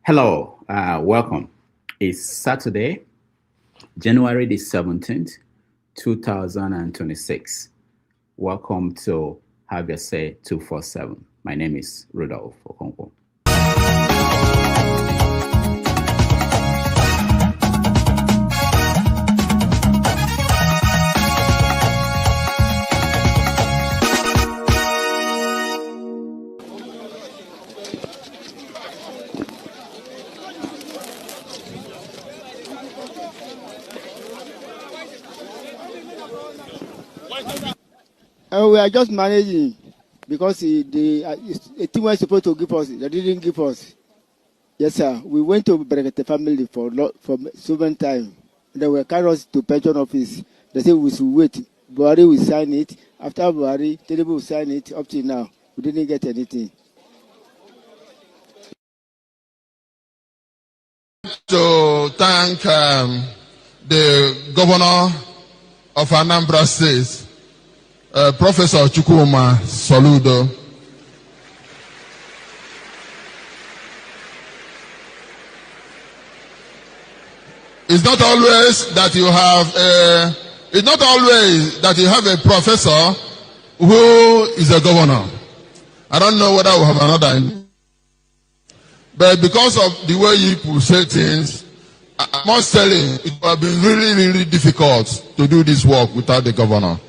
Hello, welcome. It's Saturday, January the 17th, 2026. Welcome to Have Your Say 247. My name is Rudolph Okonkwo. We are just managing because the team was supposed to give us, they didn't give us. Yes, sir. We went to Berekete family for so many time. They were carried us to pension office. They said we should wait. Buhari will sign it. After Buhari, Tinubu will sign it. Up to now, we didn't get anything. To thank the governor of Anambra State, Professor Chukwuma Soludo. It's not always that you have a professor who is a governor. I don't know whether we have another. But because of the way you say things, I must tell you, it would have been really, really difficult to do this work without the governor.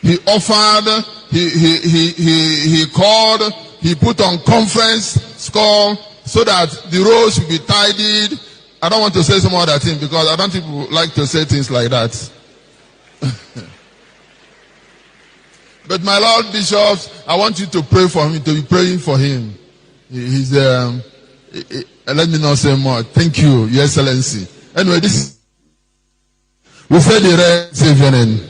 He offered, he called, he put on conference call so that the roads will be tidied. I don't want to say some other thing because I don't think people like to say things like that. But my Lord Bishops, I want you to pray for him, to be praying for him. He's let me not say more. Thank you, Your Excellency. Anyway, we said the rest evening.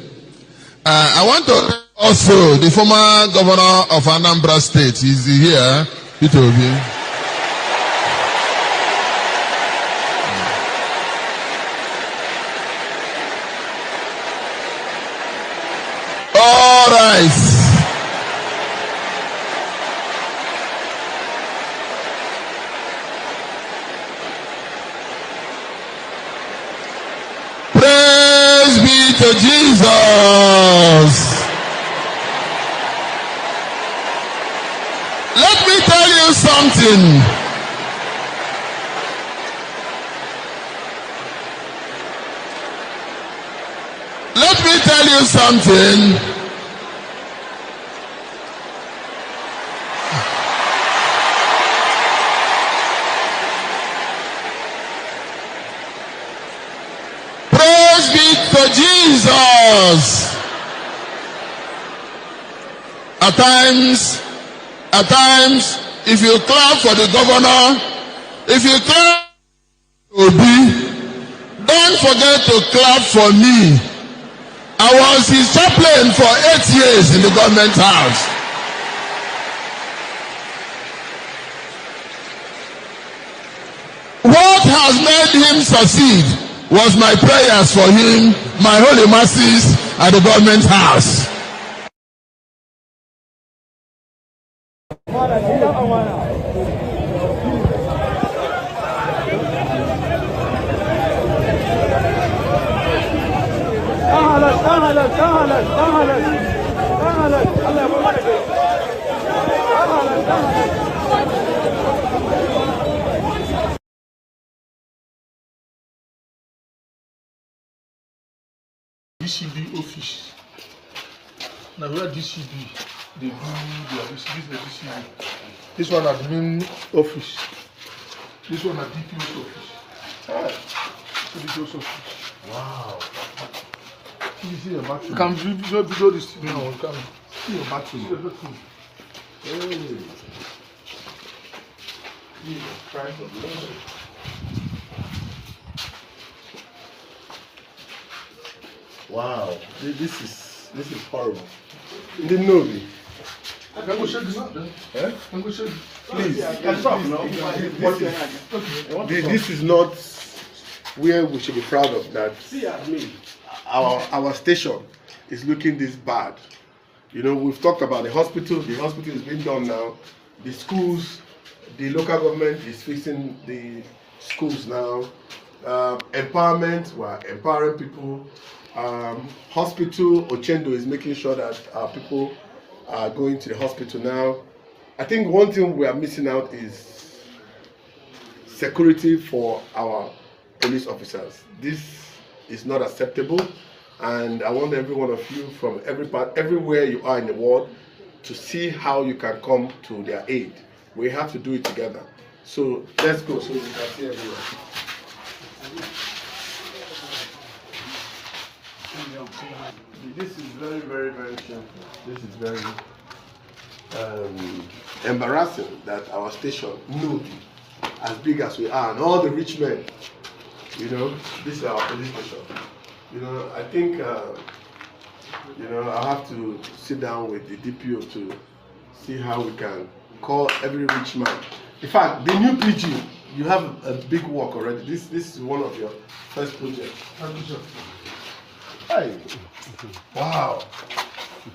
I want to also, the former governor of Anambra State is here, Peter Obi. All right. Praise be to Jesus. Let me tell you something. Let me tell you something. Praise be to Jesus. At times, if you clap for the governor, if you clap for Obi, don't forget to clap for me. I was his chaplain for 8 years in the government house. What has made him succeed was my prayers for him, my holy masses at the government house. DCB office. Now where DCB they do their DCB. This one admin office. This one at DPO's office. DPO's office. Wow. You see your battery. Can video this now? You can see your battery. Hey. Try for wow, this is horrible. You didn't know me. I can go check this out then. Eh? Can go check. Please, this is not where we should be proud of that. Our station is looking this bad. You know, we've talked about the hospital. The hospital is being done now. The schools, the local government is fixing the schools now. Empowerment, we're empowering people. Hospital, Ochendo is making sure that our people are going to the hospital now. I think one thing we are missing out is security for our police officers. This is not acceptable, and I want every one of you from everywhere you are in the world to see how you can come to their aid. We have to do it together. So let's go so you can see everyone. This is very, very, very shameful. This is very embarrassing that our station, Nude, as big as we are, and all the rich men, you know, this is our police station. You know, I think, you know, I'll have to sit down with the DPO to see how we can call every rich man. In fact, the new PG, you have a big work already. This is one of your first projects. Hey. Wow.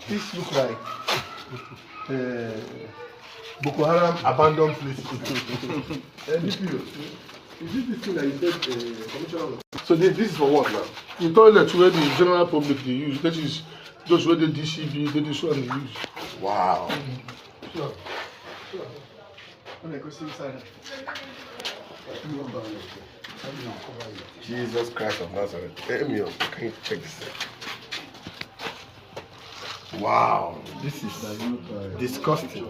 This looks like Boko Haram abandoned place. DPO, is this the thing that you said, Commissioner? So this is for what now? The toilet where the general public they use, that is those where the DCB, they this one they use. Wow. Sure. Jesus Christ of Nazareth. Emil, can you check this out? Wow, this is disgusting.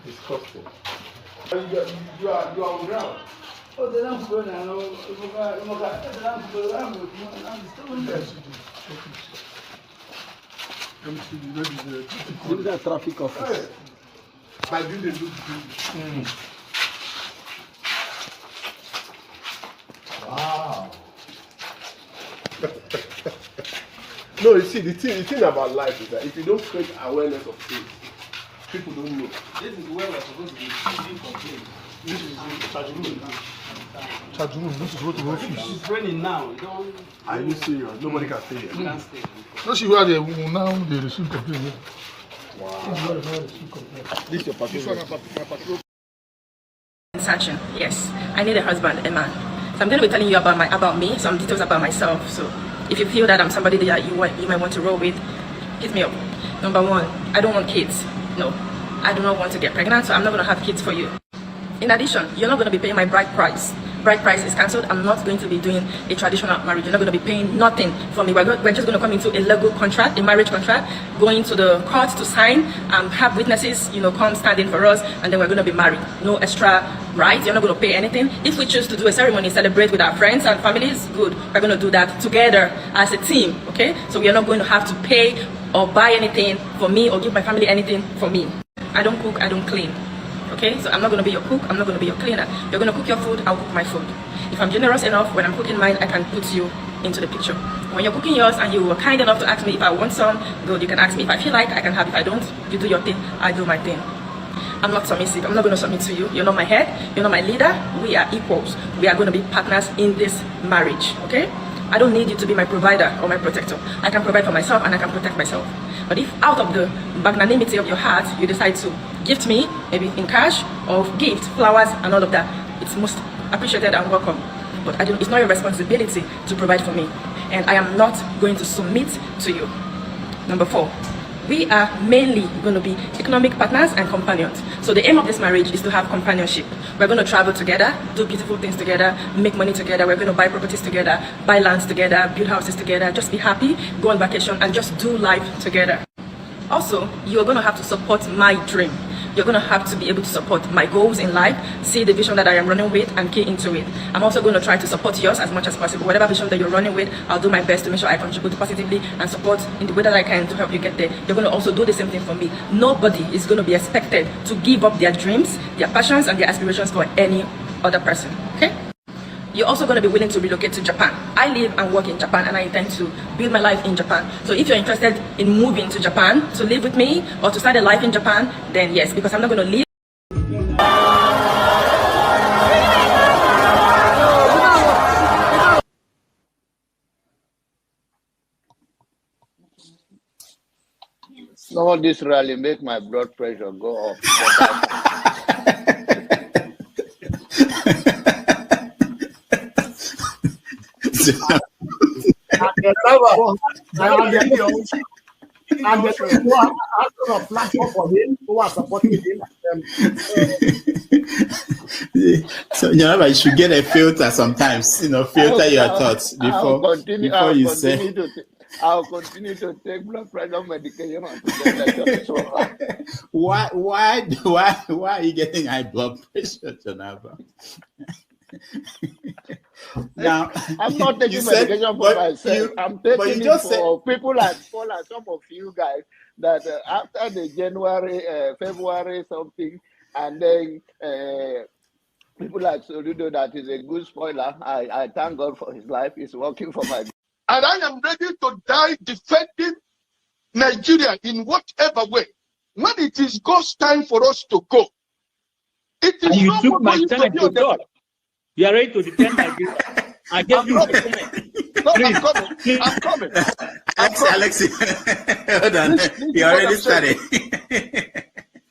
Disgusting. You are on ground. Oh, they don't go now. These are traffic officers. By doing the wow. No, you see, the thing about life is that if you don't create awareness of things, people don't know. This is where we're supposed to be receiving complaints. This is charge room. Charge room. This is what the office. It's raining now. You don't. Are you serious? Nobody can stay here. You can't stay. No, see where they now they receive complaint. Wow. This is your patrol. Searching, yes. I need a husband, a man. So I'm going to be telling you about me, some details about myself. So if you feel that I'm somebody that you might want to roll with, hit me up. Number one, I don't want kids. No, I do not want to get pregnant, so I'm not going to have kids for you. In addition, you're not going to be paying my bride price. Bride price is cancelled. I'm not going to be doing a traditional marriage. You're not going to be paying nothing for me. We're just going to come into a legal contract, a marriage contract, going to the court to sign, have witnesses, you know, come stand in for us, and then we're going to be married. No extra rights. You're not going to pay anything. If we choose to do a ceremony, celebrate with our friends and families, good. We're going to do that together as a team, okay? So we are not going to have to pay or buy anything for me or give my family anything for me. I don't cook, I don't clean. Okay, so I'm not going to be your cook, I'm not going to be your cleaner. You're going to cook your food, I'll cook my food. If I'm generous enough, when I'm cooking mine, I can put you into the picture. When you're cooking yours and you were kind enough to ask me if I want some, good, you can ask me. If I feel like, I can have. If I don't, you do your thing, I do my thing. I'm not submissive, I'm not going to submit to you. You're not my head, you're not my leader, we are equals. We are going to be partners in this marriage, okay? I don't need you to be my provider or my protector. I can provide for myself and I can protect myself. But if out of the magnanimity of your heart, you decide to gift me, maybe in cash or gift, flowers and all of that, it's most appreciated and welcome. But it's not your responsibility to provide for me. And I am not going to submit to you. Number 4, we are mainly going to be economic partners and companions. So the aim of this marriage is to have companionship. We're going to travel together, do beautiful things together, make money together. We're going to buy properties together, buy lands together, build houses together, just be happy, go on vacation and just do life together. Also, you're going to have to support my dream. You're going to have to be able to support my goals in life, see the vision that I am running with and key into it. I'm also going to try to support yours as much as possible. Whatever vision that you're running with, I'll do my best to make sure I contribute positively and support in the way that I can to help you get there. You're going to also do the same thing for me. Nobody is going to be expected to give up their dreams, their passions and their aspirations for any other person, okay? You're also going to be willing to relocate to Japan. I live and work in Japan and I intend to build my life in Japan. So if you're interested in moving to Japan to live with me or to start a life in Japan, then yes, because I'm not going to leave. No, this rally make my blood pressure go up. And the people who are asking a platform for him, who are supporting him. So you should get a filter sometimes. Filter your thoughts before you say. I'll continue to take blood pressure medication. Why are you getting high blood pressure, Jonava? Now, I'm not taking medication for myself. I'm taking it for people like some of you guys that after the January, February something, and then people like Soludo, that is a good spoiler. I thank God for his life. He's working for my. And I am ready to die defending Nigeria in whatever way. When it is God's time for us to go, it is you not took my going time to be to God. You are ready to defend Nigeria. I gave you my time. No, I'm coming. Alex, hold on. You already started.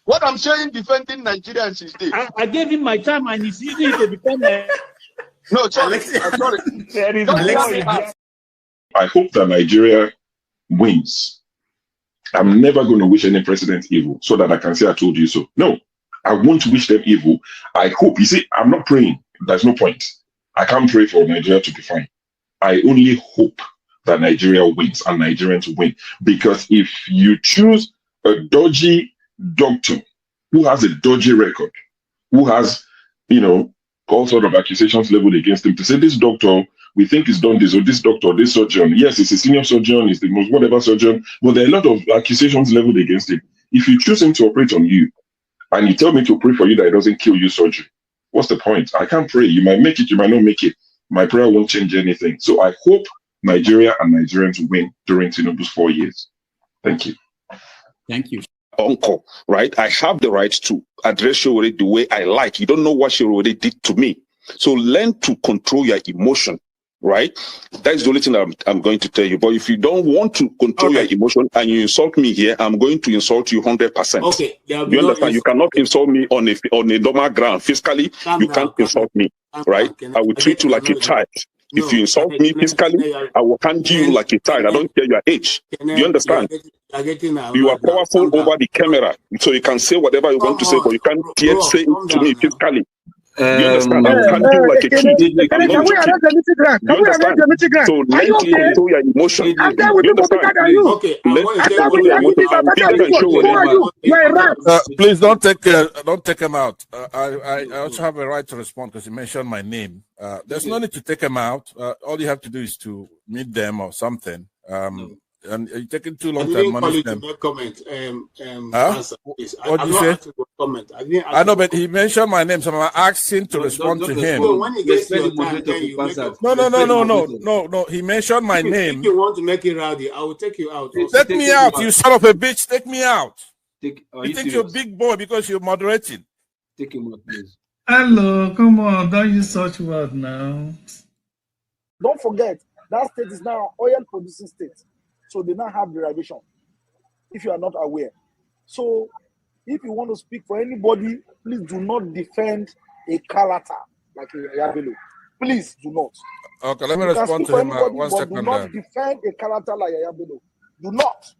What I'm saying, defending Nigerians is this. I gave him my time and he's using it to defend Nigeria. No, sorry. I'm sorry. I hope that Nigeria wins. I'm never going to wish any president evil so that I can say I told you so. No, I won't wish them evil. I hope. You see, I'm not praying. There's no point. I can't pray for Nigeria to be fine. I only hope that Nigeria wins and Nigerians win. Because if you choose a dodgy doctor who has a dodgy record, who has, all sort of accusations leveled against him, to say this doctor, we think he's done this, or this doctor, this surgeon, yes, he's a senior surgeon, he's the most whatever surgeon, but there are a lot of accusations leveled against him. If you choose him to operate on you, and you tell me to pray for you that it doesn't kill you surgery, what's the point? I can't pray. You might make it, you might not make it. My prayer won't change anything. So I hope Nigeria and Nigerians win during Tinubu's 4 years. Thank you. Thank you. Uncle, right? I have the right to address Showore the way I like. You don't know what Showore did to me. So learn to control your emotion, right? That is the only thing I'm going to tell you. But if you don't want to control your emotion and you insult me here, I'm going to insult you 100%. Okay. You understand? You cannot insult me on a normal ground. Fiscally, you can't insult me, right? I will treat you like a child. If you insult me physically, I will handle you like a child. I don't care your age. Do you understand? You are powerful over the camera, so you can say whatever you want to say, but you can't yet say it to me physically. You understand? I will handle you like a kid. Can we arrange the meeting ground? Can we arrange the meeting ground? So learn to control your emotion. You understand? Learn to control your emotion. Please don't take him out. I also have a right to respond because he mentioned my name. There's no need to take him out. All you have to do is to meet them or something. And you're taking too long to admonish them. Comment. What did you say? Comment. I know, but he mentioned my name, so I'm asking to respond to him. When he gets your time, then you make a... No. He mentioned my name. If you want to make it rowdy, I will take you out. Take me out, you son of a bitch. Take me out. You think you're a big boy because you're moderating. Take him out, please. Hello, come on. Don't use such word now. Don't forget, that state is now oil producing state. So they now have derivation, if you are not aware. So if you want to speak for anybody, please do not defend a character like Yabelo. Please do not. Okay, let me respond to him. 1 second. Do not defend a character like Yabelo. Do not.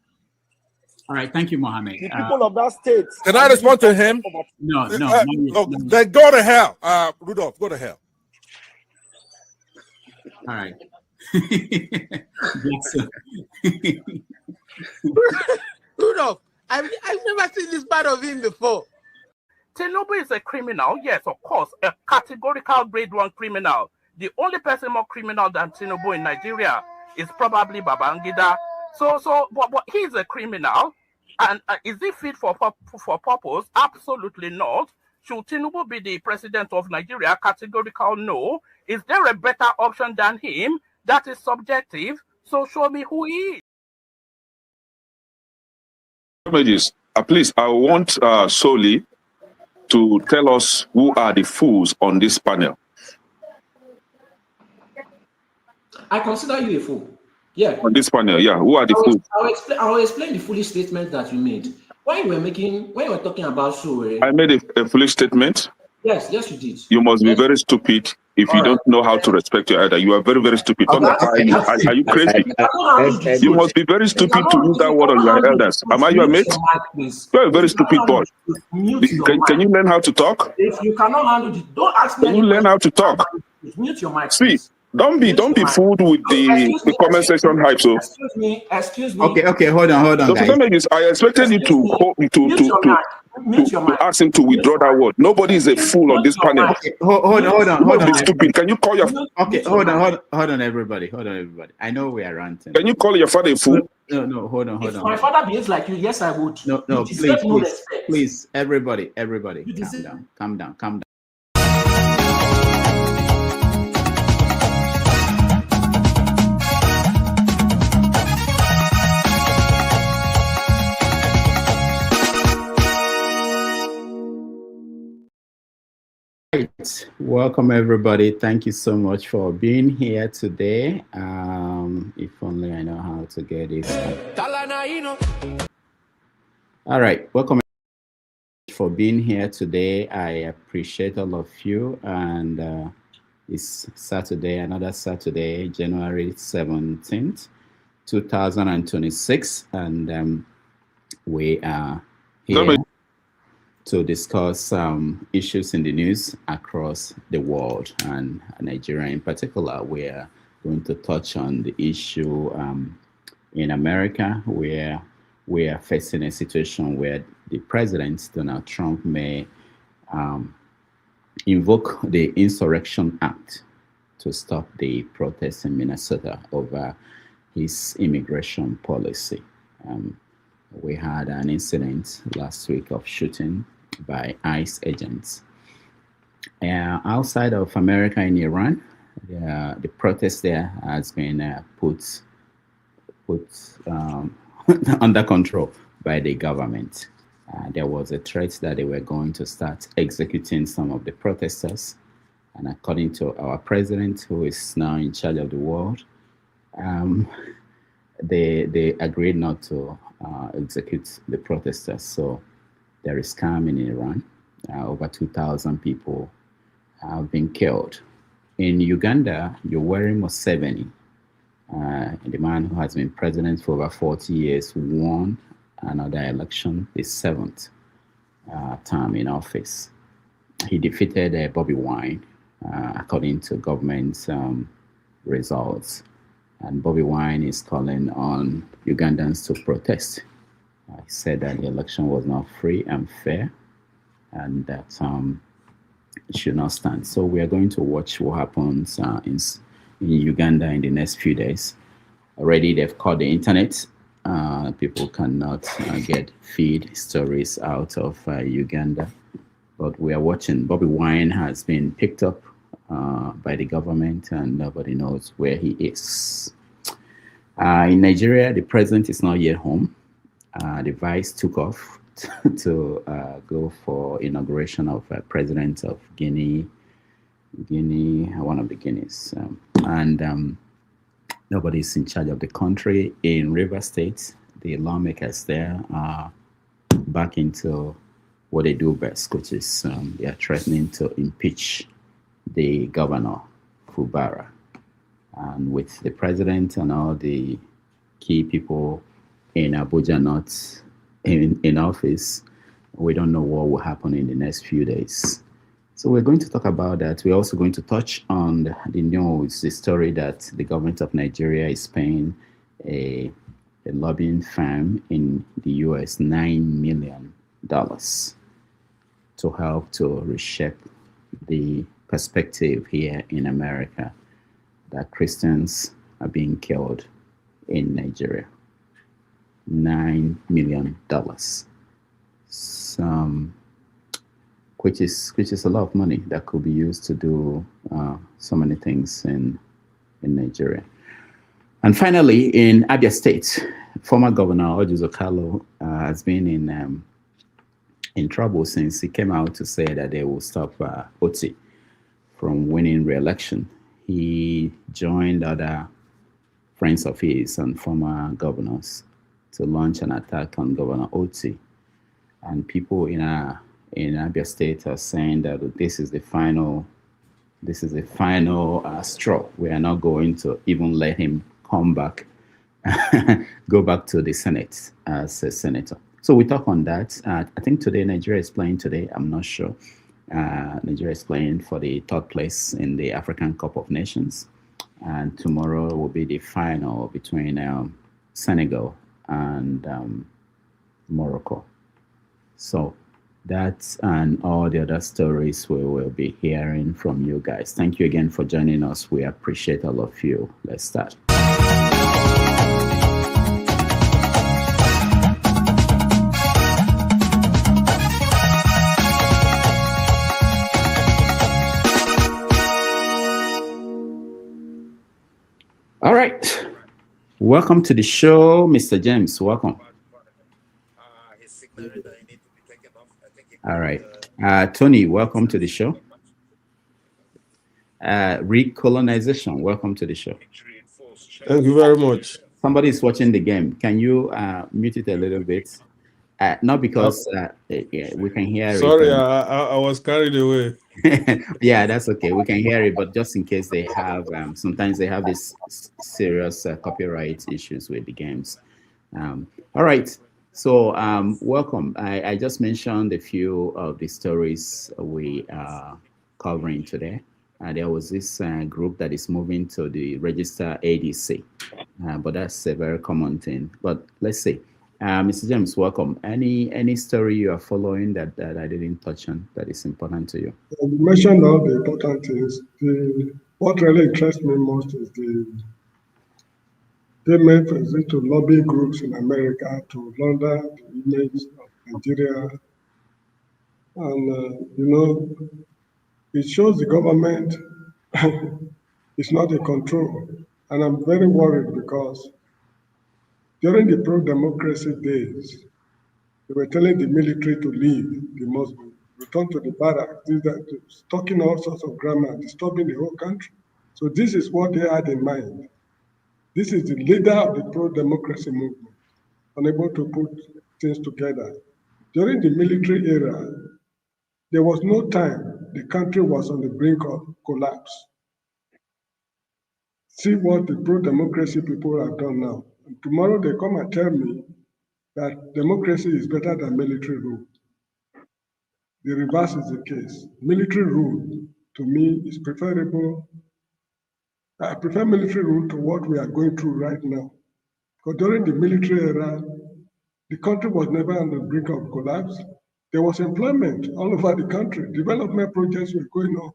All right, thank you, Mohammed. The people of that state. Can I respond to him? No. Then go to hell. Rudolph, go to hell. All right. Rudolph, I've never seen this part of him before. Tinubu is a criminal, yes, of course, a categorical grade 1 criminal. The only person more criminal than Tinubu in Nigeria is probably Babangida. But he's a criminal, and is he fit for purpose? Absolutely not. Should Tinubu be the president of Nigeria? Categorical no. Is there a better option than him? That is subjective. So show me who he is. Please, I want Soli to tell us who are the fools on this panel. I consider you a fool. Yeah. On this panel, yeah. Who are the fools? I will explain the foolish statement that you made. When you were talking about Sowore. I made a foolish statement. Yes, you did. You must be very stupid if you don't know how to respect your elder. You are very, very stupid. Don't are you crazy? You must be very stupid to use that word on your elders. Am I your mate? You are a very stupid boy. Can you learn how to talk? If you cannot handle it, don't ask me. Can you learn how to talk? Mute your mic. See, don't be fooled with the comment section hype. So excuse me. Okay, hold on, guys. I expected you to ask him to withdraw that word. Nobody is a fool on this panel. Okay, hold on. Stupid. Can you call your? Okay, hold on, everybody. I know we are ranting. Can you call your father a fool? No, hold on. If my father behaves like you, yes, I would. No, please, everybody, calm down. Right. Welcome everybody. Thank you so much for being here today. If only I know how to get this. All right. Welcome for being here today. I appreciate all of you. And it's another Saturday, January 17th, 2026. And we are here to discuss issues in the news across the world, and Nigeria in particular. We are going to touch on the issue in America, where we are facing a situation where the president, Donald Trump, may invoke the Insurrection Act to stop the protests in Minnesota over his immigration policy. We had an incident last week of shooting by ICE agents. Outside of America, in Iran, the protest there has been put under control by the government. There was a threat that they were going to start executing some of the protesters. And according to our president, who is now in charge of the world, they agreed not to execute the protesters. So there is calm in Iran. Over 2,000 people have been killed. In Uganda, Yoweri Museveni, the man who has been president for over 40 years, won another election, his 7th term in office. He defeated Bobby Wine, according to government results. And Bobby Wine is calling on Ugandans to protest. He said that the election was not free and fair, and that it should not stand. So we are going to watch what happens in Uganda in the next few days. Already they've caught the internet. People cannot get feed stories out of Uganda. But we are watching. Bobby Wine has been picked up by the government, and nobody knows where he is. In Nigeria, the president is not yet home. The vice took off to go for inauguration of president of Guinea, one of the Guineas. And nobody's in charge of the country. In Rivers State, the lawmakers there are back into what they do best, which is they are threatening to impeach the governor, Fubara. And with the president and all the key people in Abuja not in office, we don't know what will happen in the next few days. So we're going to talk about that. We're also going to touch on the news, the story that the government of Nigeria is paying a lobbying firm in the US $9 million to help to reshape the perspective here in America that Christians are being killed in Nigeria. $9 million. Which is a lot of money that could be used to do so many things in Nigeria. And finally, in Abia State, former Governor Ojuzo Kalu has been in trouble since he came out to say that they will stop Oti from winning re-election. He joined other friends of his and former governors to launch an attack on Governor Oti. And people in Abia State are saying that this is the final straw. We are not going to even let him come back, go back to the Senate as a senator. So we talk on that. I think today Nigeria is playing today. I'm not sure. Nigeria is playing for the third place in the African Cup of Nations. And tomorrow will be the final between Senegal and Morocco. So that and all the other stories we will be hearing from you guys. Thank you again for joining us. We appreciate all of you. Let's start. All right. Welcome to the show, Mr. James. Welcome. All right. Tony, welcome to the show. Recolonization, welcome to the show. Thank you very much. Somebody is watching the game. Can you mute it a little bit? Not because we can hear it. Sorry, I was carried away. Yeah, that's okay. We can hear it, but just in case they have, sometimes they have these serious copyright issues with the games. All right. So welcome. I just mentioned a few of the stories we are covering today. There was this group that is moving to the register ADC, but that's a very common thing. But let's see. Mr. James, welcome. Any story you are following that I didn't touch on that is important to you? You mentioned all the important things. What really interests me most is they made present to lobby groups in America to launder the image of Nigeria. And, it shows the government is not in control. And I'm very worried because during the pro-democracy days, they were telling the military to leave, they must return to the barracks, talking all sorts of grammar, disturbing the whole country. So this is what they had in mind. This is the leader of the pro-democracy movement, unable to put things together. During the military era, there was no time the country was on the brink of collapse. See what the pro-democracy people have done now. And tomorrow they come and tell me that democracy is better than military rule. The reverse is the case. Military rule, to me, is preferable. I prefer military rule to what we are going through right now. Because during the military era, the country was never on the brink of collapse. There was employment all over the country. Development projects were going on.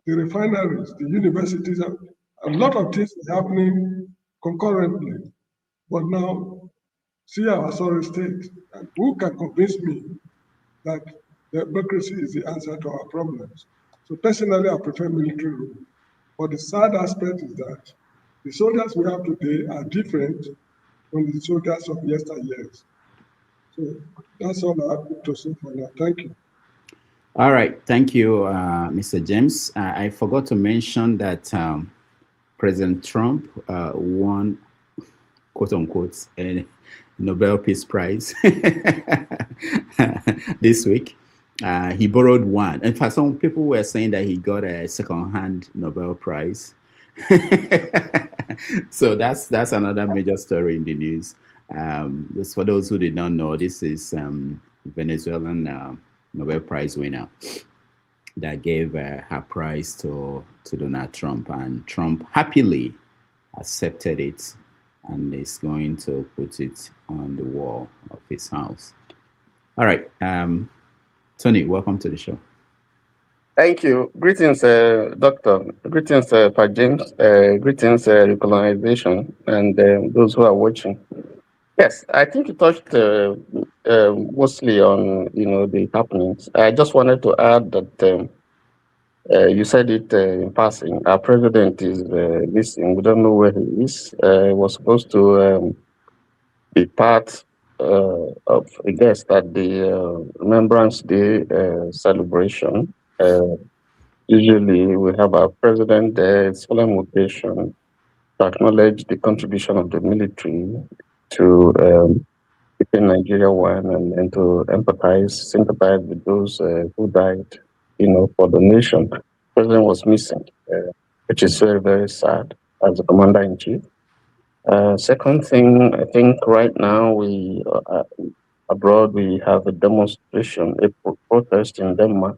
The refineries, the universities, a lot of things were happening concurrently. But now, see our sorry state. And who can convince me that democracy is the answer to our problems? So personally, I prefer military rule. But the sad aspect is that the soldiers we have today are different from the soldiers of yesteryears. So that's all I have to say for now. Thank you. All right. Thank you, Mr. James. I forgot to mention that President Trump won, quote unquote, a Nobel Peace Prize this week. He borrowed one. In fact, some people were saying that he got a second-hand Nobel Prize. So that's another major story in the news. Just for those who did not know, this is Venezuelan Nobel Prize winner that gave her prize to Donald Trump, and Trump happily accepted it and is going to put it on the wall of his house. All right, Tony, welcome to the show. Thank you. Greetings, Doctor. Greetings, Pa James. Greetings, Recolonization, and those who are watching. Yes, I think you touched mostly on the happenings. I just wanted to add that you said it in passing. Our president is missing. We don't know where he is. He was supposed to be part of a guest at the Remembrance Day celebration. Usually we have our president there, solemn occasion. to acknowledge the contribution of the military to keeping Nigeria one, and to sympathize with those who died, for the nation. The president was missing, which is very, very sad as the commander-in-chief. Second thing, I think right now abroad we have a demonstration, a protest in Denmark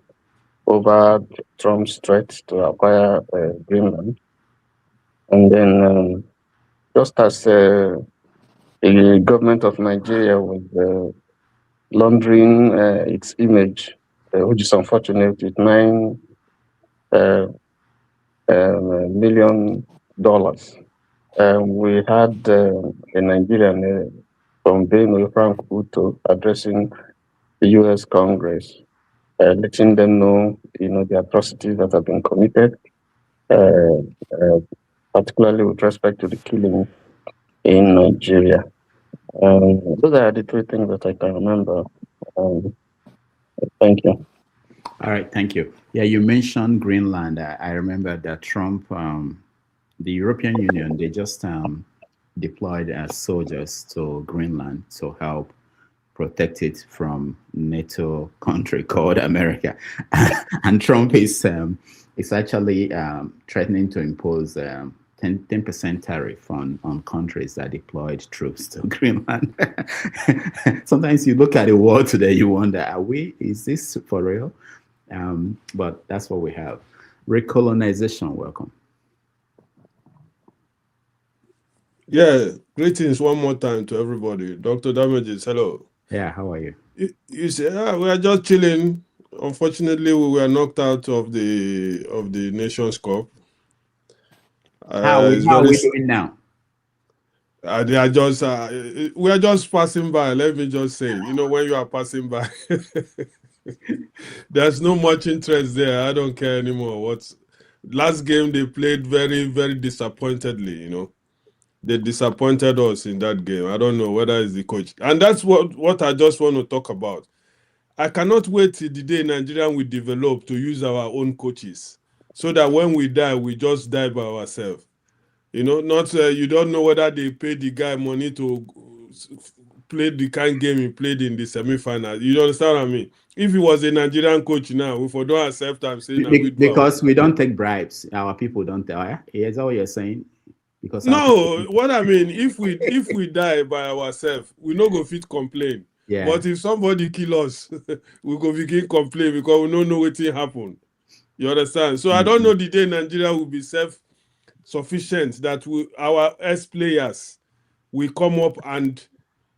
over Trump's threat to acquire Greenland. And then just as the government of Nigeria was laundering its image, which is unfortunate, with $9 million. We had a Nigerian from Benue, Frank Uto, addressing the U.S. Congress, letting them know, the atrocities that have been committed, particularly with respect to the killing in Nigeria. Those are the three things that I can remember. Thank you. All right, thank you. Yeah, you mentioned Greenland. I remember that Trump, the European Union, they just deployed soldiers to Greenland to help protect it from NATO country called America. And Trump is actually threatening to impose 10% tariff on countries that deployed troops to Greenland. Sometimes you look at the world today, you wonder, is this for real? But that's what we have. Recolonization, welcome. Yeah, greetings one more time to everybody. Dr. Damages, hello. Yeah, how are you? You say, we are just chilling. Unfortunately, we were knocked out of the Nations Cup. How are we doing now? They are just we are just passing by. Let me just say, when you are passing by, there's no much interest there. I don't care anymore. Last game they played very, very disappointedly. They disappointed us in that game. I don't know whether it's the coach, and that's what I just want to talk about. I cannot wait till the day Nigerian will develop to use our own coaches, so that when we die, we just die by ourselves. Not you don't know whether they paid the guy money to play the kind of game he played in the semi-final. You understand what I mean? If he was a Nigerian coach now, we don't accept him saying because we don't take bribes. Our people don't. Is that what you're saying? Because no, what I mean, if we die by ourselves, we no go fit complain. Yeah. But if somebody kill us, we go begin complain because we don't know what happened. You understand? So I don't know the day Nigeria will be self-sufficient, that our ex-players will come up and,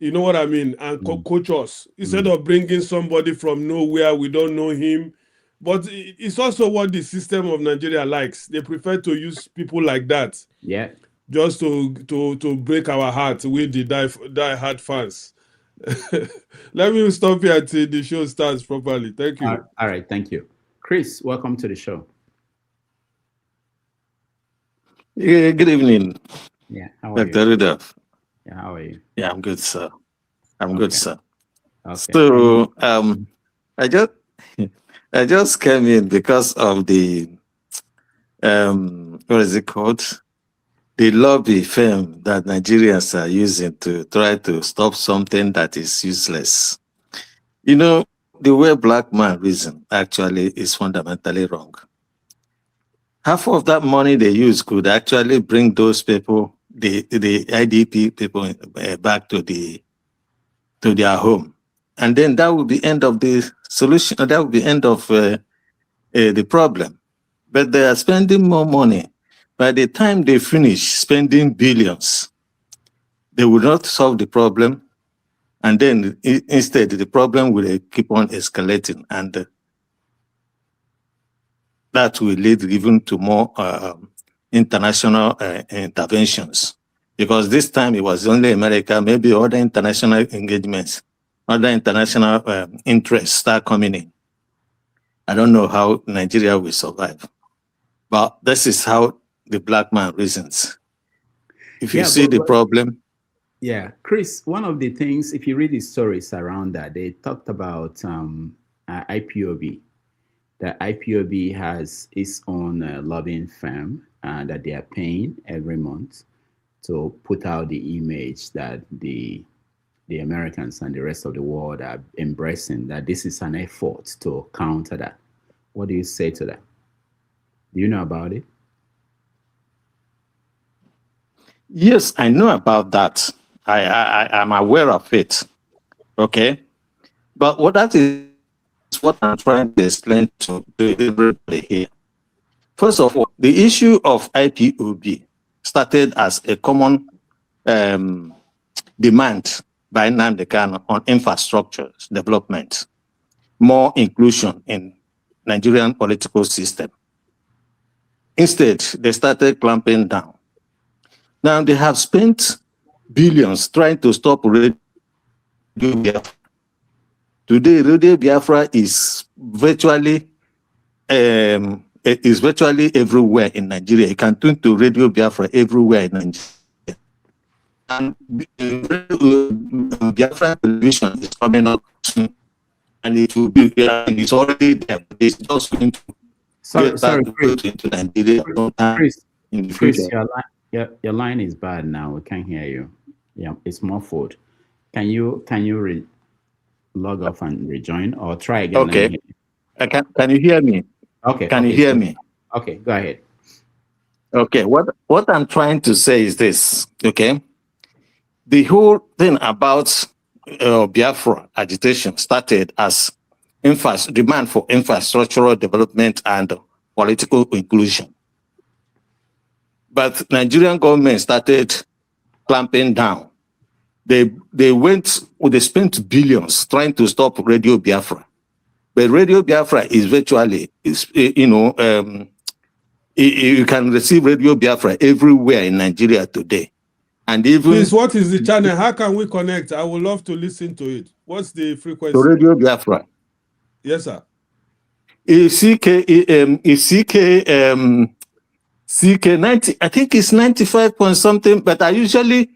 you know what I mean, and coach us instead of bringing somebody from nowhere. We don't know him. But it's also what the system of Nigeria likes. They prefer to use people like that. Yeah. Just to break our hearts with the die-hard fans. Let me stop here until the show starts properly. Thank you. All right, thank you. Chris, welcome to the show. Yeah, good evening. Yeah, how are Dr. you? Rudolph. Yeah, how are you? Yeah, I'm good, sir. I'm good, sir. Okay. So I just came in because of the what is it called? The lobby firm that Nigerians are using to try to stop something that is useless. The way black man reason actually is fundamentally wrong. Half of that money they use could actually bring those people, the IDP people, back to their home, and then that would be end of the solution. That would be end of the problem. But they are spending more money. By the time they finish spending billions, they will not solve the problem, and then instead the problem will keep on escalating, and that will lead even to more international interventions. Because this time it was only America, maybe other international engagements, other international interests start coming in. I don't know how Nigeria will survive, but this is how the black man reasons. If you see the problem. Yeah, Chris, one of the things, if you read the stories around that, they talked about IPOB. That IPOB has its own lobbying firm that they are paying every month to put out the image that the Americans and the rest of the world are embracing, that this is an effort to counter that. What do you say to that? Do you know about it? Yes, I know about that. I'm aware of it. Okay. But that is what I'm trying to explain to everybody here. First of all, the issue of IPOB started as a common demand by Nnamdi Kanu on infrastructure development, more inclusion in Nigerian political system. Instead, they started clamping down. Now they have spent billions trying to stop Radio Biafra. Today, Radio Biafra is virtually everywhere in Nigeria. You can tune to Radio Biafra everywhere in Nigeria. And Biafra television is coming up soon, and it will be it's already there. It's just going to go into Nigeria in the future. Chris, your line is bad now. We can't hear you. Yeah, it's muffled. Can you log off and rejoin, or try again? Okay. Can you hear me? Okay. Can you hear me? Okay, go ahead. Okay. What I'm trying to say is this. Okay. The whole thing about Biafra agitation started as demand for infrastructural development and political inclusion. But Nigerian government started clamping down. They spent billions trying to stop Radio Biafra. But Radio Biafra is virtually, you can receive Radio Biafra everywhere in Nigeria today. And even please, what is the channel? How can we connect? I would love to listen to it. What's the frequency? To Radio Biafra. Yes, sir. CK 90. I think it's 95 point something. But I usually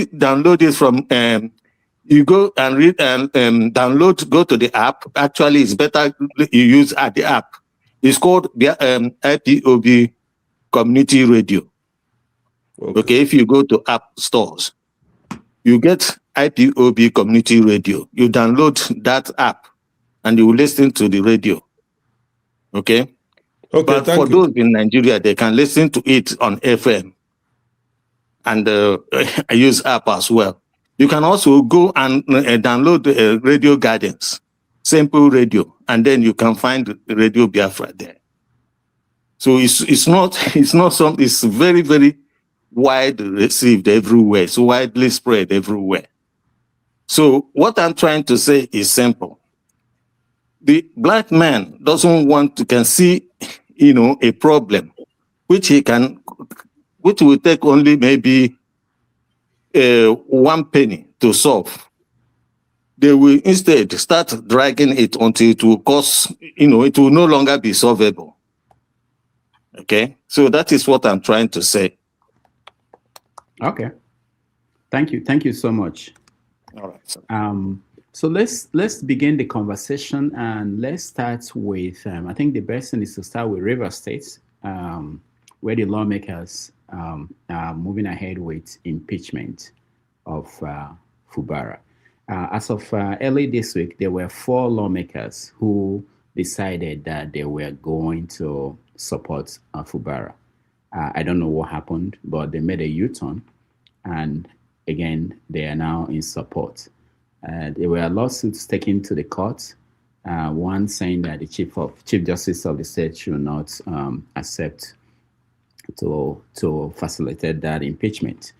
download it from. You go and read and download. Go to the app. Actually, it's better you use the app. It's called IPOB Community Radio. Okay, if you go to app stores, you get IPOB Community Radio. You download that app and you will listen to the radio. Okay? But for those in Nigeria, they can listen to it on FM and I use app as well. You can also go and download Radio Gardens, Simple Radio, and then you can find Radio Biafra there. So it's very, very widely received everywhere. It's widely spread everywhere. So what I'm trying to say is simple. The black man can see, a problem, which will take only maybe 1 penny to solve. They will instead start dragging it until it will cause, it will no longer be solvable. Okay, so that is what I'm trying to say. Okay, thank you so much. All right. So let's begin the conversation, and let's start with I think the best thing is to start with Rivers State, where the lawmakers are moving ahead with impeachment of Fubara. As of early this week, there were 4 lawmakers who decided that they were going to support Fubara. I don't know what happened, but they made a U-turn, and again, they are now in support. There were lawsuits taken to the court, one saying that the Chief Justice of the state should not accept to facilitate that impeachment.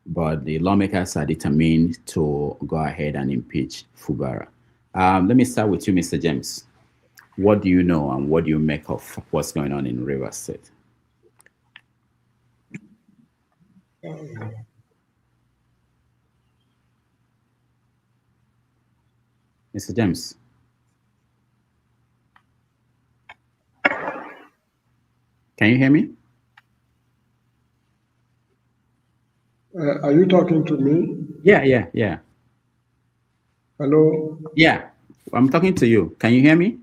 But the lawmakers are determined to go ahead and impeach Fubara. Let me start with you, Mr. James. What do you know and what do you make of what's going on in Rivers State? Mr. James. Can you hear me? Are you talking to me? Yeah. Hello? Yeah, I'm talking to you. Can you hear me?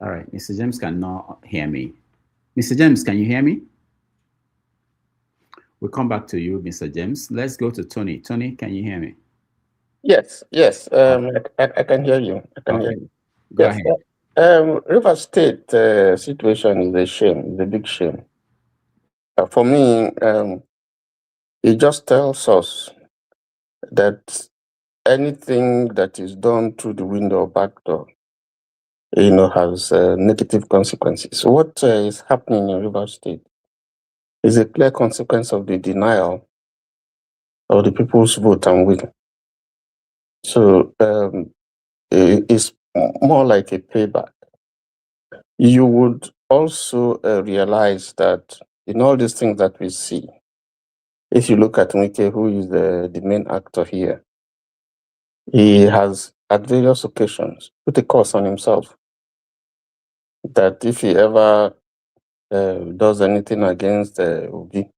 All right, Mr. James cannot hear me. Mr. James, can you hear me? We'll come back to you, Mr. James. Let's go to Tony. Tony, can you hear me? Yes, yes. I can hear you. I can hear you. Go Yes. ahead. River State situation is a shame. It's a big shame. For me, it just tells us that anything that is done through the window or back door, has negative consequences. What is happening in River State is a clear consequence of the denial of the people's vote and will. So it's more like a payback. You would also realize that in all these things that we see, if you look at Wike, who is the main actor here, he has at various occasions put a curse on himself that if he ever does anything against against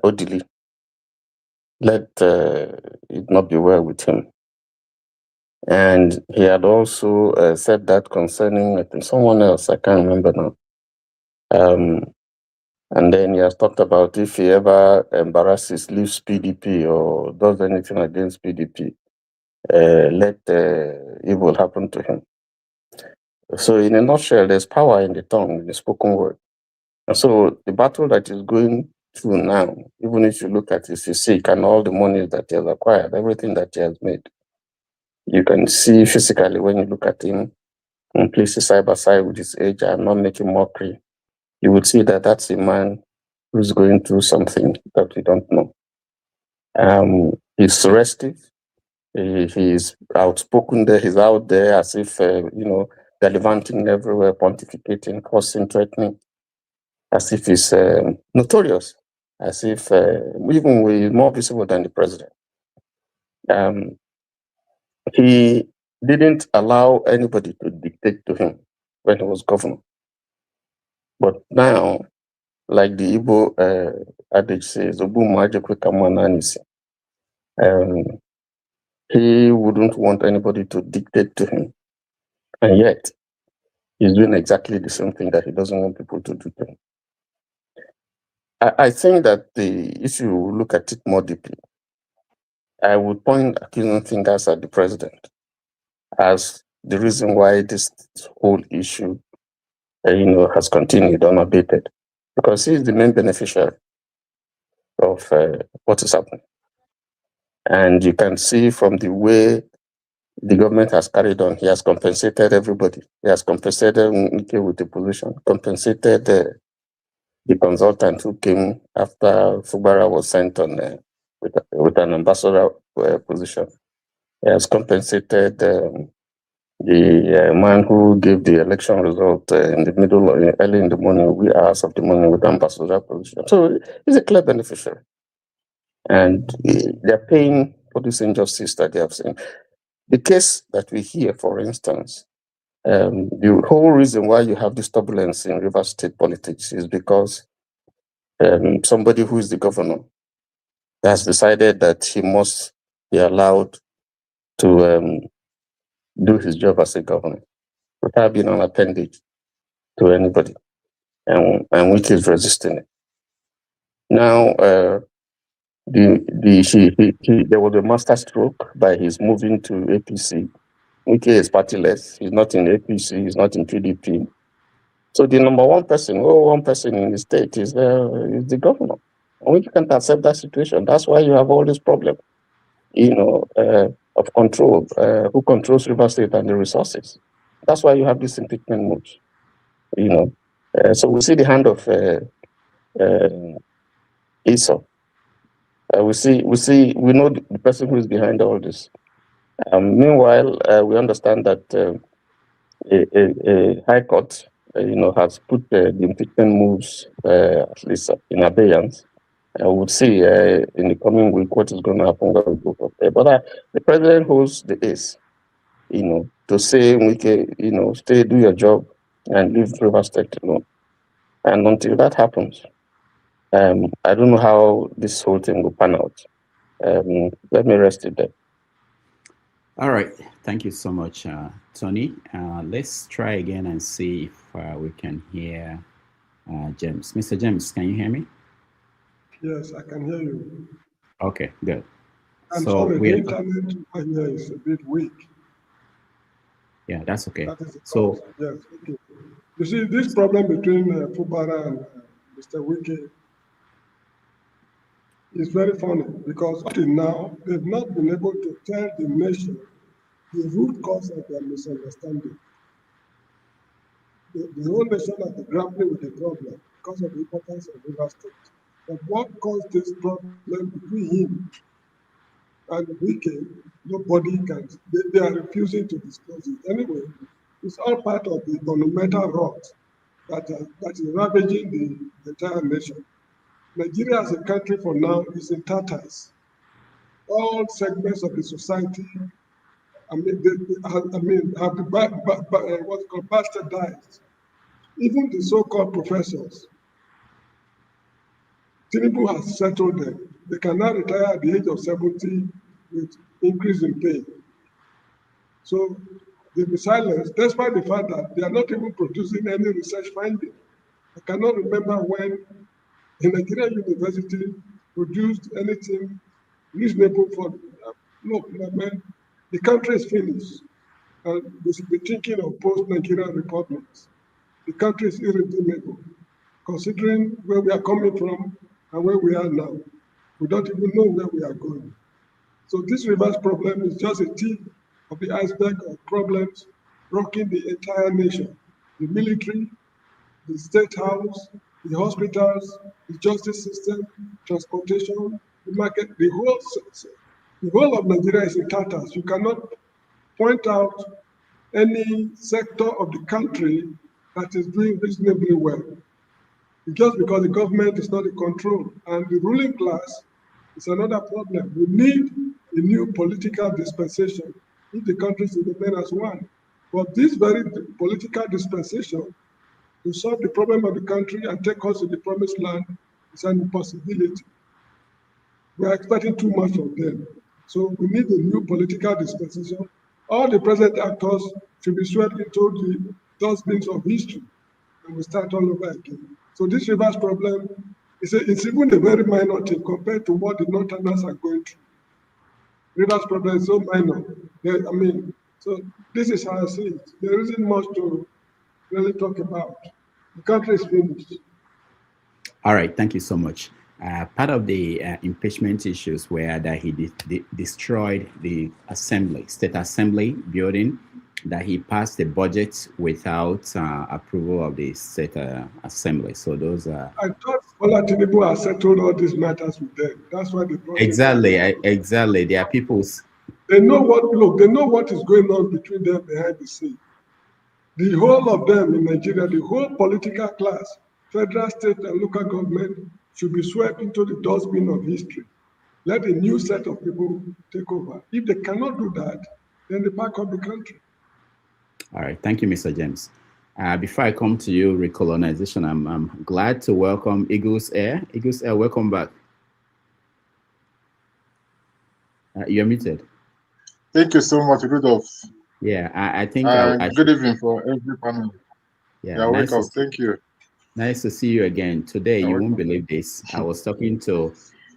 Odili, let it not be well with him. And he had also said that concerning, I think, someone else, I can't remember now. And then he has talked about if he ever embarrasses, leaves PDP or does anything against PDP, let evil happen to him. So in a nutshell, there's power in the tongue, in the spoken word. And so the battle that is going through now, even if you look at his physique and all the money that he has acquired, everything that he has made, you can see physically when you look at him and place his side by side with his age and not making mockery, you would see that that's a man who's going through something that we don't know. He's restive. He's outspoken there. He's out there as if, gallivanting everywhere, pontificating, cursing, threatening, as if he's notorious, as if even we're more visible than the president. He didn't allow anybody to dictate to him when he was governor. But now, like the Igbo adage says, he wouldn't want anybody to dictate to him. And yet, he's doing exactly the same thing that he doesn't want people to do to him. I think that if you look at it more deeply, I would point accusing fingers at the president as the reason why this whole issue, has continued unabated, because he is the main beneficiary of what is happening. And you can see from the way the government has carried on, he has compensated everybody. He has compensated Wike with the position, compensated the consultant who came after Fubara was sent on with an ambassador position. He has compensated the man who gave the election result in the middle, early in the morning, wee hours of the morning, with ambassador position. So he's a clear beneficiary. And they're paying for this injustice that they have seen. The case that we hear, for instance, the whole reason why you have this turbulence in Rivers State politics is because somebody who is the governor has decided that he must be allowed to do his job as a governor without being an appendage to anybody, and which is resisting it. Now, there was a master stroke by his moving to APC. Wike is partyless. He's not in APC. He's not in PDP. So the number one person in the state is the governor. And we can't accept that situation. That's why you have all this problem, of control. Who controls River State and the resources? That's why you have this impeachment moves. So we see the hand of Esau. We know the person who is behind all this. Meanwhile, we understand that a high court, has put the impeachment moves at least in abeyance. We'll see in the coming week what is going to happen when we go from there. But the president holds the ace, to say, Wike, stay, do your job, and leave River State alone. And until that happens, I don't know how this whole thing will pan out. Let me rest it there. All right. Thank you so much, Tony. Let's try again and see if we can hear James. Mr. James, can you hear me? Yes, I can hear you. Okay, good. I'm So sorry, the we internet here is a bit weak. Yeah, that's okay. That is the So cause. Yes, okay. You see, this problem between Fubara and Mr. Wiki is very funny because up till now, they've not been able to tell the nation the root cause of their misunderstanding. The whole nation has been grappling with the problem because of the importance of River State. But what caused this problem between him and Wiki, nobody can, they are refusing to disclose it. Anyway, it's all part of the monumental rot that is ravaging the entire nation. Nigeria as a country for now is in tatters. All segments of the society, have been what's called bastardized. Even the so-called professors, Tinubu has settled them. They can now retire at the age of 70 with increase in pay. So they'll be silenced, despite the fact that they are not even producing any research finding. I cannot remember when a Nigerian university produced anything reasonable for, look, man, the country is finished. And they should be thinking of post-Nigerian republics. The country is irredeemable, considering where we are coming from and where we are now. We don't even know where we are going. So this reverse problem is just a tip of the iceberg of problems rocking the entire nation. The military, the state house, the hospitals, the justice system, transportation, the market, the whole of Nigeria is in tatters. You cannot point out any sector of the country that is doing reasonably well. Just because the government is not in control. And the ruling class is another problem. We need a new political dispensation if the country should remain as one. But this very political dispensation to solve the problem of the country and take us to the promised land is an impossibility. We are expecting too much from them. So we need a new political dispensation. All the present actors should be swept into the dustbins of history and we start all over again. So this reverse problem it's even a very minor thing compared to what the Northerners are going through. Reverse problem is so minor. So this is how I see it. There isn't much to really talk about. The country is finished. All right, thank you so much. Part of the impeachment issues were that he destroyed the state assembly building, that he passed the budget without approval of the state assembly. So those are... I thought Bola Tinubu has settled all these matters with them. That's why they brought Exactly. There are people... They know what is going on between them behind the scene. The whole of them in Nigeria, the whole political class, federal, state, and local government should be swept into the dustbin of history. Let a new set of people take over. If they cannot do that, then they pack up the country. All right. Thank you, Mr. James. Before I come to you, recolonization, I'm glad to welcome Eagles Air. Eagles Air, welcome back. You're muted. Thank you so much, Rudolph. Yeah, I think... good evening for every panel. Yeah, nice welcome. Thank you. Nice to see you again. Today, you won't believe this. I was talking to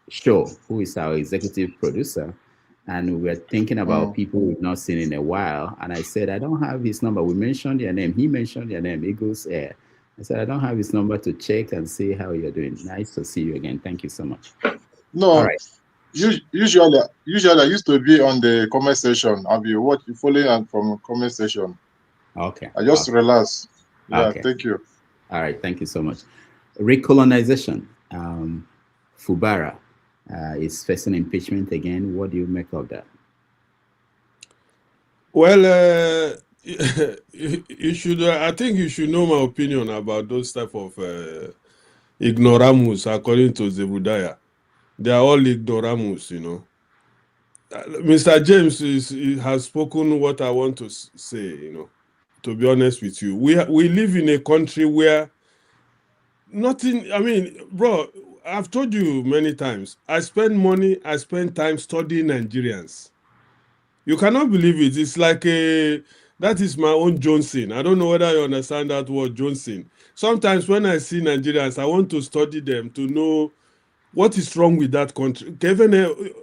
Sho, who is our executive producer, and we were thinking about people we've not seen in a while. And I said, I don't have his number. We mentioned your name. He mentioned your name, Eagles Air. I said, I don't have his number to check and see how you're doing. Nice to see you again. Thank you so much. No, all right. Usually I used to be on the comment section. I'll be following from comment section. Okay. I just realized. Yeah, okay. Thank you. All right, thank you so much. Recolonization. Fubara is facing impeachment again. What do you make of that? Well, you should. I think you should know my opinion about those type of ignoramus, according to Zebudaya. They are all ignoramus, you know. Mr. James has spoken what I want to say, you know. To be honest with you, we live in a country where nothing. I mean, bro, I've told you many times. I spend money, I spend time studying Nigerians. You cannot believe it. It's like that is my own Johnson. I don't know whether you understand that word, Johnson. Sometimes when I see Nigerians, I want to study them to know what is wrong with that country. Kevin,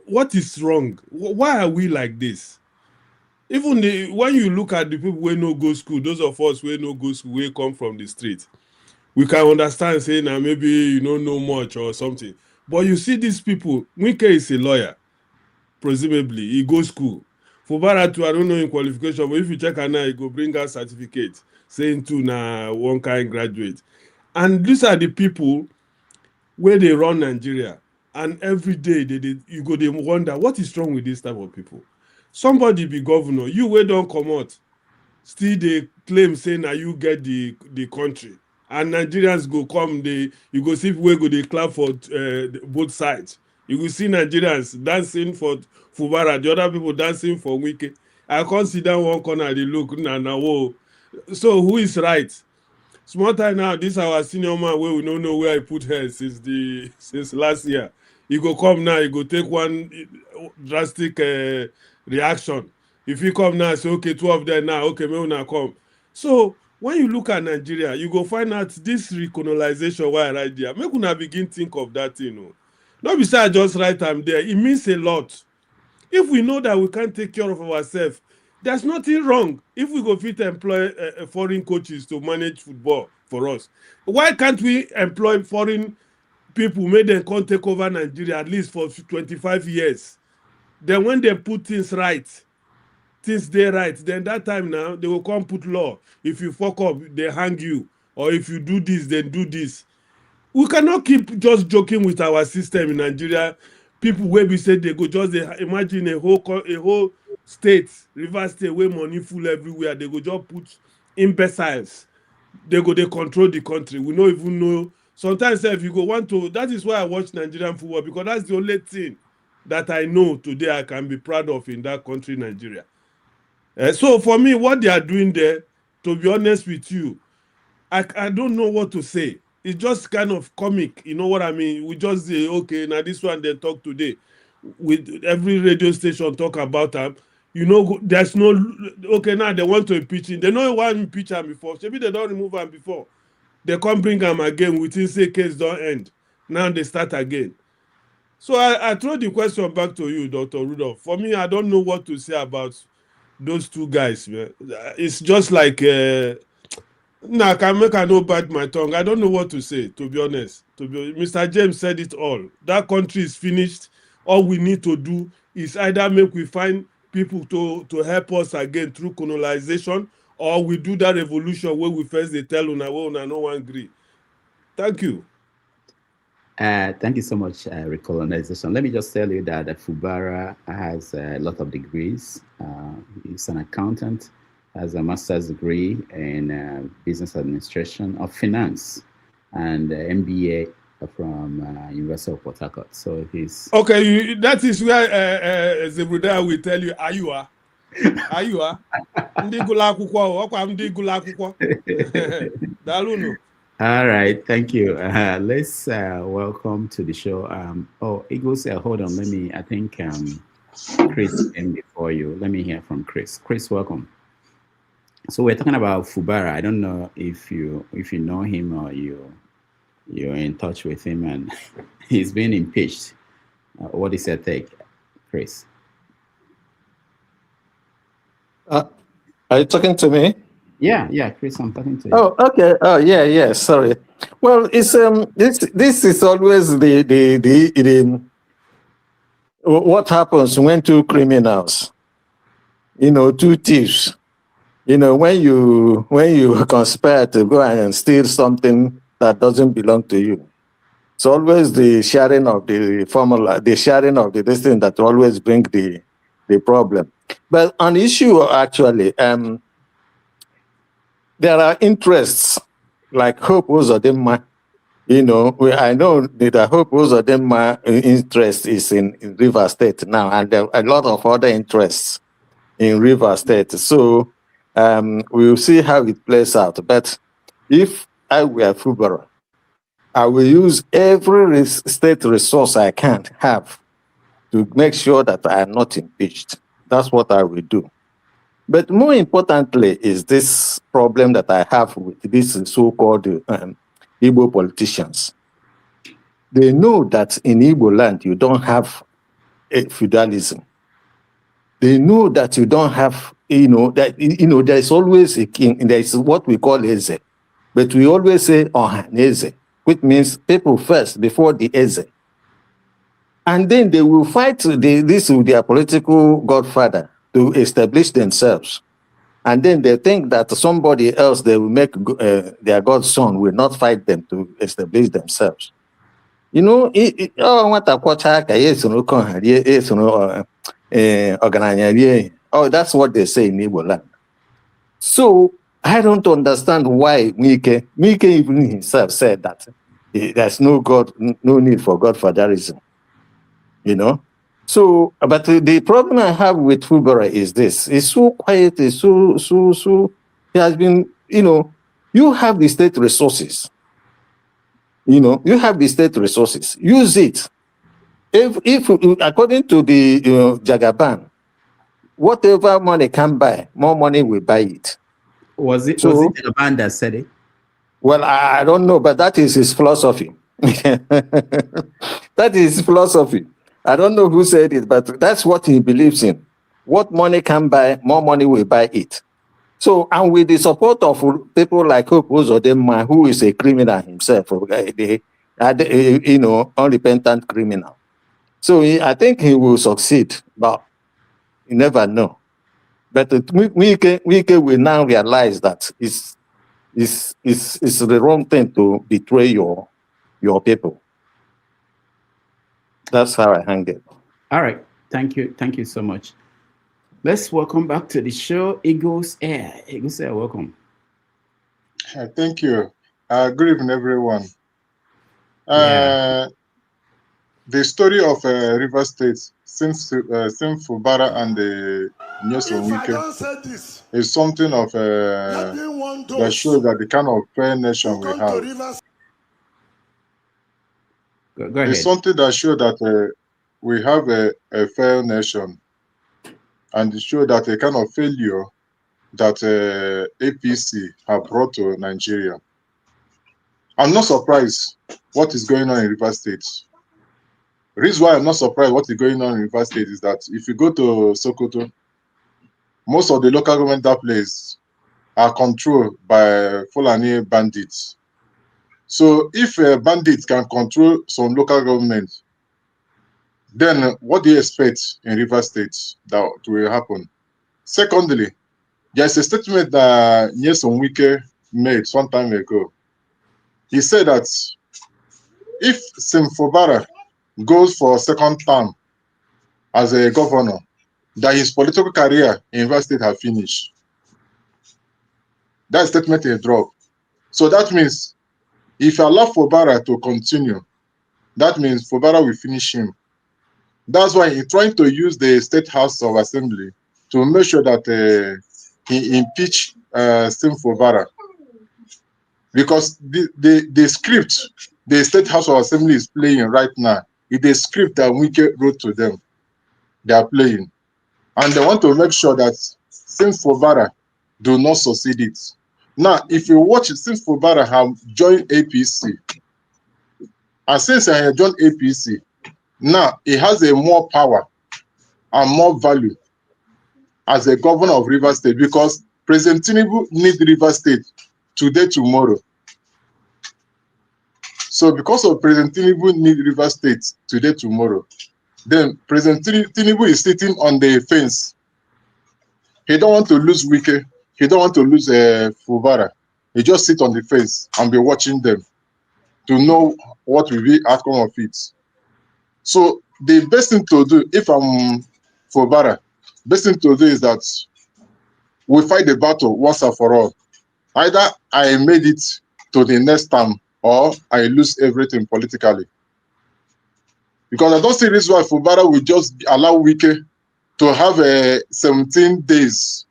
what is wrong? Why are we like this? Even when you look at the people who no go school, those of us who no go school, we come from the street, we can understand saying now maybe you don't know much or something. But you see these people, Wike is a lawyer, presumably, he goes school. For Baratu, I don't know in qualification, but if you check her now, he go bring her certificate saying to na one kind graduate. And these are the people where they run Nigeria. And every day you go they wonder what is wrong with this type of people. Somebody be governor, you where don't come out, still they claim saying that you get the country. And Nigerians go come, you go see where go they clap for both sides. You will see Nigerians dancing for Fubara, the other people dancing for Wike. I can't sit down one corner, they look, whoa. So who is right? Small time now, this our senior man where we don't know where I put her since last year. He go come now, he go take one drastic reaction. If he come now, say, okay, 2 of them now, okay, maybe now come. So when you look at Nigeria, you go find out this recolonization why I write there. Make una begin think of that, you know. Not besides just write I'm there. It means a lot. If we know that we can't take care of ourselves, there's nothing wrong if we go fit employ foreign coaches to manage football for us. Why can't we employ foreign people, make them come take over Nigeria at least for 25 years? Then when they put things right, things they right, then that time now, they will come put law. If you fuck up, they hang you. Or if you do this, then do this. We cannot keep just joking with our system in Nigeria. People where we say they go just imagine a whole state, River State, where money full everywhere. They go just put imbeciles. They control the country. We don't even know. Sometimes if you go want to, that is why I watch Nigerian football, because that's the only thing that I know today I can be proud of in that country, Nigeria. So for me, what they are doing there, to be honest with you, I don't know what to say. It's just kind of comic, you know what I mean? We just say, okay, now this one they talk today. With every radio station talk about them. You know, there's no, okay, now they want to impeach him. They know why impeach him before. Maybe they don't remove him before. They can't bring him again within say case don't end. Now they start again. So I throw the question back to you, Dr. Rudolph. For me, I don't know what to say about those two guys, man. It's just like... I can make I no bite my tongue. I don't know what to say, to be honest. Mr. James said it all. That country is finished. All we need to do is either make we find people to help us again through colonization, or we do that revolution where we first they tell una well, una no one agree. Thank you. Thank you so much, recolonization. Let me just tell you that Fubara has a lot of degrees. He's an accountant, has a master's degree in business administration of finance and MBA from University of Port Harcourt. So he's okay. That is where Zebuda will tell you, Ayua. All right, thank you. Let's welcome to the show. Eagles, hold on. I think Chris came before you. Let me hear from Chris. Chris, welcome. So we're talking about Fubara. I don't know if you know him or you're in touch with him, and he's been impeached. What is your take, Chris? Are you talking to me? Yeah, Chris, I'm talking to you. Oh, okay. Oh, yeah. Sorry. Well, it's this is always the what happens when two criminals, two thieves. When you conspire to go and steal something that doesn't belong to you, it's always the sharing of the formula, the sharing of this thing that always bring the problem. But on issue, actually, there are interests like Hope Uzodinma. I know that Hope Uzodinma interest is in River State now, and there are a lot of other interests in River State. So we'll see how it plays out. But if I were Fubara, I will use every state resource I can have to make sure that I am not impeached. That's what I will do. But more importantly is this problem that I have with these so-called Igbo politicians. They know that in Igbo land you don't have a feudalism. They know that you don't have, there's always a king, and there's what we call Eze. But we always say Eze, which means people first before the Eze. And then they will fight this with their political godfather to establish themselves. And then they think that somebody else they will make their god's son will not fight them to establish themselves. Oh, that's what they say in Igbo land. So I don't understand why Mike even himself said that there's no God, no need for godfatherism. So, but the problem I have with Fubara is this: it's so quiet, it's so. It has been, you have the state resources. You have the state resources. Use it. If according to the Jagaban, whatever money can buy, more money will buy it. Was it Jagaban that said it? Well, I don't know, but that is his philosophy. That is his philosophy. I don't know who said it, but that's what he believes in. What money can buy, more money will buy it. So, and with the support of people like Hope Uzodinma, who is a criminal himself, unrepentant criminal. So I think he will succeed, but you never know. But Wike will now realize that it's the wrong thing to betray your people. That's how I hang it. All right. Thank you. Thank you so much. Let's welcome back to the show, Eagles Air. Eagles Air, welcome. Thank you. Good evening, everyone. The story of River State, since Fubara and the Nyesom Wike, is something of that shows that the kind of fair nation we have. Go ahead. It's something that shows that we have a fair nation, and it shows that a kind of failure that APC have brought to Nigeria. I'm not surprised what is going on in River State. The reason why I'm not surprised what is going on in River State is that if you go to Sokoto, most of the local government that place are controlled by Fulani bandits. So if bandits can control some local government, then what do you expect in River State that will happen? Secondly, there's a statement that Nyesom Wike made some time ago. He said that if Fubara goes for a second term as a governor, that his political career in River State has finished. That statement is dropped. So that means if you allow Fubara to continue, that means Fubara will finish him. That's why he's trying to use the State House of Assembly to make sure that he impeach Fubara. Because the script the State House of Assembly is playing right now is the script that Wike wrote to them. They are playing. And they want to make sure that Fubara do not succeed it. Now, if you watch it, Fubara have joined APC. And since I have joined APC, now he has a more power and more value as a governor of River State, because President Tinubu needs River State today, tomorrow. So because of President Tinubu needs River State today, tomorrow, then President Tinubu is sitting on the fence. He don't want to lose Wike. He don't want to lose Fubara. He just sit on the fence and be watching them to know what will be outcome of it. So the best thing to do, if I'm Fubara, best thing to do is that we fight the battle once and for all. Either I made it to the next term or I lose everything politically. Because I don't see reason why Fubara will just allow Wike to have 17 days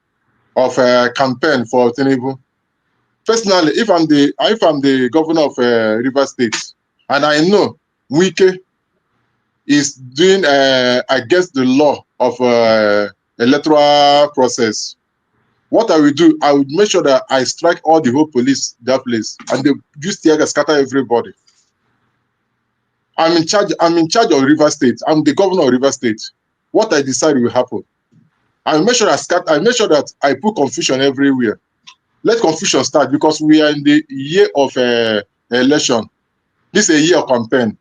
of a campaign for Tinubu. Personally, if I'm the governor of River State, and I know Wike is doing against the law of electoral process. What I will do, I would make sure that I strike all the whole police that place, and they use tear gas, scatter everybody. I'm in charge of River State. I'm the governor of River State. What I decide will happen. I make sure that I put confusion everywhere. Let confusion start, because we are in the year of election. This is a year of campaign.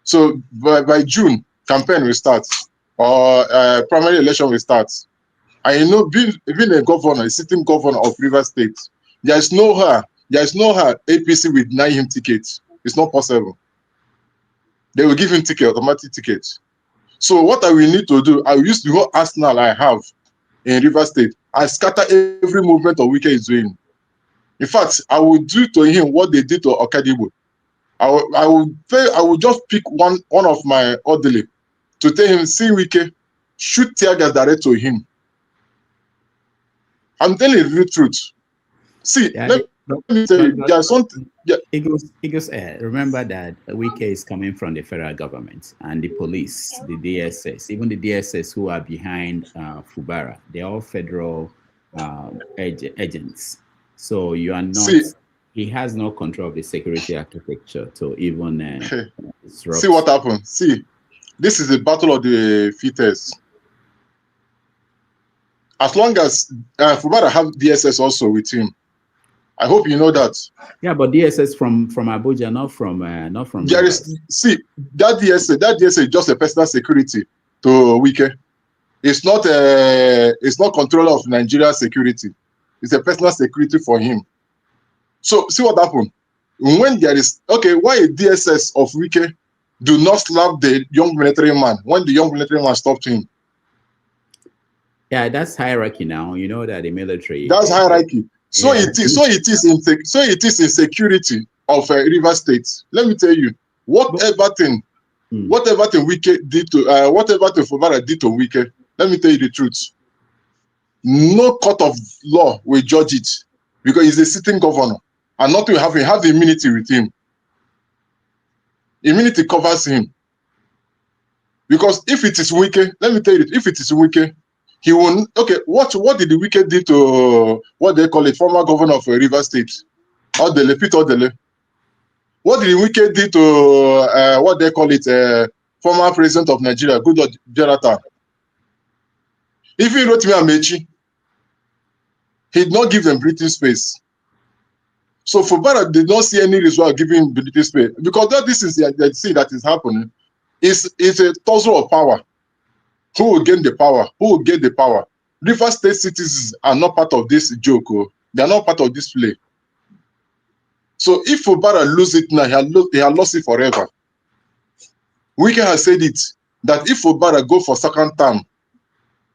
So by June, campaign will start, or primary election will start. I know being a governor, a sitting governor of River State, there is no how APC will deny him tickets. It's not possible. They will give him ticket, automatic ticket. So what I will need to do, I will use the whole arsenal I have in River State. I scatter every movement of Wike is doing. In fact, I will do to him what they did to Okadibo. I will just pick one of my orderly to tell him, see Wike, shoot tear gas direct to him. I'm telling you the truth. See, let me tell you, there's something. Yeah. It goes, remember that Wike is coming from the federal government and the police, the DSS, even the DSS who are behind Fubara. They're all federal agents. So you are not. He has no control of the security architecture to even see what happened. See, this is the battle of the fittest. As long as Fubara have DSS also with him, I hope you know that. Yeah, but DSS from Abuja, not from. There is, see, that DSS is just a personal security to Wike. It's not control of Nigeria security. It's a personal security for him. So see what happened. When there is why a DSS of Wike do not slap the young military man when the young military man stopped him? Yeah, that's hierarchy now. You know that the military. That's hierarchy. So it is in security of River State. Let me tell you, whatever thing Wike did to whatever thing Fubara did to Wike, let me tell you the truth. No court of law will judge it, because he's a sitting governor, and not to have immunity with him. Immunity covers him. Because if it is Wike, let me tell you, if it is Wike, he will. What did the Wike do to what they call it, former governor of River State, Odele, Peter Odele? What did the Wike do to what they call it, former president of Nigeria, Goodluck Jonathan? If he wrote me Amechi, he did not give them breathing space. So Fubara did not see any reason of giving breathing space, because this is the thing that is happening. It's a tussle of power. Who will gain the power? Who will get the power? River State citizens are not part of this joke. They are not part of this play. So if Fubara loses it now, he has lost it forever. Wike has said it, that if Fubara go for second term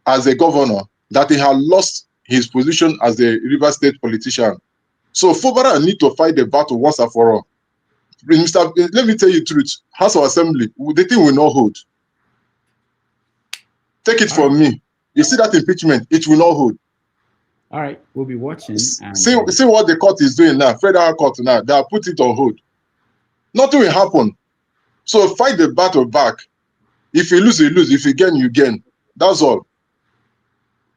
as a governor, that he has lost his position as a River State politician. So Fubara need to fight the battle once and for all. Let me tell you the truth. House of Assembly, the thing will not hold. Take it from me. You see that impeachment, it will not hold. All right, we'll be watching. And see what the court is doing now, federal court now. They have put it on hold. Nothing will happen. So fight the battle back. If you lose, you lose. If you gain, you gain. That's all.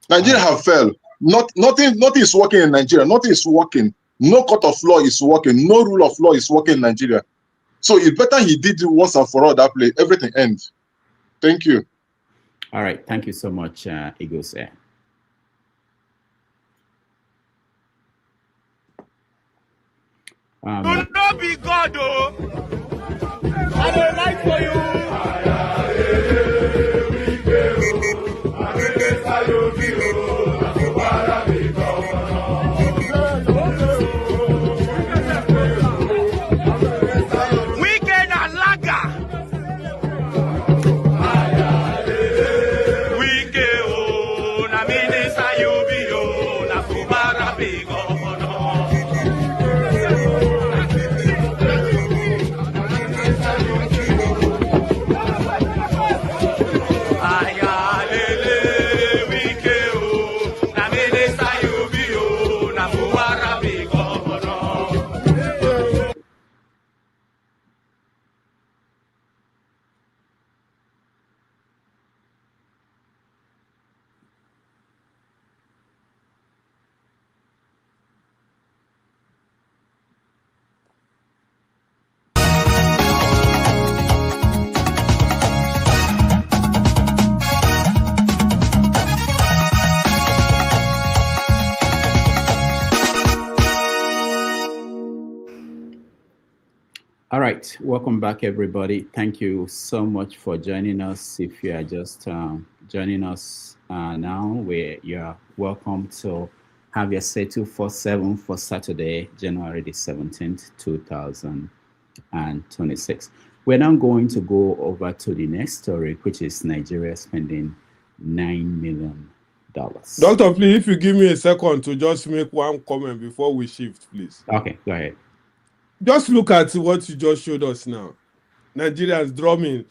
Nigeria have failed. Nothing is working in Nigeria. Nothing is working. No court of law is working. No rule of law is working in Nigeria. So it's better he did it once and for all, that play. Everything ends. Thank you. All right. Thank you so much, Igos. Do not be God, oh. I don't like for you. Weekend and lager. Weekend, oh, na minister you be, oh, na Fubara be governor. right, welcome back, everybody. Thank you so much for joining us. If you are just joining us now, you are welcome to Have Your Say 247 for Saturday, January the 17th, 2026. We're now going to go over to the next story, which is Nigeria spending $9 million. Doctor, please, if you give me a second to just make one comment before we shift, please. Okay, go ahead. Just look at what you just showed us now. Nigerians drumming,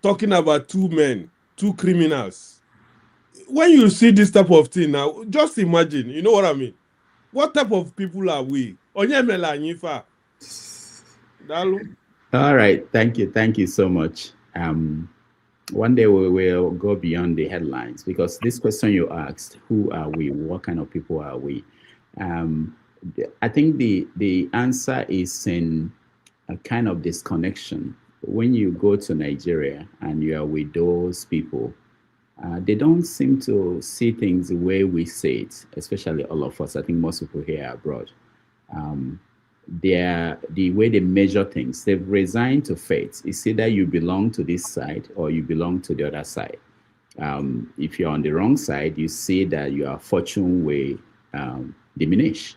talking about two men, two criminals. When you see this type of thing now, just imagine, you know what I mean? What type of people are we? Onyemela Nyifa. All right, thank you so much. One day we will go beyond the headlines, because this question you asked, who are we? What kind of people are we? I think the answer is in a kind of disconnection. When you go to Nigeria and you are with those people, they don't seem to see things the way we see it, especially all of us. I think most people here are abroad. The way they measure things, they've resigned to fate. It's either you belong to this side or you belong to the other side. If you're on the wrong side, you see that your fortune will diminish.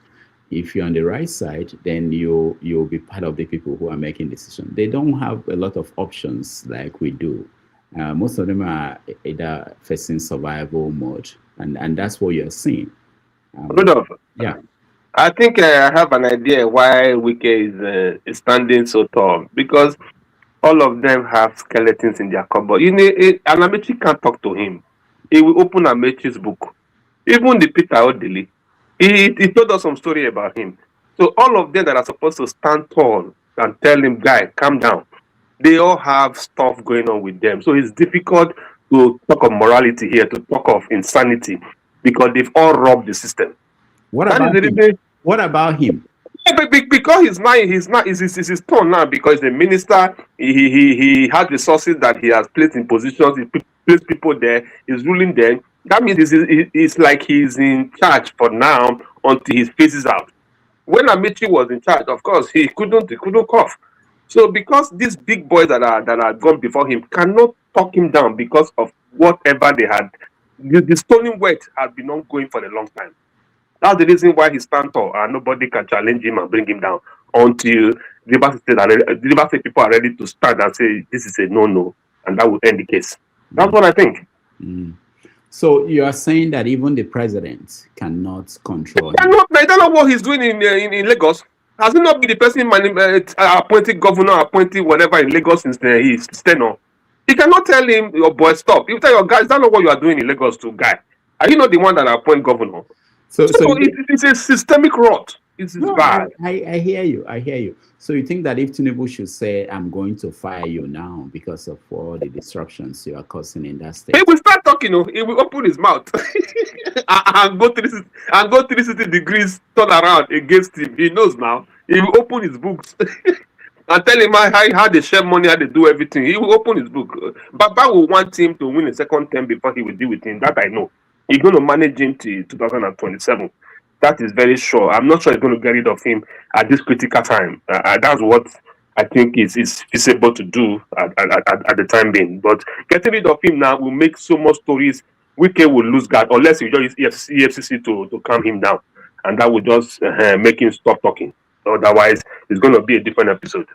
If you're on the right side, then you'll be part of the people who are making decisions. They don't have a lot of options like we do. Most of them are either facing survival mode, and that's what you're seeing. Rudolph, yeah. I think I have an idea why Wike is standing so tall, because all of them have skeletons in their cupboard. You know, Amaechi can't talk to him. He will open Amaechi's book. Even the Peter Odili, he told us some story about him. So all of them that are supposed to stand tall and tell him, guy, calm down, they all have stuff going on with them. So it's difficult to talk of morality here, to talk of insanity, because they've all robbed the system. What about him? Yeah, because it's his turn now, because the minister, he has resources that he has placed in positions, he placed people there, he's ruling them. That means it's like he's in charge for now until he phases out. When Amaechi was in charge, of course, he couldn't cough. So because these big boys that are gone before him cannot talk him down because of whatever they had, the stolen wealth has been ongoing for a long time. That's the reason why he stands tall and nobody can challenge him and bring him down until River State people are ready to stand and say this is a no-no, and that will end the case. That's what I think. So you are saying that even the president cannot control him? I don't know what he's doing in Lagos. Has he not been the person appointed governor, appointed whatever in Lagos since his tenure? He cannot tell him, your boy, stop. You tell your guys, don't know what you are doing in Lagos to guy. Are you not the one that appoint governor? So it's a systemic rot. It's bad. I hear you. I hear you. So you think that if Tinubu should say, I'm going to fire you now because of all the disruptions you are causing in that state? He will start talking. He will open his mouth and go 360 degrees turn around against him. He knows now. He will open his books and tell him how they share money, how they do everything. He will open his book. Baba will want him to win a second term before he will deal with him. That I know. He's going to manage him till 2027. That is very sure. I'm not sure he's going to get rid of him at this critical time. That's what I think is feasible to do at the time being. But getting rid of him now will make so much stories. Wike will lose guard unless he just use EFCC to calm him down. And that will just make him stop talking. Otherwise, it's going to be a different episode.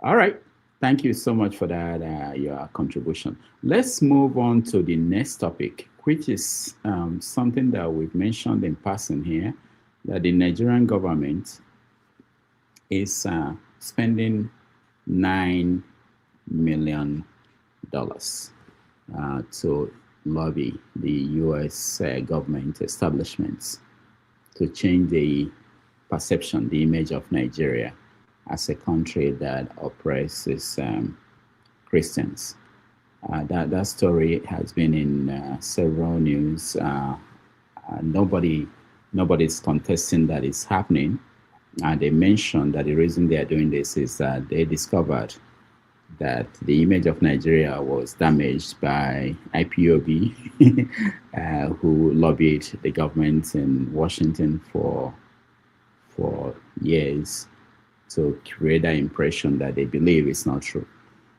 All right. Thank you so much for that, your contribution. Let's move on to the next topic, which is something that we've mentioned in passing here, that the Nigerian government is spending $9 million to lobby the U.S. Government establishments to change the perception, the image of Nigeria as a country that oppresses Christians. That story has been in several news. Nobody's contesting that it's happening. They mentioned that the reason they are doing this is that they discovered that the image of Nigeria was damaged by IPOB, who lobbied the government in Washington for years. to create that impression that they believe it's not true.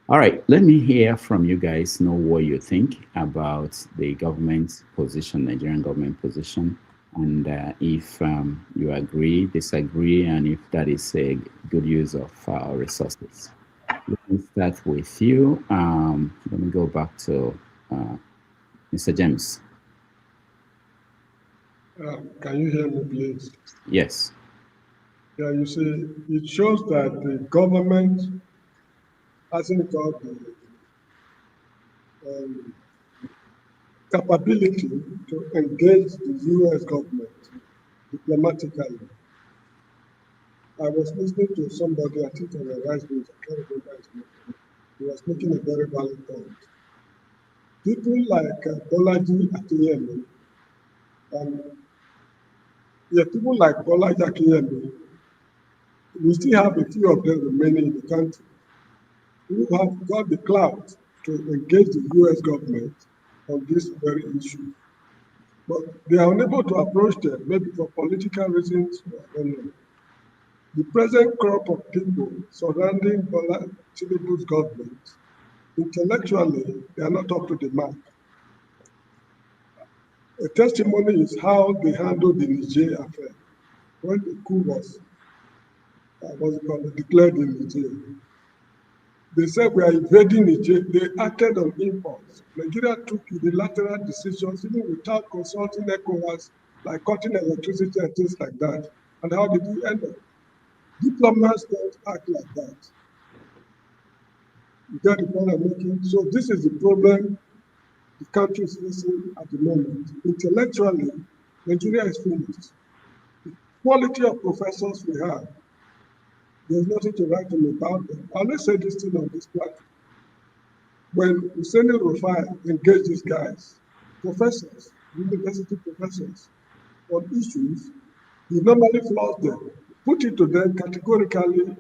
All right, let me hear from you guys, know what you think about the government position, Nigerian government position, and if you agree, disagree, and if that is a good use of our resources. Let me start with you. Let me go back to Mr. James. Can you hear me, please? Yes. Yeah, you see, it shows that the government hasn't got the capability to engage the U.S. government diplomatically. I was listening to somebody, I think on the Rice News, I can't remember his name. He was making a very valid point. People like Bolaji Akiyemi, people like Bolaji Akiyemi, we still have a few of them remaining in the country who have got the clout to engage the U.S. government on this very issue. But they are unable to approach them, maybe for political reasons, I don't know. The present crop of people surrounding Bola Tinubu's government, intellectually, they are not up to the mark. A testimony is how they handled the Niger affair when the coup was declared in Niger. They said we are invading Niger. They acted on impulse. Nigeria took unilateral decisions even without consulting ECOWAS, like cutting electricity and things like that. And how did we end up? Diplomats don't act like that. You get the point I'm making? So this is the problem the country is facing at the moment. Intellectually, Nigeria is finished. The quality of professors we have, there's nothing to write them about them. I'll not say this thing on this platform. When Hussein Rufai engaged these guys, professors, university professors, on issues, he normally flaws them, put it to them categorically.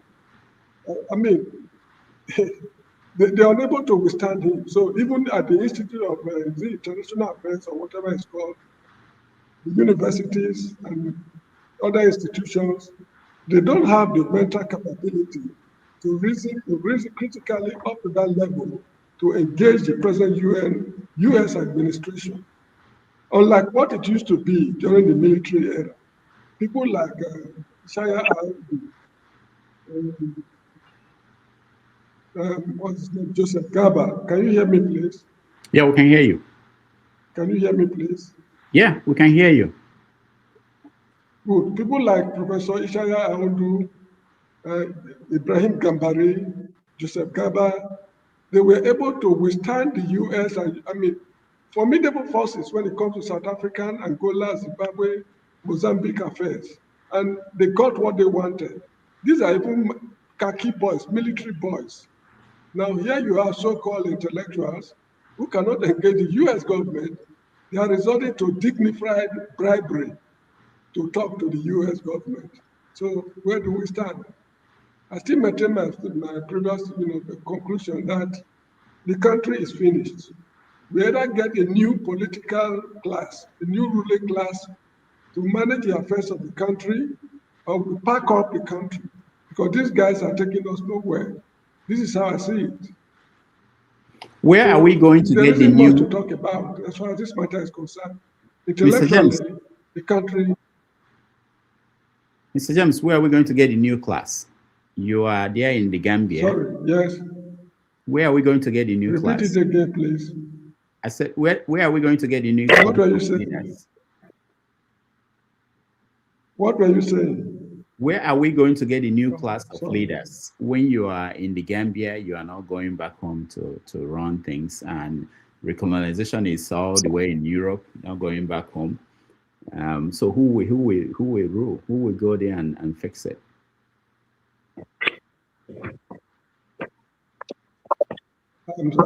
They are unable to withstand him. So even at the Institute of International Affairs or whatever it's called, the universities and other institutions, they don't have the mental capability to reason critically up to that level to engage the present U.S. administration. Unlike what it used to be during the military era, people like Shaya what's his name? Joseph Gaba. Can you hear me, please? Yeah, we can hear you. Can you hear me, please? Yeah, we can hear you. Good. People like Professor Ishaya Aundu, Ibrahim Gambari, Joseph Gaba, they were able to withstand the U.S. formidable forces when it comes to South African, Angola, Zimbabwe, Mozambique affairs. And they got what they wanted. These are even khaki boys, military boys. Now here you have so-called intellectuals who cannot engage the U.S. government. They are resorting to dignified bribery to talk to the U.S. government. So where do we stand? I still maintain my previous conclusion that the country is finished. We either get a new political class, a new ruling class to manage the affairs of the country, or we pack up the country, because these guys are taking us nowhere. This is how I see it. Where are we going to get the new? There isn't much to talk about as far as this matter is concerned. Intellectually, the country. Mr. James, where are we going to get the new class? You are there in the Gambia. Sorry, yes. Where are we going to get the new class? Repeat it again, please. I said, where are we going to get the new class? What were you saying? What were you saying? Where are we going to get a new class of leaders? When you are in the Gambia, you are not going back home to run things, and recolonization is all the way in Europe, not going back home. So who will rule? Who will go there and fix it?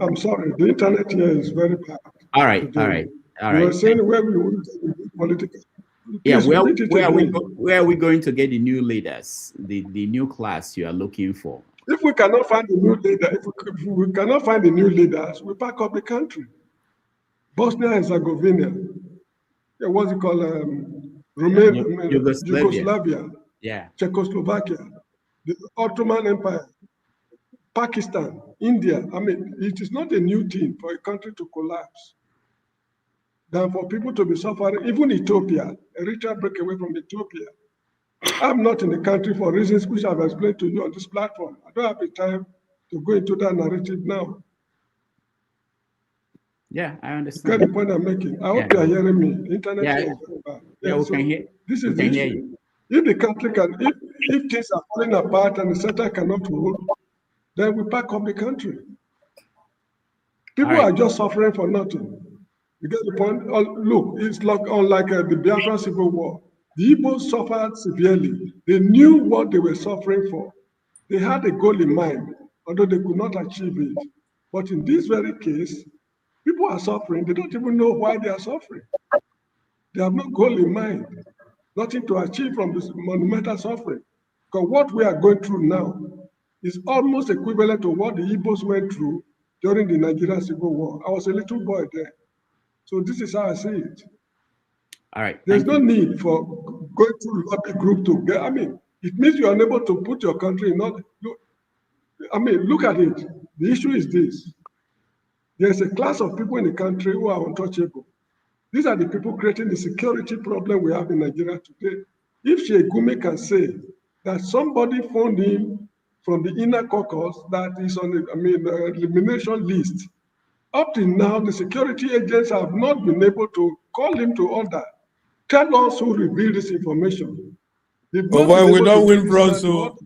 I'm sorry, the internet here is very bad. All right. You were saying where we will get political. Yeah, where are we going to get the new leaders, the new class you are looking for? If we cannot find the new leader, if we cannot find the new leaders, we pack up the country. Bosnia and Herzegovina, what's it called? Romania, Yugoslavia, yeah, Czechoslovakia. the Ottoman Empire, Pakistan, India. I mean, it is not a new thing for a country to collapse than for people to be suffering. Even Ethiopia, Eritrea break away from Ethiopia. I'm not in the country for reasons which I've explained to you on this platform. I don't have the time to go into that narrative now. Yeah, I You understand. get the point I'm making. I hope you are hearing me. The internet Yeah, here is very bad. yeah, we So can hear. this We is the can hear issue. you. If the country can, if things are falling apart and the center cannot hold, then we pack up the country. People right. are just suffering for nothing. You get the point? Look, it's like unlike the Biafran Civil War. The Igbos suffered severely. They knew what they were suffering for. They had a goal in mind, although they could not achieve it. But in this very case, people are suffering. They don't even know why they are suffering. They have no goal in mind, nothing to achieve from this monumental suffering. Because what we are going through now is almost equivalent to what the Igbos went through during the Nigerian Civil War. I was a little boy there. So this is how I see it. All right. There's no need for going to lobby group to get, I mean, it means you are unable to put your country in order. Look at it. The issue is this. There's a class of people in the country who are untouchable. These are the people creating the security problem we have in Nigeria today. If Sheikh Gumi can say that somebody phoned him from the inner caucus that is on the elimination list, up till now, the security agents have not been able to call him to order. Tell us who revealed this information. They've not Well, been we able don't to win bring this bronze, man to so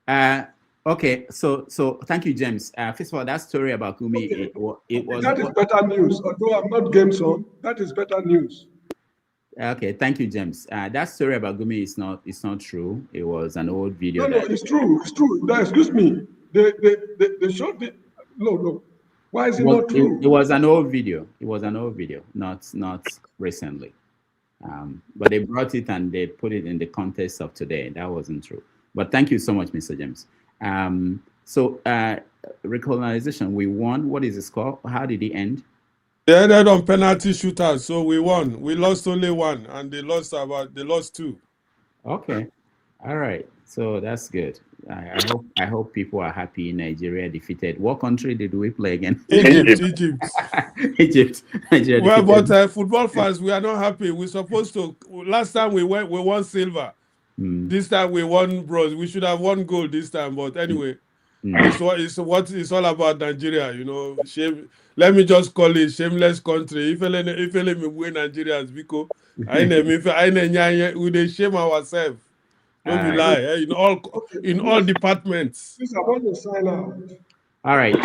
order. Okay, so thank you, James. First of all, that story about Gumi, it was that is better news. Although I'm not game son, that is better news. Okay, thank you, James. That story about Gumi is not true. It was an old video. No, it's true. It's true. No, excuse me. They showed the no. Why is it not true? It was an old video. It was an old video, not recently. But they brought it and they put it in the context of today. That wasn't true. But thank you so much, Mr. James. So recolonization, we won. What is the score? How did it end? they ended on penalty shooters, so we won. We lost only one, and they lost two. Okay, all right. So that's good. I hope people are happy. Nigeria defeated. What country did we play again? Egypt. Egypt. Nigeria well, defeated. but football fans, we are not happy. We're supposed to. Last time we won silver. This time we won bronze. We should have won gold this time. But anyway, it's what it's all about. Nigeria, shame. Let me just call it shameless country. If we win Nigerians, because we shame ourselves. Don't be lie. In all departments. Please, I want to sign out. All right.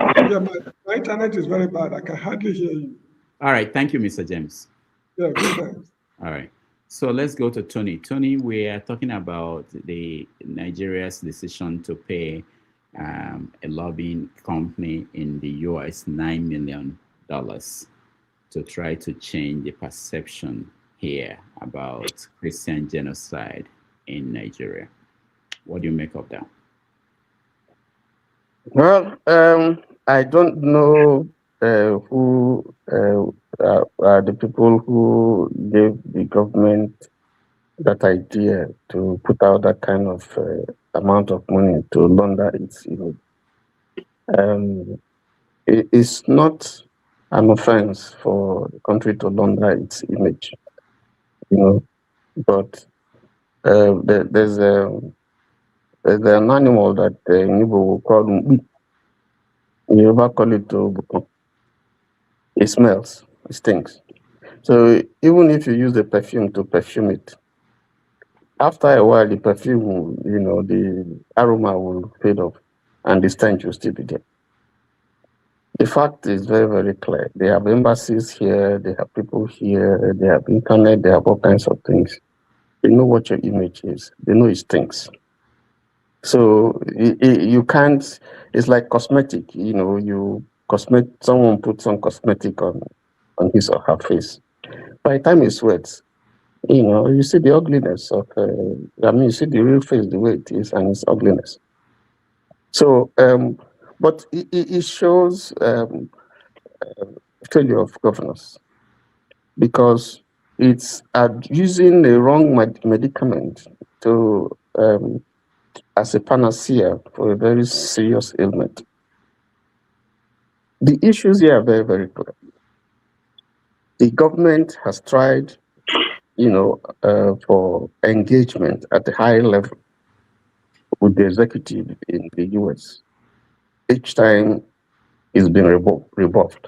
Yeah, my internet is very bad. I can hardly hear you. All right. Thank you, Mr. James. Yeah, good thanks. All right. So let's go to Tony. Tony, we are talking about the Nigeria's decision to pay a lobbying company in the US $9 million to try to change the perception here about Christian genocide in Nigeria. What do you make of that? Well, I don't know who are the people who gave the government that idea to put out that kind of amount of money to launder its image. It is not an offense for the country to launder its image, but there's an animal that Igbo will call Mbi. You ever call it to. It smells, it stinks. So even if you use the perfume to perfume it, after a while the perfume, the aroma will fade off and the stench will still be there. The fact is very, very clear. They have embassies here, they have people here, they have internet, they have all kinds of things. They know what your image is. They know it stinks. So you can't, it's like cosmetic, someone puts some cosmetic on his or her face. By the time it sweats, you see the ugliness of, you see the real face, the way it is, and its ugliness. So, but it shows failure of governance because it's using the wrong medicament to as a panacea for a very serious ailment. The issues here are very, very clear. The government has tried, for engagement at a high level with the executive in the US. Each time it's been rebuffed.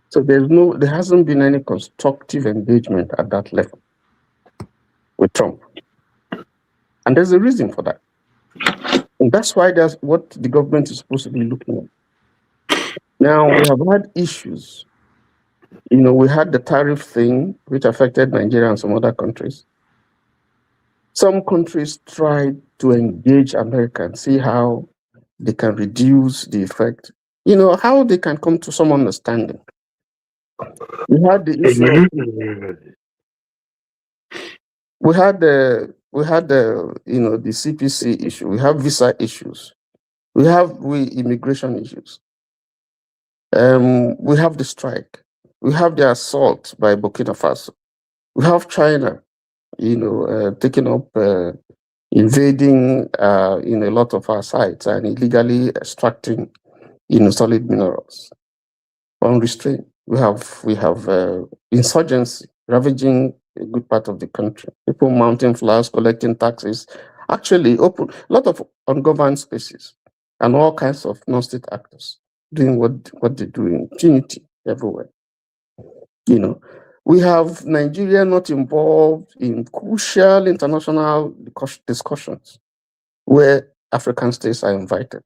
So there hasn't been any constructive engagement at that level with Trump. And there's a reason for that. And that's why that's what the government is supposed to be looking at. Now, we have had issues. We had the tariff thing, which affected Nigeria and some other countries. Some countries tried to engage America and see how they can reduce the effect, how they can come to some understanding. We had the issue. We had the the CPC issue. We have visa issues. We have immigration issues. We have the strike. We have the assault by Burkina Faso. We have China, taking up, invading, a lot of our sites and illegally extracting, solid minerals unrestrained. We have insurgency ravaging a good part of the country. People mounting flags, collecting taxes, actually open a lot of ungoverned spaces, and all kinds of non-state actors doing what they do in impunity everywhere. We have Nigeria not involved in crucial international discussions where African states are invited.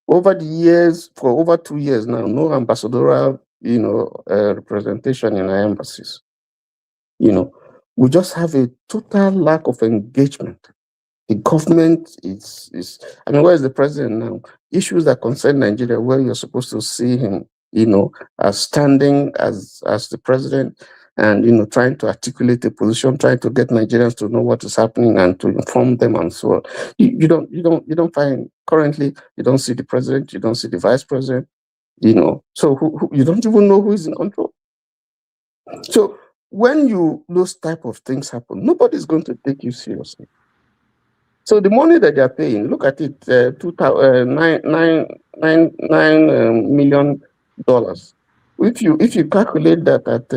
Over the years, for over 2 years now, no ambassadorial, representation in our embassies. We just have a total lack of engagement. The government is where is the president now? Issues that concern Nigeria, where you're supposed to see him, as standing as the president and, trying to articulate a position, trying to get Nigerians to know what is happening and to inform them and so on. You don't find, currently, you don't see the president, you don't see the vice president, so who you don't even know who is in control. So when those type of things happen, nobody's going to take you seriously. So the money that they're paying, look at it, $9 million. If you calculate that at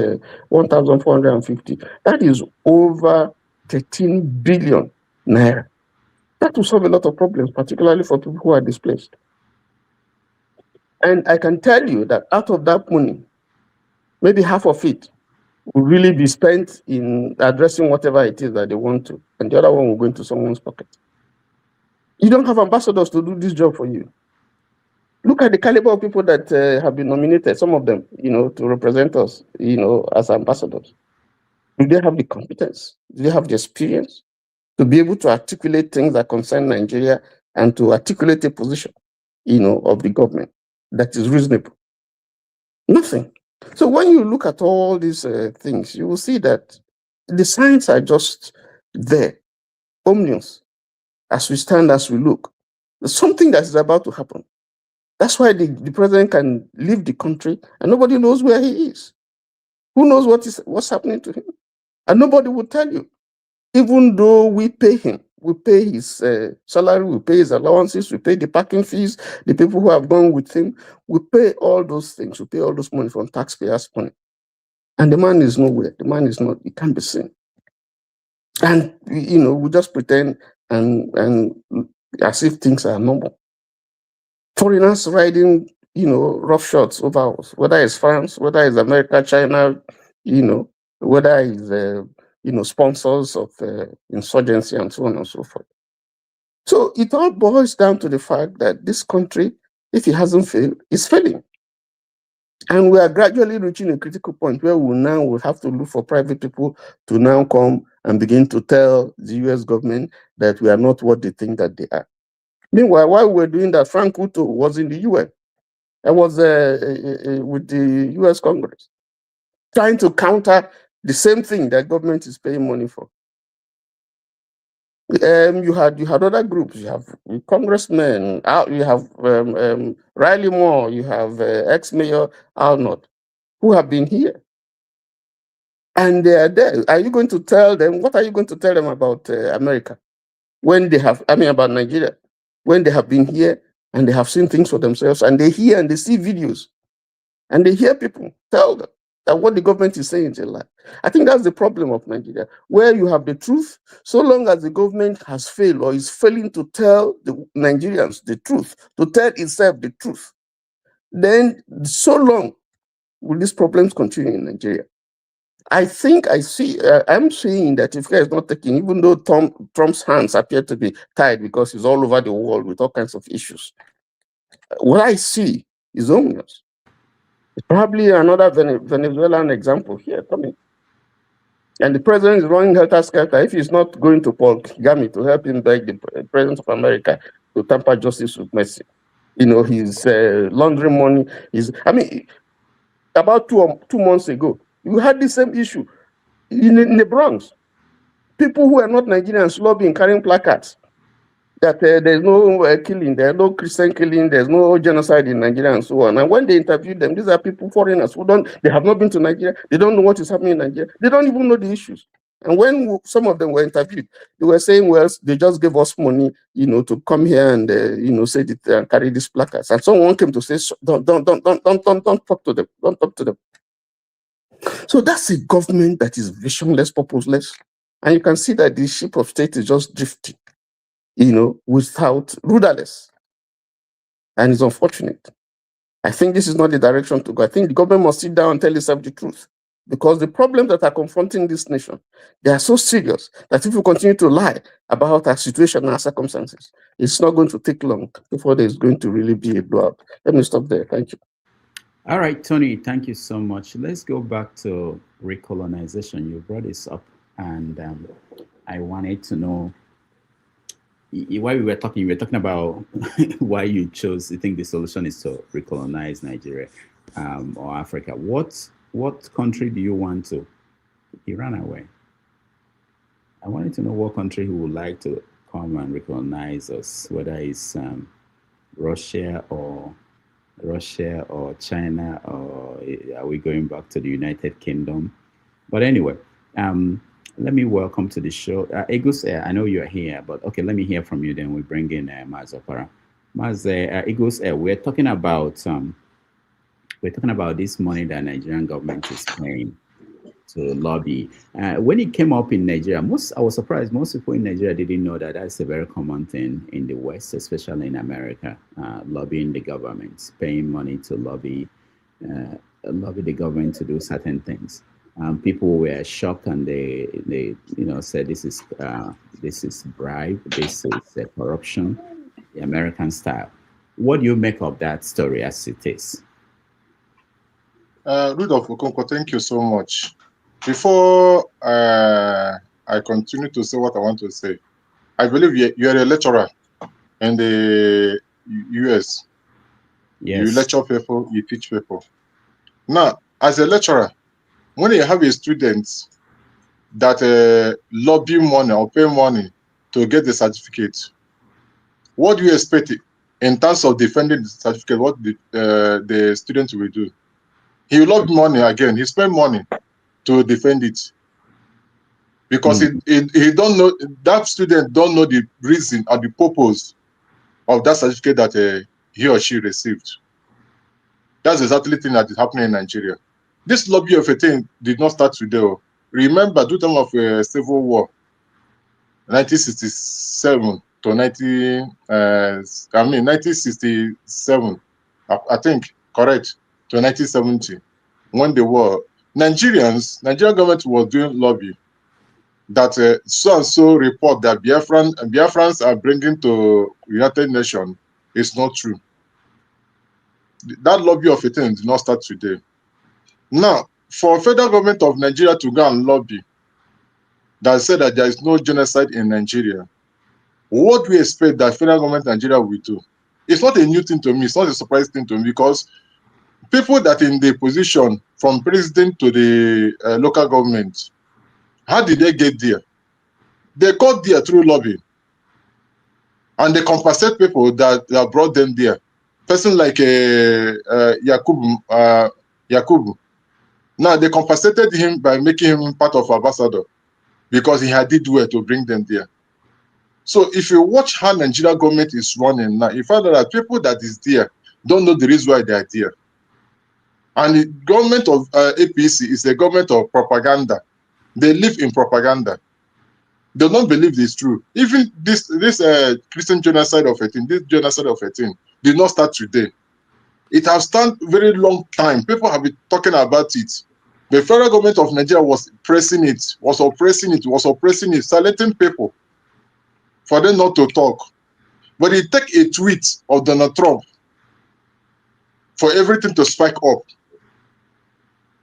1,450, that is over 13 billion naira. That will solve a lot of problems, particularly for people who are displaced. And I can tell you that out of that money, maybe half of it will really be spent in addressing whatever it is that they want to, and the other one will go into someone's pocket. You don't have ambassadors to do this job for you. Look at the caliber of people that have been nominated, some of them, to represent us, as ambassadors. Do they have the competence? Do they have the experience to be able to articulate things that concern Nigeria and to articulate a position, of the government that is reasonable? Nothing. So when you look at all these things, you will see that the signs are just there, ominous, as we stand, as we look. There's something that is about to happen. That's why the president can leave the country and nobody knows where he is. Who knows what's happening to him? And nobody will tell you. Even though we pay him, we pay his salary, we pay his allowances, we pay the parking fees, the people who have gone with him, we pay all those things, we pay all those money from taxpayers' money. And the man is nowhere. The man is not, he can't be seen. And, we just pretend and as if things are normal. Foreigners riding, rough shots over us, whether it's France, whether it's America, China, whether it's, sponsors of insurgency and so on and so forth. So it all boils down to the fact that this country, if it hasn't failed, is failing. And we are gradually reaching a critical point where we now will have to look for private people to now come and begin to tell the US government that we are not what they think that they are. Meanwhile, while we were doing that, Frank Uto was in the UN. I was with the US Congress, trying to counter the same thing that government is paying money for. You had other groups. You have congressmen. You have Riley Moore. You have ex-mayor Arnold, who have been here, and they are there. Are you going to tell them? What are you going to tell them about America? when they have, I mean about Nigeria, when they have been here and they have seen things for themselves, and they hear and they see videos, and they hear people tell them that what the government is saying is a lie. I think that's the problem of Nigeria, where you have the truth. So long as the government has failed or is failing to tell the Nigerians the truth, to tell itself the truth, then so long will these problems continue in Nigeria. I think I'm seeing that if care is not taken, even though Trump's hands appear to be tied because he's all over the world with all kinds of issues, what I see is ominous. It's probably another Venezuelan example here coming. And the president is running helter-skelter. If he's not going to Paul Kagame to help him beg the president of America to tamper justice with mercy, he's laundering money. About two months ago, you had the same issue in the Bronx. People who are not Nigerians lobbying, carrying placards that there's no killing, there's no Christian killing, there's no genocide in Nigeria and so on. And when they interviewed them, these are people, foreigners, they have not been to Nigeria, they don't know what is happening in Nigeria, they don't even know the issues. And when some of them were interviewed, they were saying, well, they just gave us money, to come here and, say it and carry these placards. And someone came to say, don't talk to them, don't talk to them. So that's a government that is visionless, purposeless. And you can see that the ship of state is just drifting, without rudderless. And it's unfortunate. I think this is not the direction to go. I think the government must sit down and tell itself the truth. Because the problems that are confronting this nation, they are so serious that if we continue to lie about our situation and our circumstances, it's not going to take long before there's going to really be a blowout. Let me stop there. Thank you. All right, Tony, thank you so much. Let's go back to recolonization. You brought this up, and I wanted to know, while we were talking about why you think the solution is to recolonize Nigeria or Africa. What country do you want to? Iran away. I wanted to know what country who would like to come and recolonize us, whether it's Russia or China, or are we going back to the United Kingdom? But anyway, let me welcome to the show Egus. I know you're here, but okay, let me hear from you. Then we bring in Maz Opara. Maz, Egus, we're talking about this money that Nigerian government is paying to lobby. When it came up in Nigeria, I was surprised. Most people in Nigeria didn't know that that's a very common thing in the West, especially in America, lobbying the government, paying money to lobby the government to do certain things. People were shocked, and they said this is bribe, this is corruption, the American style. What do you make of that story as it is? Rudolph Okonkwo, thank you so much. Before I continue to say what I want to say, I believe you are a lecturer in the US. Yes. You lecture people, you teach people. Now, as a lecturer, when you have a student that lobby money or pay money to get the certificate, what do you expect in terms of defending the certificate? What the student will do? He will lobby money again. He spend money to defend it because he don't know, that student don't know the reason or the purpose of that certificate that he or she received. That's exactly the thing that is happening in Nigeria. This lobby of a thing did not start today. Remember, the time of civil war, 1967 to 1967, I think, correct, to 1970, when the war, Nigerian government was doing lobby that so and so report that Biafrans are bringing to United Nations is not true. That lobby of a thing did not start today. Now, for federal government of Nigeria to go and lobby that said that there is no genocide in Nigeria, what we expect that federal government Nigeria will do? It's not a new thing to me. It's not a surprise thing to me, because people that in the position from president to the local government, how did they get there? They got there through lobbying, and they compensate people that brought them there. Person like Yakubu. Now they compensated him by making him part of ambassador because he had did well to bring them there. So if you watch how Nigeria government is running now, you find out that people that is there don't know the reason why they are there. And the government of APC is a government of propaganda. They live in propaganda. They don't believe it's true. Even this Christian genocide of 18, this genocide of 18 did not start today. It has started very long time. People have been talking about it. The federal government of Nigeria was pressing it, was oppressing it, silencing people for them not to talk. But it take a tweet of Donald Trump for everything to spike up.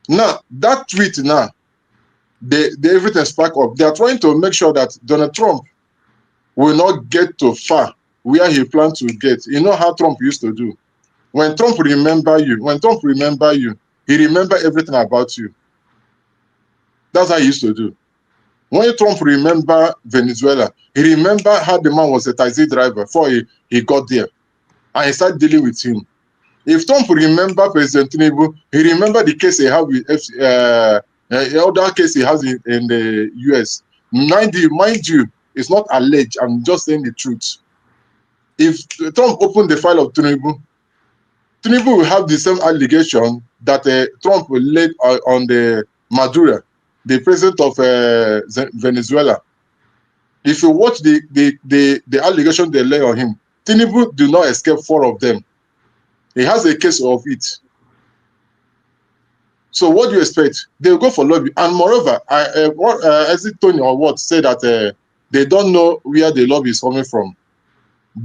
Now, that tweet now, they everything spike up. They are trying to make sure that Donald Trump will not get too far where he planned to get. You know how Trump used to do. When Trump remember you, he remember everything about you. That's how he used to do. When Trump remember Venezuela, he remember how the man was a taxi driver before he got there. And he started dealing with him. If Trump remember President Tinubu, he remember the case he had with other case he has in the US. Mind you, it's not alleged. I'm just saying the truth. If Trump opened the file of Tinubu will have the same allegation that Trump will lay on the Maduro, the president of Venezuela. If you watch the allegation they lay on him, Tinubu do not escape 4 of them. He has a case of it. So what do you expect? They'll go for lobby. And moreover, as it Tony or what said that they don't know where the lobby is coming from.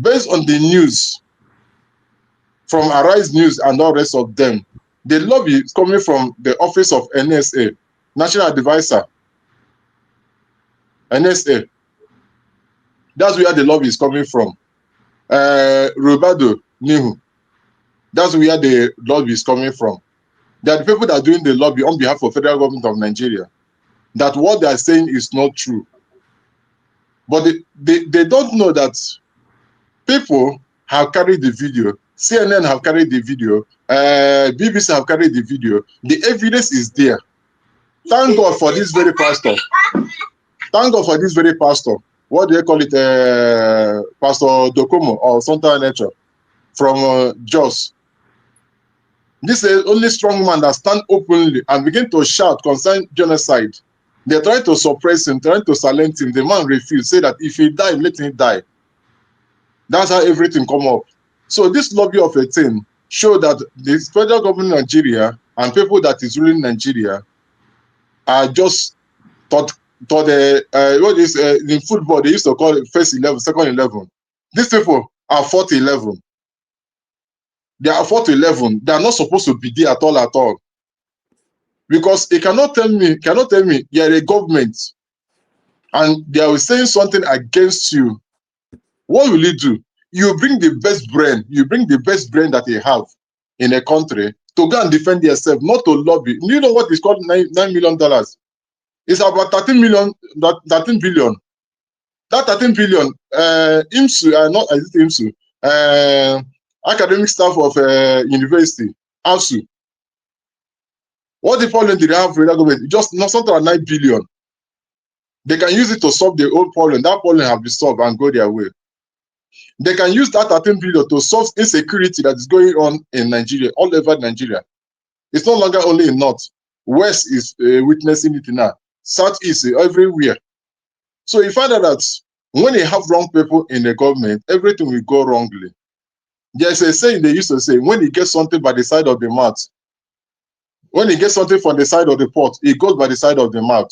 Based on the news, from Arise News and all rest of them, the lobby is coming from the office of NSA, National Advisor. NSA. That's where the lobby is coming from. Roberto Nihu. That's where the lobby is coming from. They are the people that are doing the lobby on behalf of federal government of Nigeria. That what they are saying is not true. But they don't know that people have carried the video. CNN have carried the video. BBC have carried the video. The evidence is there. Thank God for this very pastor. Thank God for this very pastor. What do they call it? Pastor Dokomo or something nature from Jos. This is the only strong man that stand openly and begin to shout concerning genocide. They try to suppress him, trying to silence him. The man refused, say that if he die, let him die. That's how everything come up. So this lobby of a thing show that the federal government of Nigeria and people that is ruling Nigeria are just what is in football they used to call it first 11, second 11. These people are 4-11. They are 4-11. They are not supposed to be there at all. Because they cannot tell me you are a government and they are saying something against you. What will you do? You bring the best brain. You bring the best brain that you have in a country to go and defend yourself, not to lobby. You know what is called $9 million? It's about 13 billion. That 13 billion, IMSU, not IMSU, academic staff of university, ASU. What the problem did they have for the government? Just not something like 9 billion. They can use it to solve the old problem. That problem have been solved and go their way. They can use that 13 billion to solve insecurity that is going on in Nigeria, all over Nigeria. It's no longer only in North. West is witnessing it now. Southeast, everywhere. So you find out that when you have wrong people in the government, everything will go wrongly. There's a saying they used to say, when you get something by the side of the mouth, when you get something from the side of the pot, it goes by the side of the mouth.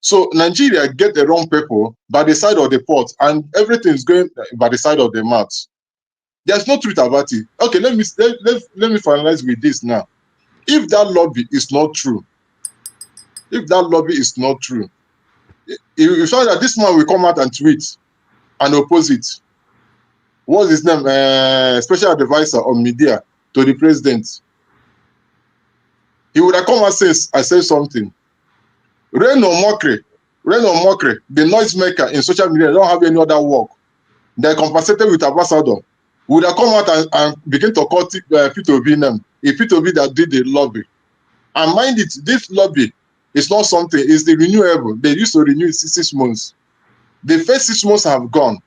So Nigeria get the wrong people by the side of the pot, and everything is going by the side of the mouth. There's no truth about it. Okay, let me finalize with this now. If that lobby is not true, you find that this man will come out and tweet and oppose it. What's his name? Special advisor on media to the president. He would have come and say something. Reene Nicole Good, the noisemaker in social media, don't have any other work. They're compensated with ambassador. Would have come out and begin to call P2B name. It's P2B that did the lobby. And mind it, this lobby is not something, it's the renewable. They used to renew it 6 months. The first 6 months have gone.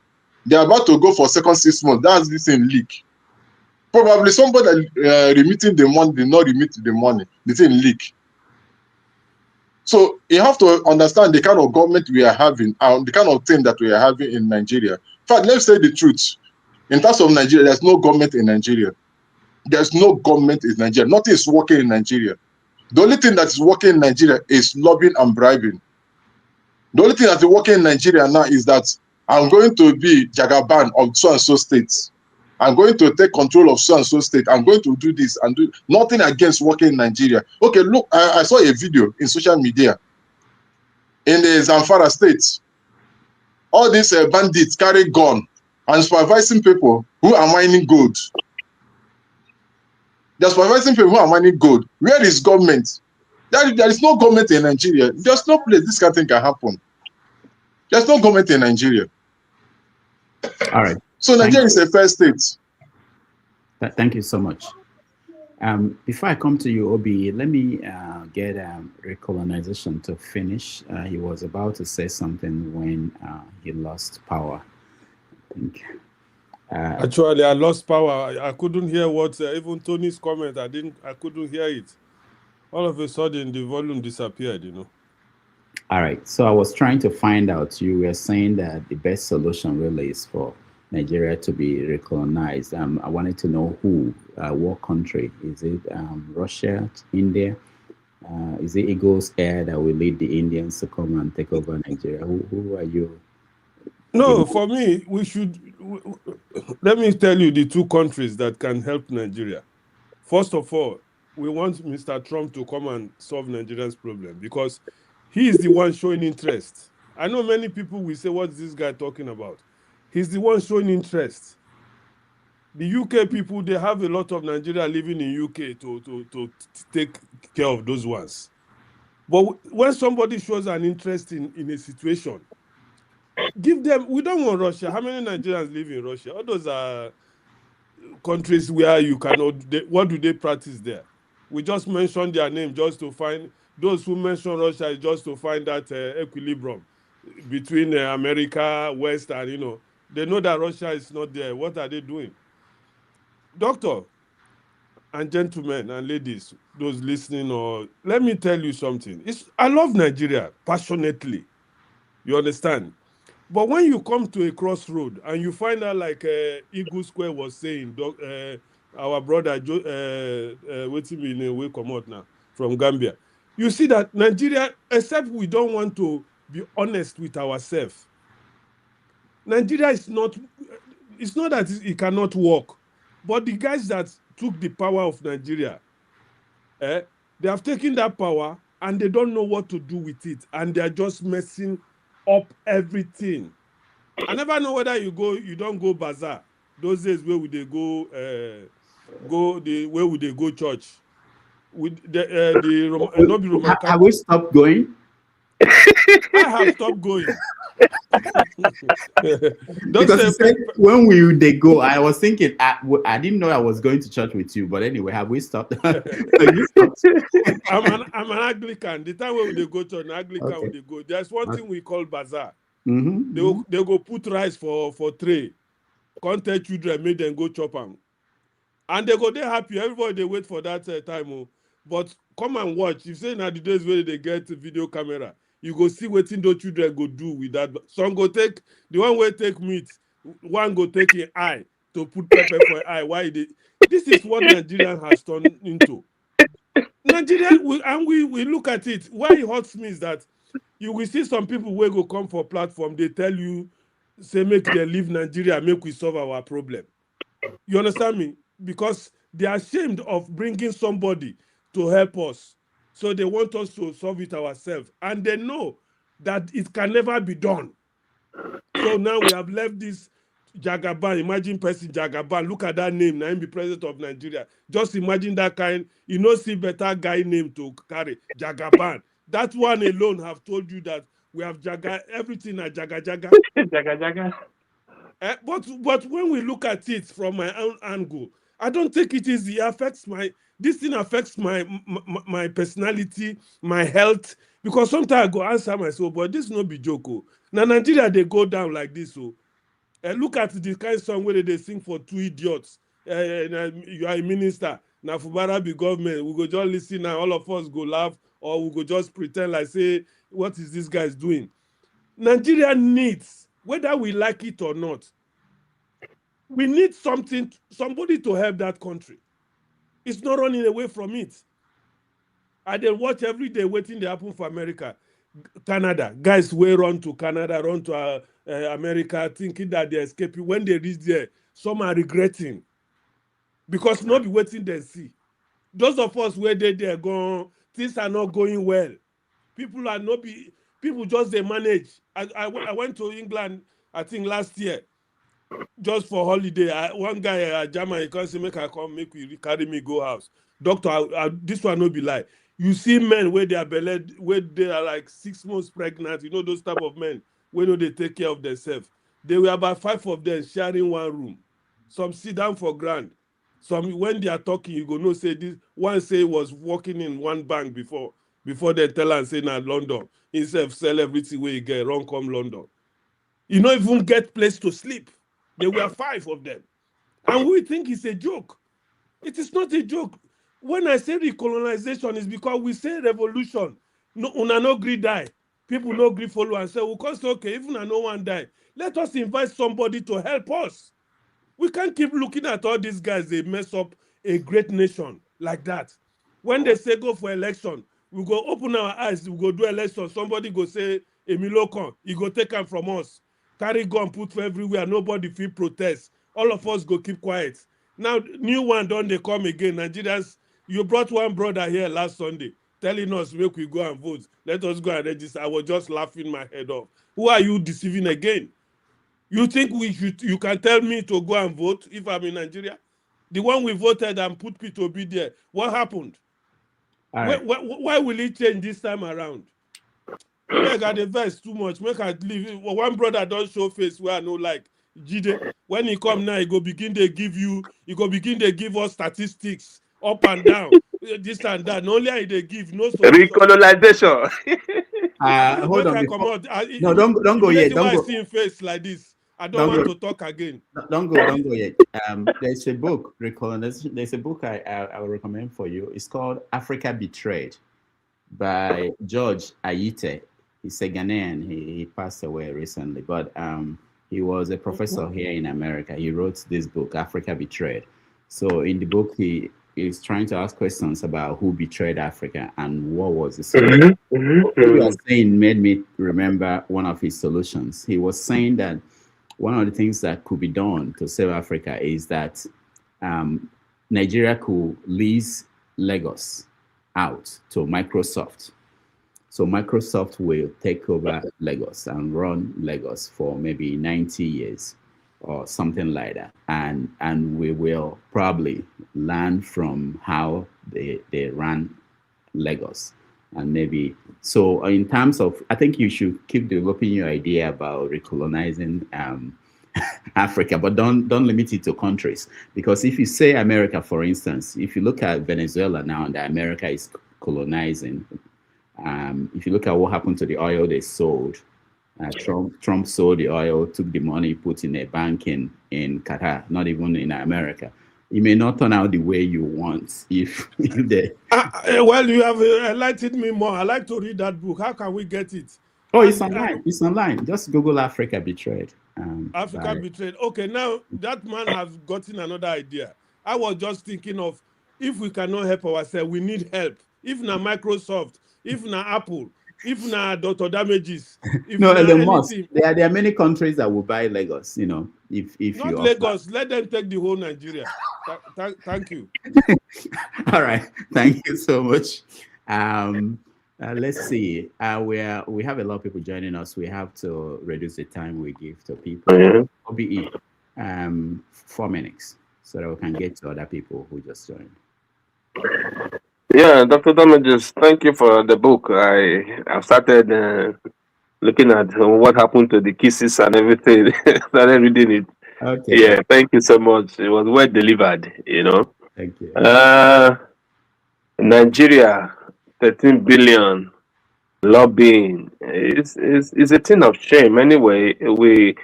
They're about to go for second 6 months. That's the same leak. Probably somebody remitting the money did not remit the money. The thing leak. So you have to understand the kind of government we are having, the kind of thing that we are having in Nigeria. In fact, let's say the truth. In terms of Nigeria, there's no government in Nigeria. There's no government in Nigeria. Nothing is working in Nigeria. The only thing that is working in Nigeria is lobbying and bribing. The only thing that is working in Nigeria now is that I'm going to be Jagaban of so and so states. I'm going to take control of so and so state. I'm going to do this and do nothing against working in Nigeria. Okay, look, I saw a video in social media in the Zamfara state. All these bandits carry gun and supervising people who are mining gold. They're supervising people who are mining gold. Where is government? There is no government in Nigeria. There's no place this kind of thing can happen. There's no government in Nigeria. All right. So Nigeria is a fair state. Thank you so much. Before I come to you, Obi, let me get recolonization to finish. He was about to say something when he lost power. I think. Actually, I lost power. I couldn't hear what even Tony's comment. I couldn't hear it. All of a sudden, the volume disappeared. You know. All right. So I was trying to find out. You were saying that the best solution really is for Nigeria to be recolonized. I wanted to know who, what country. Is it Russia, India? Is it Eagles Air that will lead the Indians to come and take over Nigeria? Who are you? No, for me, we should. Let me tell you the two countries that can help Nigeria. First of all, we want Mr. Trump to come and solve Nigeria's problem because he is the one showing interest. I know many people will say, what's this guy talking about? He's the one showing interest. The UK people, they have a lot of Nigeria living in UK to take care of those ones. But when somebody shows an interest in a situation, give them, we don't want Russia. How many Nigerians live in Russia? All those are countries where you cannot, what do they practice there? We just mention their name just to find, those who mention Russia is just to find that equilibrium between America, West, and, you know, they know that Russia is not there. What are they doing? Doctor and gentlemen and ladies, those listening, or let me tell you something. I love Nigeria passionately. You understand? But when you come to a crossroad and you find out, like Eagle Square was saying, our brother, waiting me we come out now from Gambia, you see that Nigeria, except we don't want to be honest with ourselves, Nigeria is not, it's not that it cannot work, but the guys that took the power of Nigeria, they have taken that power and they don't know what to do with it, and they're just messing up everything. I never know whether you don't go bazaar. Those days where would they go, where would they go church? With not be Roman. Have we stopped going? I have stopped going. Because you said when they go, I was thinking I didn't know I was going to church with you, but anyway, have we stopped? You stopped. I'm an Anglican. The time when they go to an Anglican, okay. When they go, there's one thing we call bazaar. Mm-hmm. They go put rice for tray. Can't tell children, make them go chop them. And they go, they're happy. Everybody, they wait for that time. But come and watch. You say now the days where they get video camera, you go see what those children go do with that. Some go take, the one way take meat, one go take an eye to put pepper for an eye. Why this is what Nigeria has turned into. Nigeria, we look at it. Why it hurts me is that you will see some people where go come for platform, they tell you, say, make them leave Nigeria, make we solve our problem. You understand me? Because they are ashamed of bringing somebody to help us. So they want us to solve it ourselves. And they know that it can never be done. So now we have left this Jagaban. Imagine person Jagaban. Look at that name. Now he be president of Nigeria. Just imagine that kind. You know, see better guy name to carry. Jagaban. That one alone have told you that we have everything at Jaga. Jaga. But when we look at it from my own angle, I don't think it is. It affects This thing affects my personality, my health, because sometimes I go answer myself, but this no be joke. Oh. Now Nigeria, they go down like this. So look at the kind of song where they sing for two idiots. You are a minister. Now Fubara be government. We go just listen and all of us go laugh, or we go just pretend like say, what is this guys doing? Nigeria needs, whether we like it or not, we need somebody to help that country. It's not running away from it. I then watch every day waiting to happen for America. Canada, guys will run to Canada, run to America, thinking that they're escaping. When they reach there, some are regretting. Because not be waiting they see. Those of us where they're gone, things are not going well. People just they manage. I went to England, I think last year, just for holiday. One guy at Germany, he comes to make I come, carry me go house. Doctor, this one no be lie. You see men where they are beled, where they are like 6 months pregnant. You know those type of men where they take care of themselves. There were about 5 of them sharing one room. Some sit down for grand. Some when they are talking, you go no say this. One say was working in one bank before they tell and say now London. Instead of sell everything where you get, run come London. You don't even get place to sleep. There were 5 of them. And we think it's a joke. It is not a joke. When I say recolonization, it's because we say revolution. No, una no agree die. People no agree follow and say, well, say, okay, even I no one die. Let us invite somebody to help us. We can't keep looking at all these guys. They mess up a great nation like that. When they say go for election, we go open our eyes, we go do election. Somebody go say, Emilokon, he go take them from us. Carry gun, put for everywhere. Nobody feel protest. All of us go keep quiet. Now, new one, don't they come again? Nigerians, you brought one brother here last Sunday telling us, make we go and vote. Let us go and register. I was just laughing my head off. Who are you deceiving again? You think you can tell me to go and vote if I'm in Nigeria? The one we voted and put P2B there, what happened? Right. Why will it change this time around? Make I verse too much. Make I leave. One brother don't show face where I know like Jide. When he come now, he go begin to give us statistics up and down, this and that. No only they give no solution. Recolonization. Hold on. No, don't go yet. Don't go. See him face like this. I don't want to talk again. Don't go yet. There's a book, Recolonization. There's a book I will recommend for you. It's called Africa Betrayed by George Ayite. He's a Ghanaian. He passed away recently, but he was a professor here in America. He wrote this book, Africa Betrayed. So in the book, he is trying to ask questions about who betrayed Africa and what was the solution. What he was saying made me remember one of his solutions. He was saying that one of the things that could be done to save Africa is that Nigeria could lease Lagos out to Microsoft. So Microsoft will take over Lagos and run Lagos for maybe 90 years or something like that. And we will probably learn from how they ran Lagos. And maybe, so in terms of, I think you should keep developing your idea about recolonizing Africa, but don't limit it to countries. Because if you say America, for instance, if you look at Venezuela now, that America is colonizing, if you look at what happened to the oil they sold, Trump sold the oil, took the money, put in a bank in Qatar, not even in America. It may not turn out the way you want if they... Well, you have enlightened me more. I like to read that book. How can we get it? Oh, it's online. It's online. Just Google Africa Betrayed. Africa Betrayed. Okay, now that man has gotten another idea. I was just thinking of, if we cannot help ourselves, we need help. If not Microsoft, if not Apple, if not Dr. Damages. No, Elon Musk. There are many countries that will buy Lagos, if not you Lagos, let them take the whole Nigeria. Thank you. All right. Thank you so much. Let's see. We have a lot of people joining us. We have to reduce the time we give to people. OBE, 4 minutes, so that we can get to other people who just joined. Yeah, Dr. Damages, thank you for the book. I've started looking at what happened to the kisses and everything. Started reading it. Okay. Yeah, thank you so much. It was well delivered, Thank you. Nigeria, 13 billion lobbying is a thing of shame. Anyway, we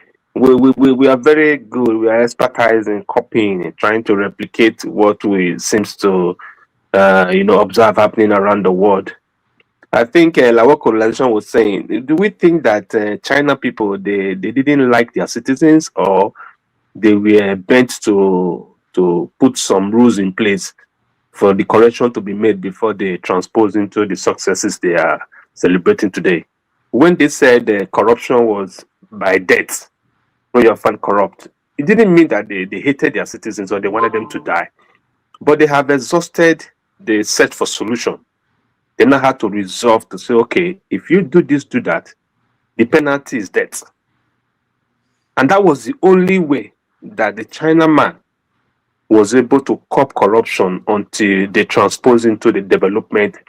are very good. We are expertise in copying and trying to replicate what we seems to observe happening around the world. I think like what colonization was saying, do we think that China people they didn't like their citizens, or they were bent to put some rules in place for the correction to be made before they transpose into the successes they are celebrating today? When they said corruption was by death, when you're found corrupt, it didn't mean that they hated their citizens or they wanted them to die, but they have exhausted the search for solution. They now had to resolve to say, okay, if you do this, do that, the penalty is death. And that was the only way that the Chinaman was able to curb corruption until they transpose into the development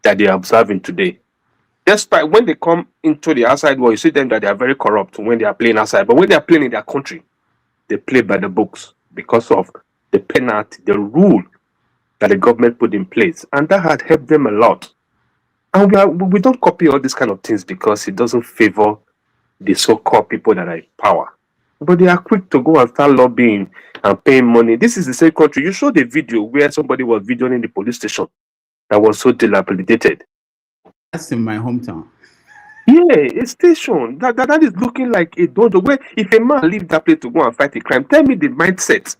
that they are observing today. Despite when they come into the outside world, you see them that they are very corrupt when they are playing outside. But when they are playing in their country, they play by the books because of the penalty, the rule that the government put in place. And that had helped them a lot. And we don't copy all these kind of things because it doesn't favor the so-called people that are in power. But they are quick to go and start lobbying and paying money. This is the same country. You showed a video where somebody was videoing the police station that was so dilapidated. That's in my hometown. Yeah, a station that is looking like a dojo. Where if a man leave that place to go and fight a crime, tell me the mindset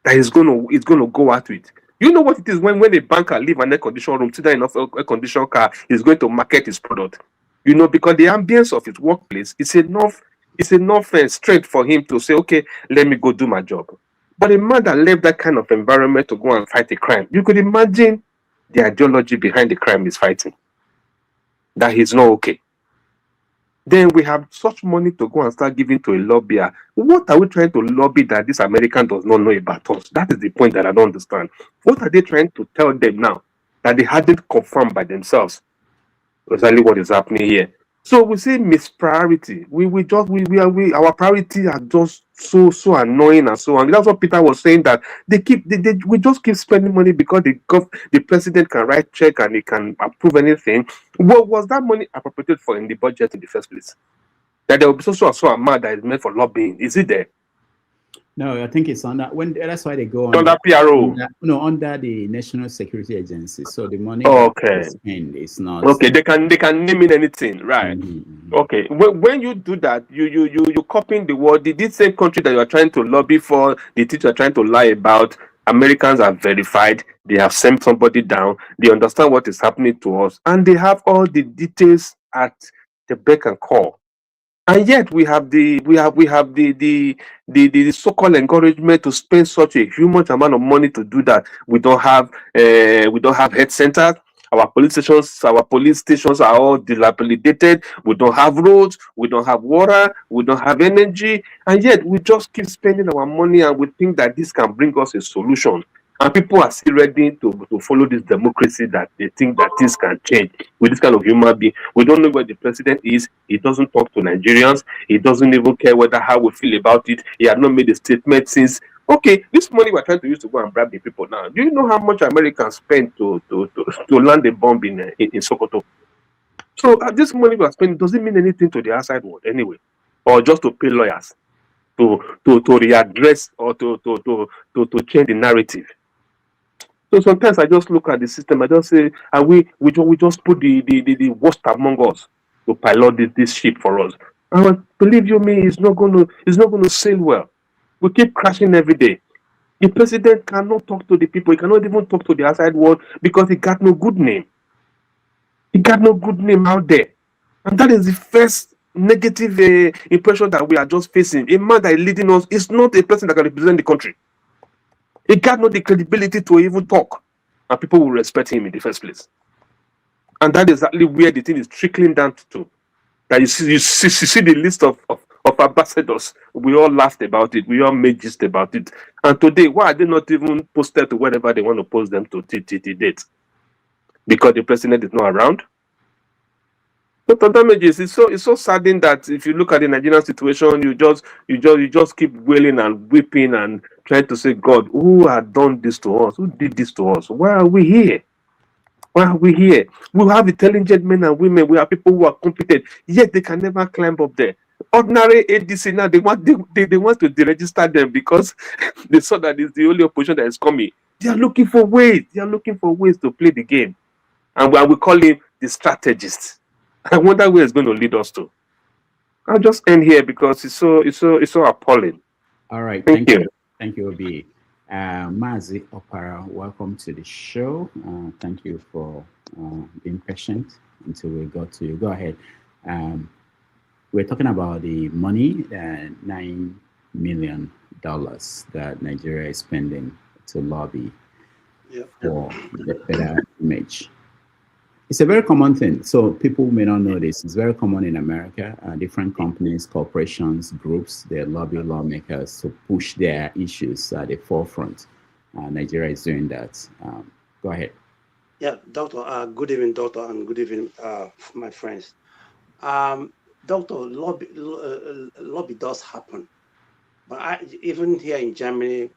that is gonna go out with. You know what it is when a banker leave an air-conditioned room, sit down in an air-conditioned car, he's going to market his product. You know, because the ambience of his workplace is enough strength for him to say, okay, let me go do my job. But a man that left that kind of environment to go and fight a crime, you could imagine the ideology behind the crime he's fighting. That he's not okay. Then we have such money to go and start giving to a lobbyer. What are we trying to lobby that this American does not know about us? That is the point that I don't understand. What are they trying to tell them now that they hadn't confirmed by themselves? Exactly what is happening here. So we say mispriority. Our priority are just so annoying and so on. That's what Peter was saying, that we just keep spending money because the president can write check and he can approve anything. What was that money appropriated for in the budget in the first place? That there will be so amount that is meant for lobbying. Is it there? No, I think it's under that's why they go under PRO. Under the National Security Agency. So the money okay spend is not okay. They can name it anything, right? Mm-hmm. Okay. When you do that, you copying the word. This same country that you are trying to lobby for, the things you are trying to lie about, Americans are verified. They have sent somebody down. They understand what is happening to us, and they have all the details at the beck and call. And yet we have the so-called encouragement to spend such a huge amount of money to do that. We don't have health centers. Our police stations are all dilapidated. We don't have roads. We don't have water. We don't have energy. And yet we just keep spending our money, and we think that this can bring us a solution. And people are still ready to follow this democracy that they think that things can change with this kind of human being. We don't know where the president is. He doesn't talk to Nigerians. He doesn't even care how we feel about it. He had not made a statement since. Okay, this money we're trying to use to go and bribe the people now. Do you know how much Americans spend to land a bomb in Sokoto? So this money we're spending doesn't mean anything to the outside world anyway, or just to pay lawyers to readdress or to change the narrative. So sometimes I just look at the system. I just say, and we just put the worst among us to pilot this ship for us. And believe you me, it's not going to sail well. We keep crashing every day. The president cannot talk to the people. He cannot even talk to the outside world because he got no good name. He got no good name out there, and that is the first negative impression that we are just facing. A man that is leading us is not a person that can represent the country. He got no the credibility to even talk, and people will respect him in the first place. And that is exactly where the thing is trickling down to. That you see the list of ambassadors. We all laughed about it. We all made gist about it. And today, why are they not even posted to whatever they want to post them to date? Because the president is not around. Total damages. It's so saddening that if you look at the Nigerian situation, you just keep wailing and weeping and trying to say, God, who had done this to us? Who did this to us? Why are we here? Why are we here? We have intelligent men and women. We have people who are competent, yet they can never climb up there. Ordinary ADC now, they want to deregister them because they saw that it's the only opposition that is coming. They are looking for ways. They are looking for ways to play the game, and we call him the strategist. I wonder where it's going to lead us to. I'll just end here because it's so appalling. All right, Thank you. Thank you, Obi. Mazi Opara, welcome to the show. Thank you for being patient until we got to you. Go ahead. We're talking about the money, $9 million that Nigeria is spending to lobby for the better image. It's a very common thing. So people may not know this. It's very common in America. Different companies, corporations, groups, they lobby lawmakers to push their issues at the forefront. Nigeria is doing that. Go ahead. Yeah, Doctor. Good evening, Doctor, and good evening, my friends. Doctor, lobby does happen, but even here in Germany,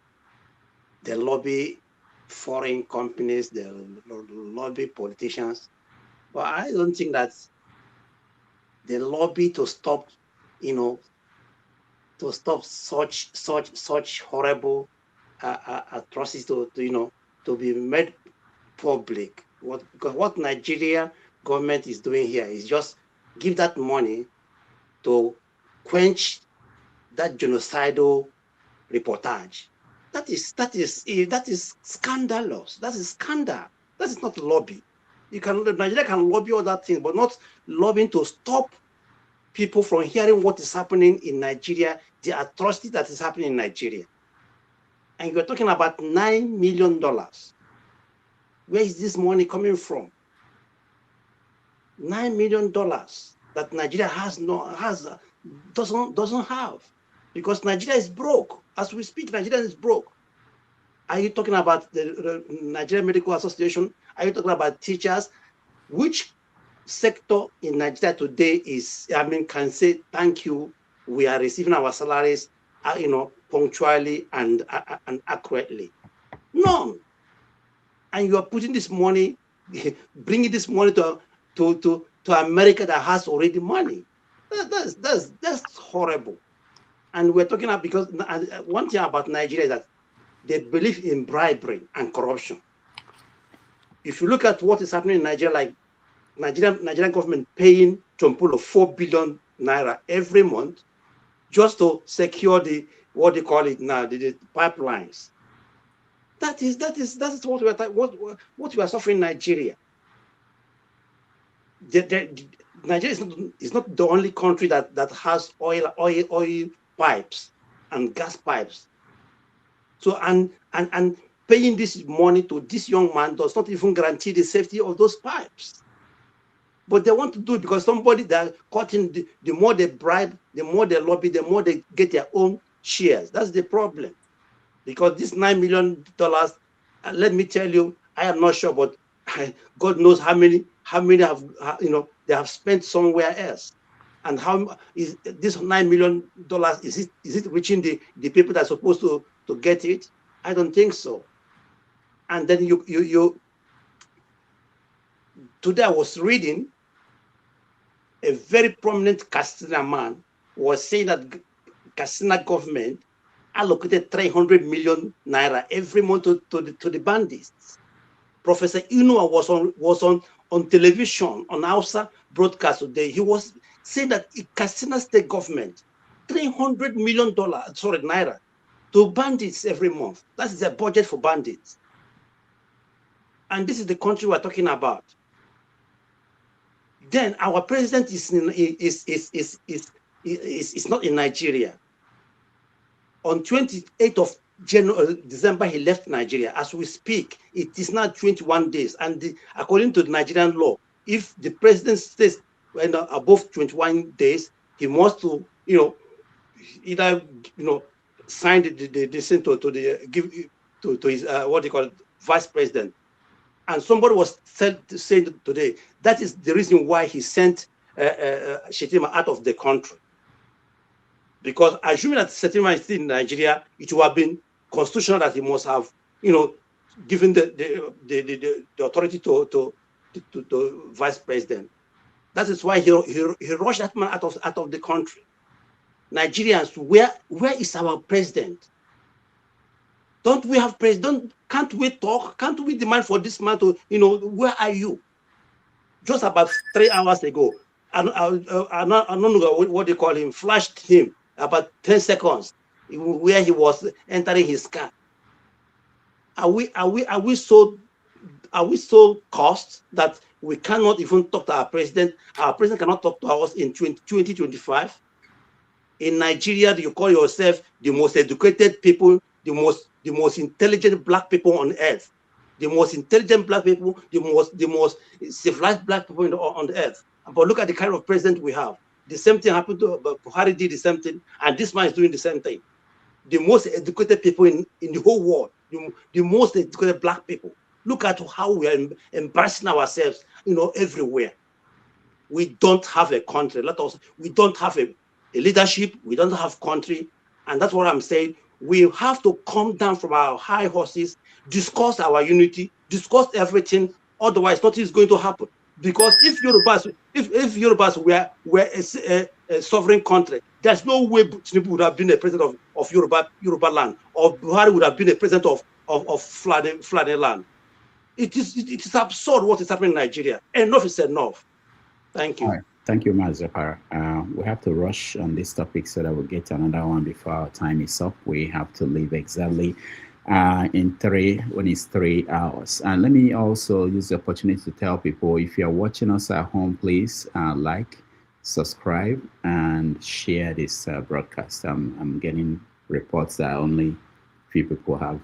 they lobby foreign companies, they lobby politicians. But I don't think that they lobby to stop, to stop such horrible atrocities to be made public. Because what Nigeria government is doing here is just give that money to quench that genocidal reportage. That is scandalous. That is scandal. That is not lobby. Nigeria can lobby all that thing, but not lobbying to stop people from hearing what is happening in Nigeria, the atrocity that is happening in Nigeria. And you're talking about $9 million. Where is this money coming from? $9 million that Nigeria doesn't have, because Nigeria is broke. As we speak, Nigeria is broke. Are you talking about the Nigerian Medical Association? Are you talking about teachers? Which sector in Nigeria today can say thank you? We are receiving our salaries, punctually and accurately. None. And you are putting this money, bringing this money to America that has already money. That's horrible. And we're talking about, because one thing about Nigeria is that they believe in bribery and corruption. If you look at what is happening in Nigeria, like Nigerian government paying Chompulo 4 billion naira every month just to secure the pipelines. That is what we are suffering in Nigeria. Nigeria is not the only country that has oil pipes and gas pipes. So and paying this money to this young man does not even guarantee the safety of those pipes. But they want to do it because somebody that caught in the more they bribe, the more they lobby, the more they get their own shares. That's the problem. Because this $9 million, let me tell you, I am not sure, but God knows how many have they have spent somewhere else. And how is this $9 million? Is it reaching the people that are supposed to get it? I don't think so. And then today I was reading a very prominent Katsina man was saying that Katsina government allocated 300 million naira every month to the bandits. Professor Inua was on television on Hausa broadcast today. He was saying that Katsina state government $300 million naira to bandits every month. That is their budget for bandits. And this is the country we're talking about. Then our president is not in Nigeria. On 28th of December, he left Nigeria. As we speak, it is now 21 days. And according to the Nigerian law, if the president stays above 21 days, he must to, either, sign the to his vice president. And somebody was saying today that is the reason why he sent Shetima out of the country. Because assuming that Shetima is still in Nigeria, it would have been constitutional that he must have, given the authority to to vice president. That is why he rushed that man out of the country. Nigerians, where is our president? Don't we have president? Can't we talk? Can't we demand for this man to, where are you? Just about 3 hours ago, I don't know what they call him, flashed him about 10 seconds where he was entering his car. Are we so cursed that we cannot even talk to our president? Our president cannot talk to us in 2025. In Nigeria, you call yourself the most educated people, the most intelligent black people on earth, the most intelligent black people, the most civilized black people on the earth. But look at the kind of president we have. The same thing happened to Buhari, did the same thing, and this man is doing the same thing. The most educated people in the whole world, the most educated black people. Look at how we are embarrassing ourselves, everywhere. We don't have a country. We don't have a leadership. We don't have country, and that's what I'm saying. We have to come down from our high horses, discuss our unity, discuss everything. Otherwise, nothing is going to happen. Because if Yorubas were a sovereign country, there's no way Tinubu would have been a president of Yoruba land, or Buhari would have been a president of Fulani land. It is absurd what is happening in Nigeria. Enough is enough. Thank you. All right. Thank you, Mazapara. We have to rush on this topic so that we'll get to another one before our time is up. We have to leave exactly when it's 3 hours. And let me also use the opportunity to tell people, if you're watching us at home, please like, subscribe, and share this broadcast. I'm getting reports that only few people have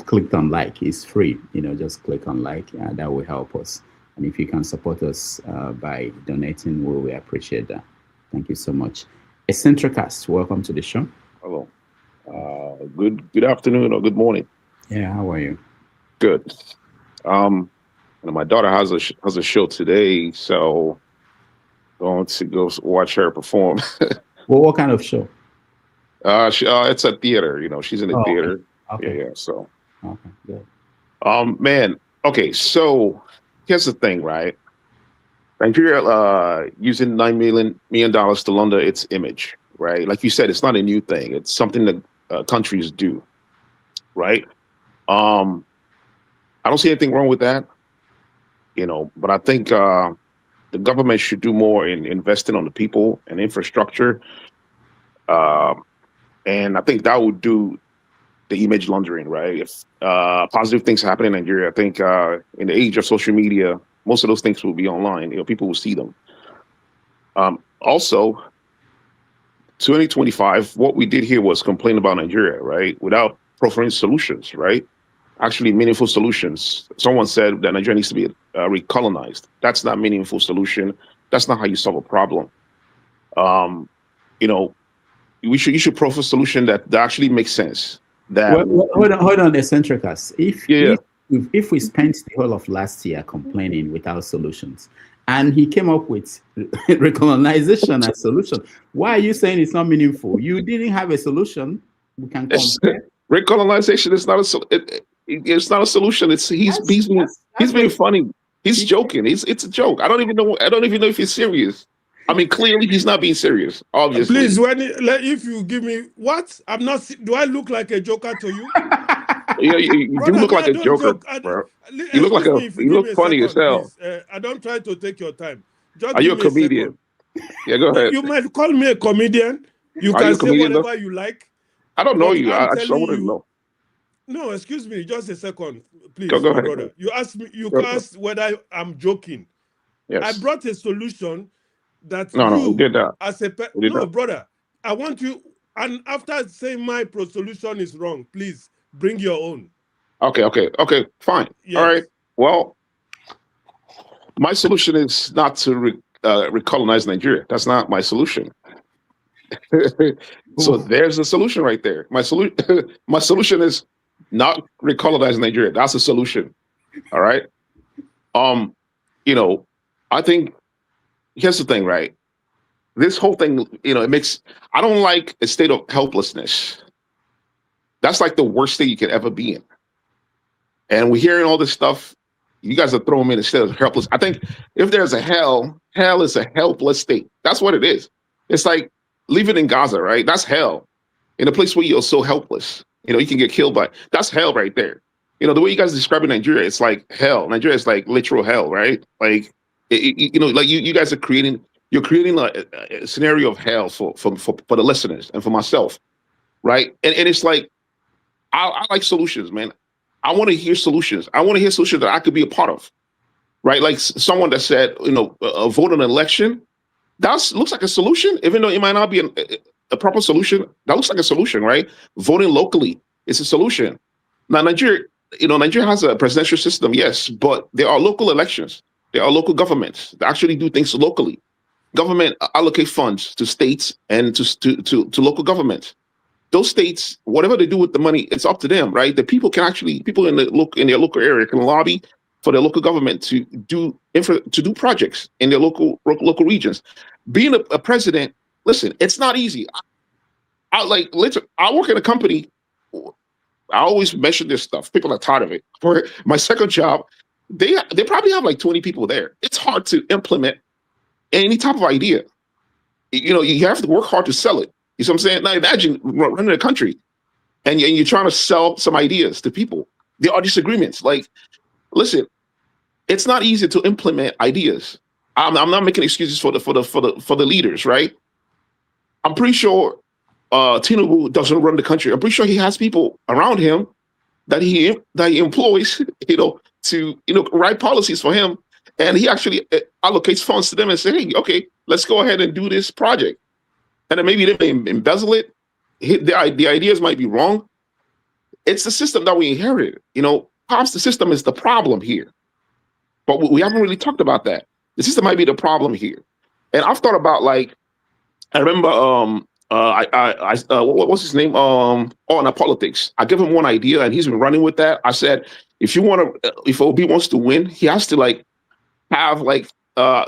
clicked on like. It's free, just click on like. That will help us. And if you can support us by donating, we will appreciate that. Thank you so much. Eccentricast, welcome to the show. Hello. Good afternoon or good morning. Yeah, how are you? Good. My daughter has a show today, so going to go watch her perform. Well, what kind of show? It's a theater. She's in the theater. Okay. Yeah. So. Okay. Good. Man. Okay. So. Here's the thing, right? Nigeria using $9 million to launder its image, right? Like you said, it's not a new thing. It's something that countries do, right? I don't see anything wrong with that, but I think the government should do more in investing on the people and infrastructure. And I think that would do the image laundering, right? If positive things happen in Nigeria, I think in the age of social media, most of those things will be online. People will see them. Also, 2025, what we did here was complain about Nigeria, right? Without proffering solutions, right? Actually, meaningful solutions. Someone said that Nigeria needs to be recolonized. That's not a meaningful solution. That's not how you solve a problem. You should proffer a solution that actually makes sense. Hold on, Eccentricast. If we spent the whole of last year complaining without solutions, and he came up with recolonization as solution, why are you saying it's not meaningful? You didn't have a solution. We can compare. Recolonization is not it's not a solution. He's being funny. He's joking. It's a joke. I don't even know if he's serious. I mean, clearly he's not being serious. Obviously. Please, if you give me what? I'm not. Do I look like a joker to you? Yeah, you do look like a joker, bro. You look funny as hell. I don't try to take your time. Are you a comedian? Yeah, go ahead. You might call me a comedian. You can say whatever you like. I don't know you. I just want to know. No, excuse me, just a second, please, go ahead, brother. You asked me. You asked whether I'm joking. Yes. I brought a solution that we did that. As a brother, I want you. And after saying my solution is wrong, please bring your own. Okay, fine. Yes. All right. Well, my solution is not to recolonize Nigeria. That's not my solution. So there's a solution right there. My solution is not recolonize Nigeria. That's a solution. All right. I think here's the thing, right? This whole thing, I don't like a state of helplessness. That's like the worst thing you could ever be in. And we're hearing all this stuff, You guys are throwing me instead of helpless. I think if there's a hell, hell is a helpless state. That's what it is. It's like living in Gaza, right? That's hell. In a place where you're so helpless, you can get killed by. That's hell right there. The way you guys describing Nigeria, it's like hell. Nigeria is like literal hell, right? Like, like you guys are creating. You're creating a scenario of hell for the listeners and for myself, right? And it's like I like solutions, man. I want to hear solutions. I want to hear solutions that I could be a part of, right? Like someone that said, vote on an election. That looks like a solution, even though it might not be a proper solution. That looks like a solution, right? Voting locally is a solution. Now, Nigeria has a presidential system, yes, but there are local elections. There are local governments that actually do things locally. Government allocate funds to states and to local governments. Those states, whatever they do with the money, it's up to them, right? The people in their local area can lobby for their local government to do projects in their local regions. Being a president, listen, it's not easy. I work in a company. I always mention this stuff. People are tired of it. For my second job, they probably have like 20 people there. It's hard to implement any type of idea. You have to work hard to sell it. You see what I'm saying? Now imagine running a country and you're trying to sell some ideas to people. There are disagreements. Like, listen, it's not easy to implement ideas. I'm not making excuses for the leaders, right? I'm pretty sure Tinubu doesn't run the country. I'm pretty sure he has people around him that he employs, to write policies for him, and he actually allocates funds to them and say, hey, okay, let's go ahead and do this project. And then maybe they may embezzle it. The ideas might be wrong. It's the system that we inherited. Perhaps the system is the problem here, but we haven't really talked about that. The system might be the problem here. And I've thought about, like, I remember what's his name? On politics. I gave him one idea and he's been running with that. I said, if Obi wants to win, he has to have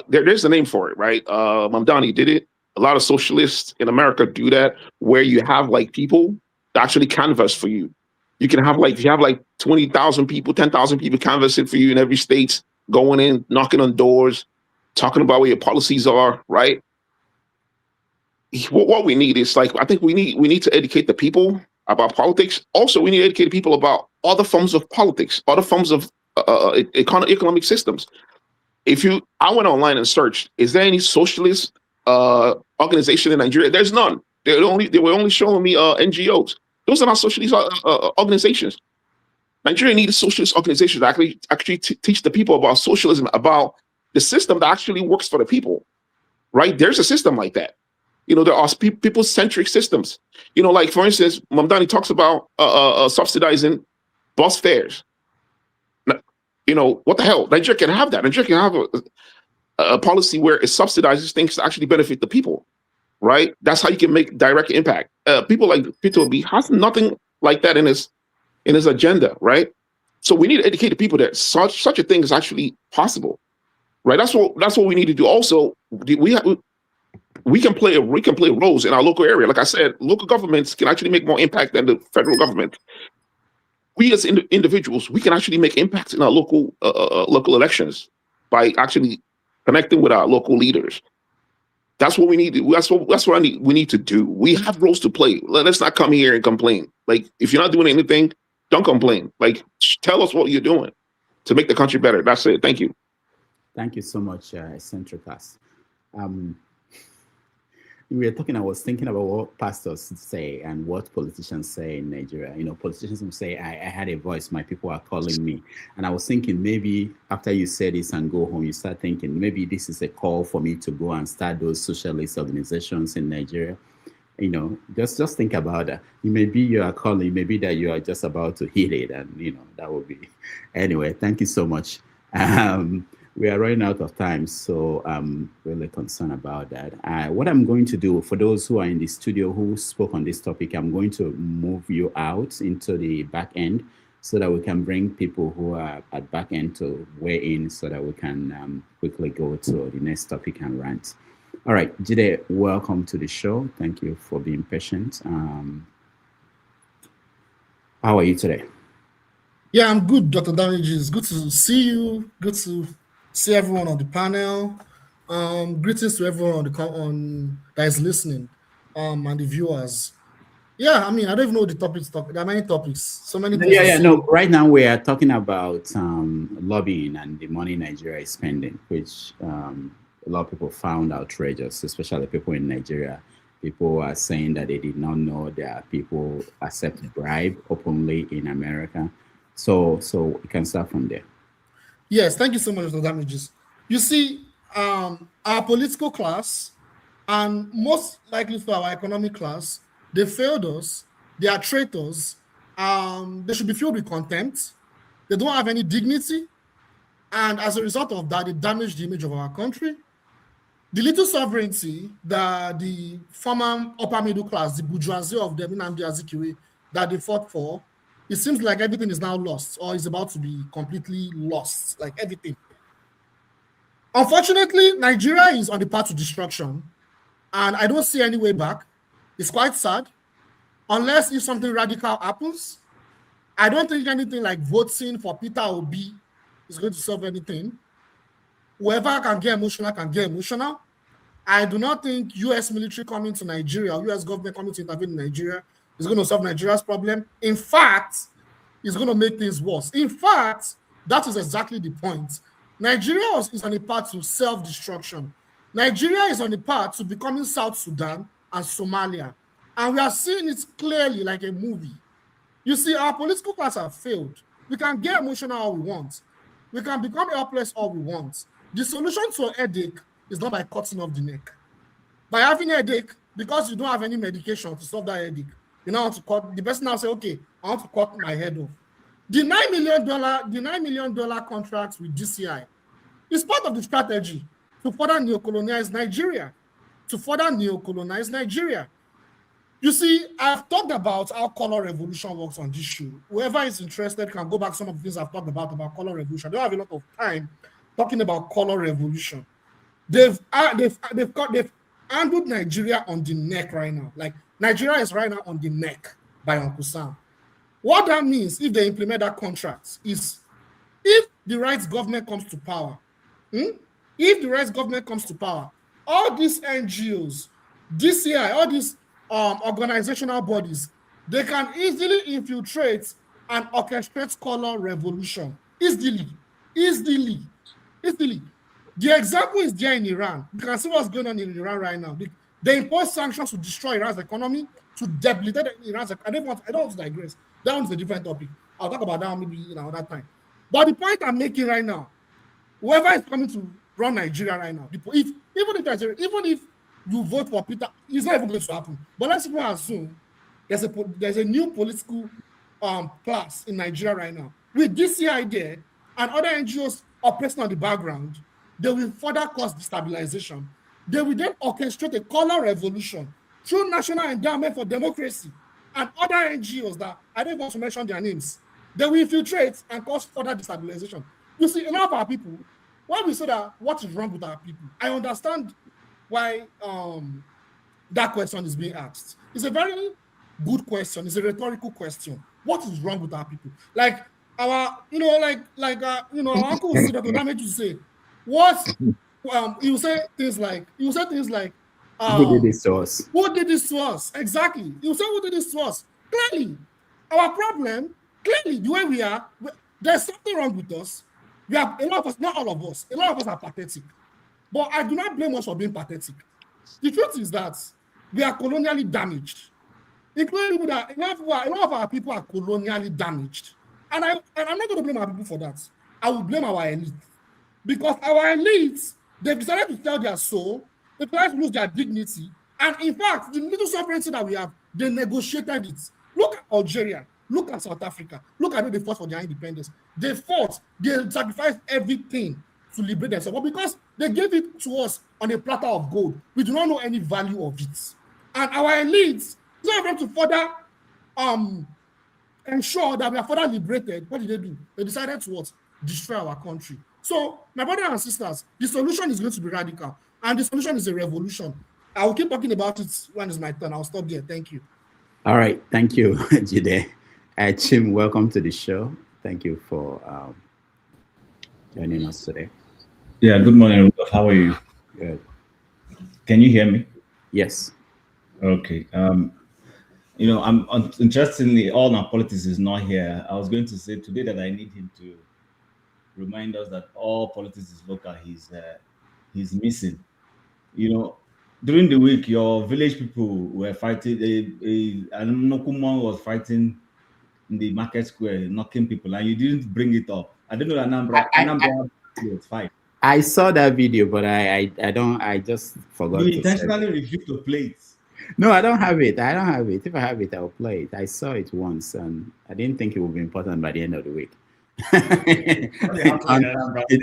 there's a name for it, right? Mamdani did it. A lot of socialists in America do that, where you have people that actually canvass for you. You can have if you have 20,000 people, 10,000 people canvassing for you in every state, going in, knocking on doors, talking about what your policies are, right? What we need is I think we need to educate the people about politics. Also, we need to educate people about other forms of politics, other forms of economic systems. I went online and searched, is there any socialist organization in Nigeria? There's none. They were only showing me NGOs. Those are not socialist organizations. Nigeria needs socialist organizations that actually teach the people about socialism, about the system that actually works for the people, right? There's a system like that. There are people-centric systems. For instance, Mamdani talks about subsidizing bus fares. What the hell? Nigeria can have that. Nigeria can have a policy where it subsidizes things to actually benefit the people, right? That's how you can make direct impact. People like Peter Obi has nothing like that in his agenda, right? So we need to educate the people that such a thing is actually possible, right? That's what we need to do. Also, we can play roles in our local area. Like I said, local governments can actually make more impact than the federal government. We as individuals, we can actually make impacts in our local elections by actually connecting with our local leaders. That's what we need to. That's what we need to do. We have roles to play. Let's not come here and complain. If you're not doing anything, don't complain. Tell us what you're doing to make the country better. That's it. Thank you. Thank you so much, Eccentricus. I was thinking about what pastors say and what politicians say in Nigeria. Politicians will say, I had a voice, my people are calling me. And I was thinking, maybe after you say this and go home, you start thinking, maybe this is a call for me to go and start those socialist organizations in Nigeria. Just think about that. Maybe you are calling, maybe that you are just about to hit it, and that would be. Anyway, thank you so much. We are running out of time, so I'm really concerned about that. What I'm going to do, for those who are in the studio who spoke on this topic, I'm going to move you out into the back end so that we can bring people who are at back end to weigh in so that we can quickly go to the next topic and rant. All right, Jide, welcome to the show. Thank you for being patient. How are you today? Yeah, I'm good, Dr. Damages. Good to see you. Good to see everyone on the panel. Greetings to everyone on that is listening, and the viewers. Yeah, I mean, I don't even know the topics. There are many topics, so many things to say. No. Right now we are talking about lobbying and the money Nigeria is spending, which a lot of people found outrageous, especially people in Nigeria. People are saying that they did not know that people accept bribe openly in America. So we can start from there. Yes, thank you so much for Damages. You see, our political class and most likely for our economic class, they failed us. They are traitors. They should be filled with contempt. They don't have any dignity. And as a result of that, they damage the image of our country. The little sovereignty that the former upper middle class, the bourgeoisie of the Nnamdi Azikiwe, that they fought for, it seems like everything is now lost or is about to be completely lost, like everything. Unfortunately, Nigeria is on the path to destruction, and I don't see any way back. It's quite sad. Unless if something radical happens, I don't think anything like voting for Peter Obi is going to solve anything. Whoever can get emotional can get emotional. I do not think U.S. military coming to Nigeria, or U.S. government coming to intervene in Nigeria is going to solve Nigeria's problem. In fact, it's going to make things worse. In fact, that is exactly the point. Nigeria is on the path to self-destruction. Nigeria is on the path to becoming South Sudan and Somalia. And we are seeing it clearly like a movie. You see, our political class have failed. We can get emotional all we want. We can become helpless all we want. The solution to a headache is not by cutting off the neck. By having a headache, because you don't have any medication to solve that headache, you know how to cut. The person now say, okay, I want to cut my head off. The $9 million contract with DCI is part of the strategy to further neocolonize Nigeria. You see, I've talked about how color revolution works on this show. Whoever is interested can go back some of the things I've talked about color revolution. I don't have a lot of time talking about color revolution. They've handled Nigeria on the neck right now. Like Nigeria is right now on the neck by Uncle Sam. What that means if they implement that contract is if the right government comes to power, all these NGOs, DCI, all these organizational bodies, they can easily infiltrate and orchestrate color revolution easily. The example is there in Iran. You can see what's going on in Iran right now. They impose sanctions to destroy Iran's economy, to debilitate Iran's economy. I don't want to digress. That one's a different topic. I'll talk about that maybe another time. But the point I'm making right now, whoever is coming to run Nigeria right now, even if you vote for Peter, it's not even going to happen. But let's assume there's a new political class in Nigeria right now. With DCI there and other NGOs operating on the background, they will further cause destabilization. They will then orchestrate a color revolution through National Endowment for Democracy and other NGOs that I don't want to mention their names. They will infiltrate and cause further destabilization. You see, a lot of our people, when we say that what is wrong with our people, I understand why that question is being asked. It's a very good question. It's a rhetorical question. What is wrong with our people? Like our, our uncle will say that damage to say, what you say things like who did this to us? Who did this to us? Exactly. You say who did this to us? Clearly, our problem, the way we are, there's something wrong with us. We have a lot of us, not all of us. A lot of us are pathetic. But I do not blame us for being pathetic. The truth is that we are colonially damaged. Including that a lot of our people are colonially damaged. And I'm not going to blame our people for that. I will blame our elite. Because our elites, they've decided to sell their soul, they decided to lose their dignity, and in fact, the little sovereignty that we have, they negotiated it. Look at Algeria, look at South Africa, look at how they fought for their independence. They fought, they sacrificed everything to liberate themselves. But because they gave it to us on a platter of gold, we do not know any value of it. And our elites, instead of them to further ensure that we are further liberated, what did they do? They decided to what? Destroy our country. So, my brothers and sisters, the solution is going to be radical, and the solution is a revolution. I will keep talking about it when it's my turn. I'll stop there. Thank you. All right. Thank you, Jide. Chim, welcome to the show. Thank you for joining us today. Yeah, good morning, Rudolph. How are you? Good. Can you hear me? Yes. Okay. You know, interestingly, all our politics is not here. I was going to say today that I need him to remind us that all politics is local. He's missing. You know, during the week, your village people were fighting. Nokuma was fighting in the market square, knocking people, and you didn't bring it up. I don't know that Anambra was fight. I saw that video, but I just forgot. You intentionally refused to play it. No, I don't have it. I don't have it. If I have it, I'll play it. I saw it once, and I didn't think it would be important by the end of the week. it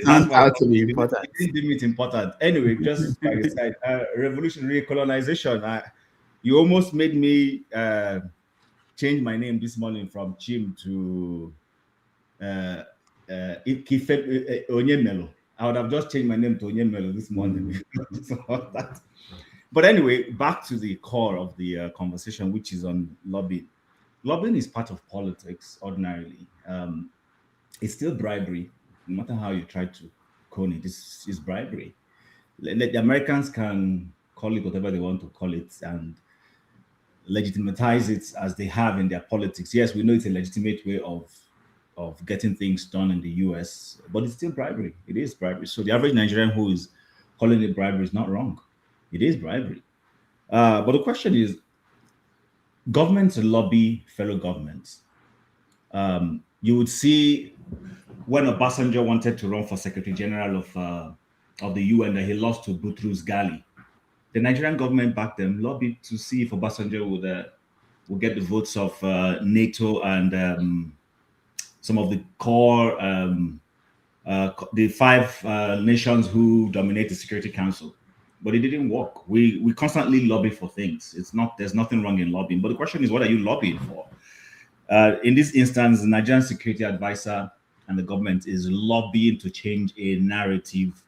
turned out to be important. It didn't deem it important. Anyway, just by the side, revolutionary colonization. You almost made me change my name this morning from Chim to Onyemelo. I would have just changed my name to Onyemelo this morning. But anyway, back to the core of the conversation, which is on lobbying. Lobbying is part of politics ordinarily. It's still bribery, no matter how you try to call it. This is bribery. The Americans can call it whatever they want to call it and legitimize it as they have in their politics. Yes, we know it's a legitimate way of getting things done in the US, but it's still bribery. It is bribery. So the average Nigerian who is calling it bribery is not wrong. It is bribery. But the question is, governments lobby fellow governments. You would see when Obasanjo wanted to run for Secretary General of the UN, that he lost to Boutros Ghali. The Nigerian government back then lobbied to see if Obasanjo would get the votes of NATO and some of the core, the 5 nations who dominate the Security Council. But it didn't work. We constantly lobby for things. There's nothing wrong in lobbying. But the question is, what are you lobbying for? In this instance, the Nigerian security advisor and the government is lobbying to change a narrative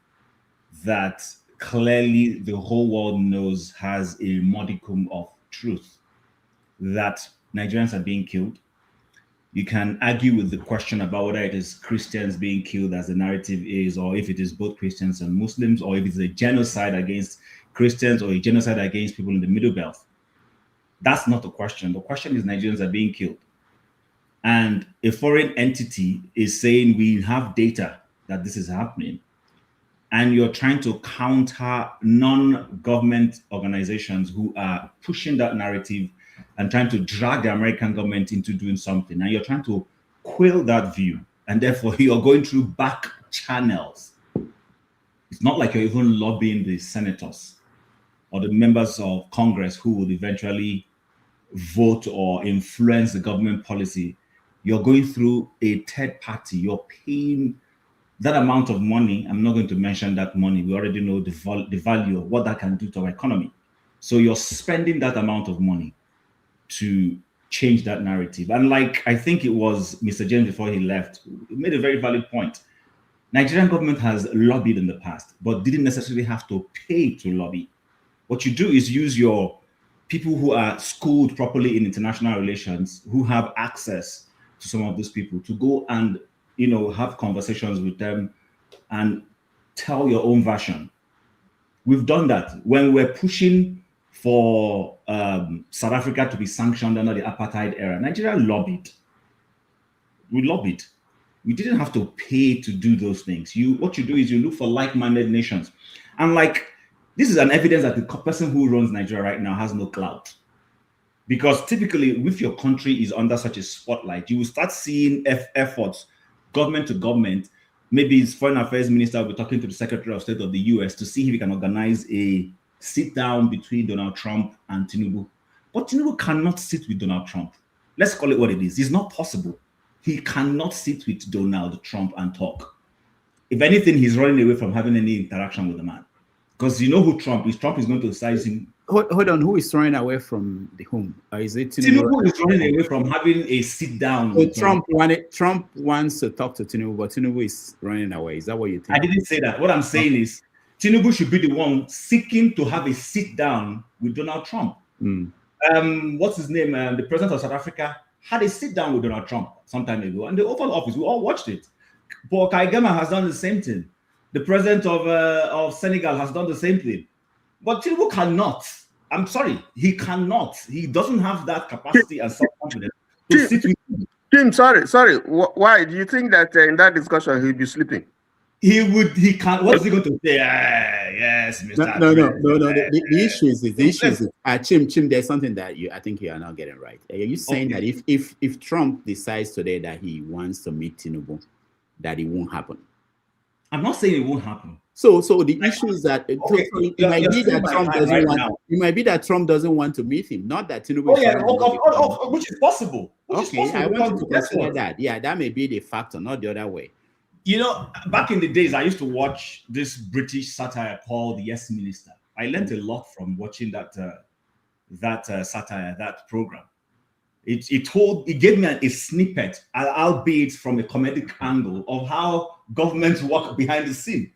that clearly the whole world knows has a modicum of truth, that Nigerians are being killed. You can argue with the question about whether it is Christians being killed as the narrative is, or if it is both Christians and Muslims, or if it's a genocide against Christians or a genocide against people in the Middle Belt. That's not the question. The question is Nigerians are being killed. And a foreign entity is saying we have data that this is happening. And you're trying to counter non-government organizations who are pushing that narrative and trying to drag the American government into doing something. And you're trying to quell that view. And therefore, you're going through back channels. It's not like you're even lobbying the senators or the members of Congress who would eventually vote or influence the government policy. You're going through a third party. You're paying that amount of money. I'm not going to mention that money. We already know the value of what that can do to our economy. So you're spending that amount of money to change that narrative. And like, I think it was Mr. James before he left, he made a very valid point. Nigerian government has lobbied in the past, but didn't necessarily have to pay to lobby. What you do is use your people who are schooled properly in international relations, who have access to some of those people, to go and have conversations with them and tell your own version. We've done that when we're pushing for South Africa to be sanctioned under the apartheid era. Nigeria lobbied. We lobbied. We didn't have to pay to do those things. What you do is you look for like-minded nations. And this is an evidence that the person who runs Nigeria right now has no clout. Because typically, if your country is under such a spotlight, you will start seeing efforts, government to government. Maybe his foreign affairs minister will be talking to the Secretary of State of the US to see if he can organize a sit down between Donald Trump and Tinubu. But Tinubu cannot sit with Donald Trump. Let's call it what it is. It's not possible. He cannot sit with Donald Trump and talk. If anything, he's running away from having any interaction with the man. Because you know who Trump is. Trump is going to size him. Hold on. Who is running away from the whom? Is it Tinubu is running away from having a sit down. So Trump wants to talk to Tinubu, but Tinubu is running away. Is that what you think? I didn't say that. What I'm saying is Tinubu should be the one seeking to have a sit down with Donald Trump. What's his name? The president of South Africa had a sit down with Donald Trump some time ago, and the Oval Office, we all watched it. Paul Kagame has done the same thing. The president of Senegal has done the same thing. But Tinubu cannot. I'm sorry, he cannot. He doesn't have that capacity and self-confidence to sit with him. Tim, sorry. Why do you think that in that discussion he'll be sleeping? He can't. What is he going to say? Yes, Mr. No. The issue is Chim. There's something that I think you are not getting right. Are you saying that if Trump decides today that he wants to meet Tinubu, that it won't happen? I'm not saying it won't happen. So the issue is that it might be that Trump doesn't want to meet him, not that Tinubu. Which is possible. I want to consider that. Yeah, that may be the factor, not the other way. You know, back in the days, I used to watch this British satire called Yes Minister. I learned a lot from watching that satire, that program. It gave me a snippet, albeit from a comedic angle, of how governments work behind the scene.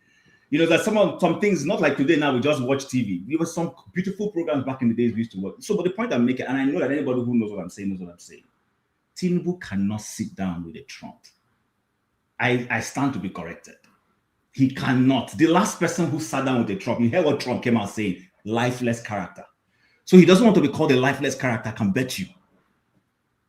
You know, that some things, not like today now, we just watch TV. There were some beautiful programs back in the days we used to watch. So, but the point I'm making, and I know that anybody who knows what I'm saying knows what I'm saying, Tinubu cannot sit down with a Trump. I stand to be corrected. He cannot. The last person who sat down with a Trump, you heard what Trump came out saying, lifeless character. So he doesn't want to be called a lifeless character, I can bet you.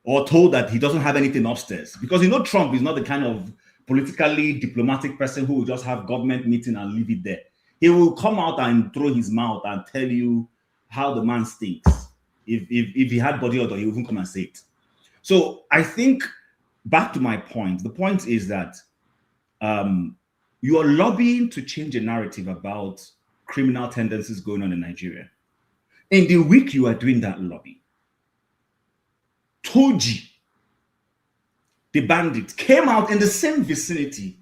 Or told that he doesn't have anything upstairs. Because you know Trump is not the kind of politically diplomatic person who will just have government meeting and leave it there. He will come out and throw his mouth and tell you how the man stinks. If he had body odor, he would even come and say it. So I think, back to my point, the point is that you are lobbying to change the narrative about criminal tendencies going on in Nigeria. In the week you are doing that lobby, Toji, the bandit, came out in the same vicinity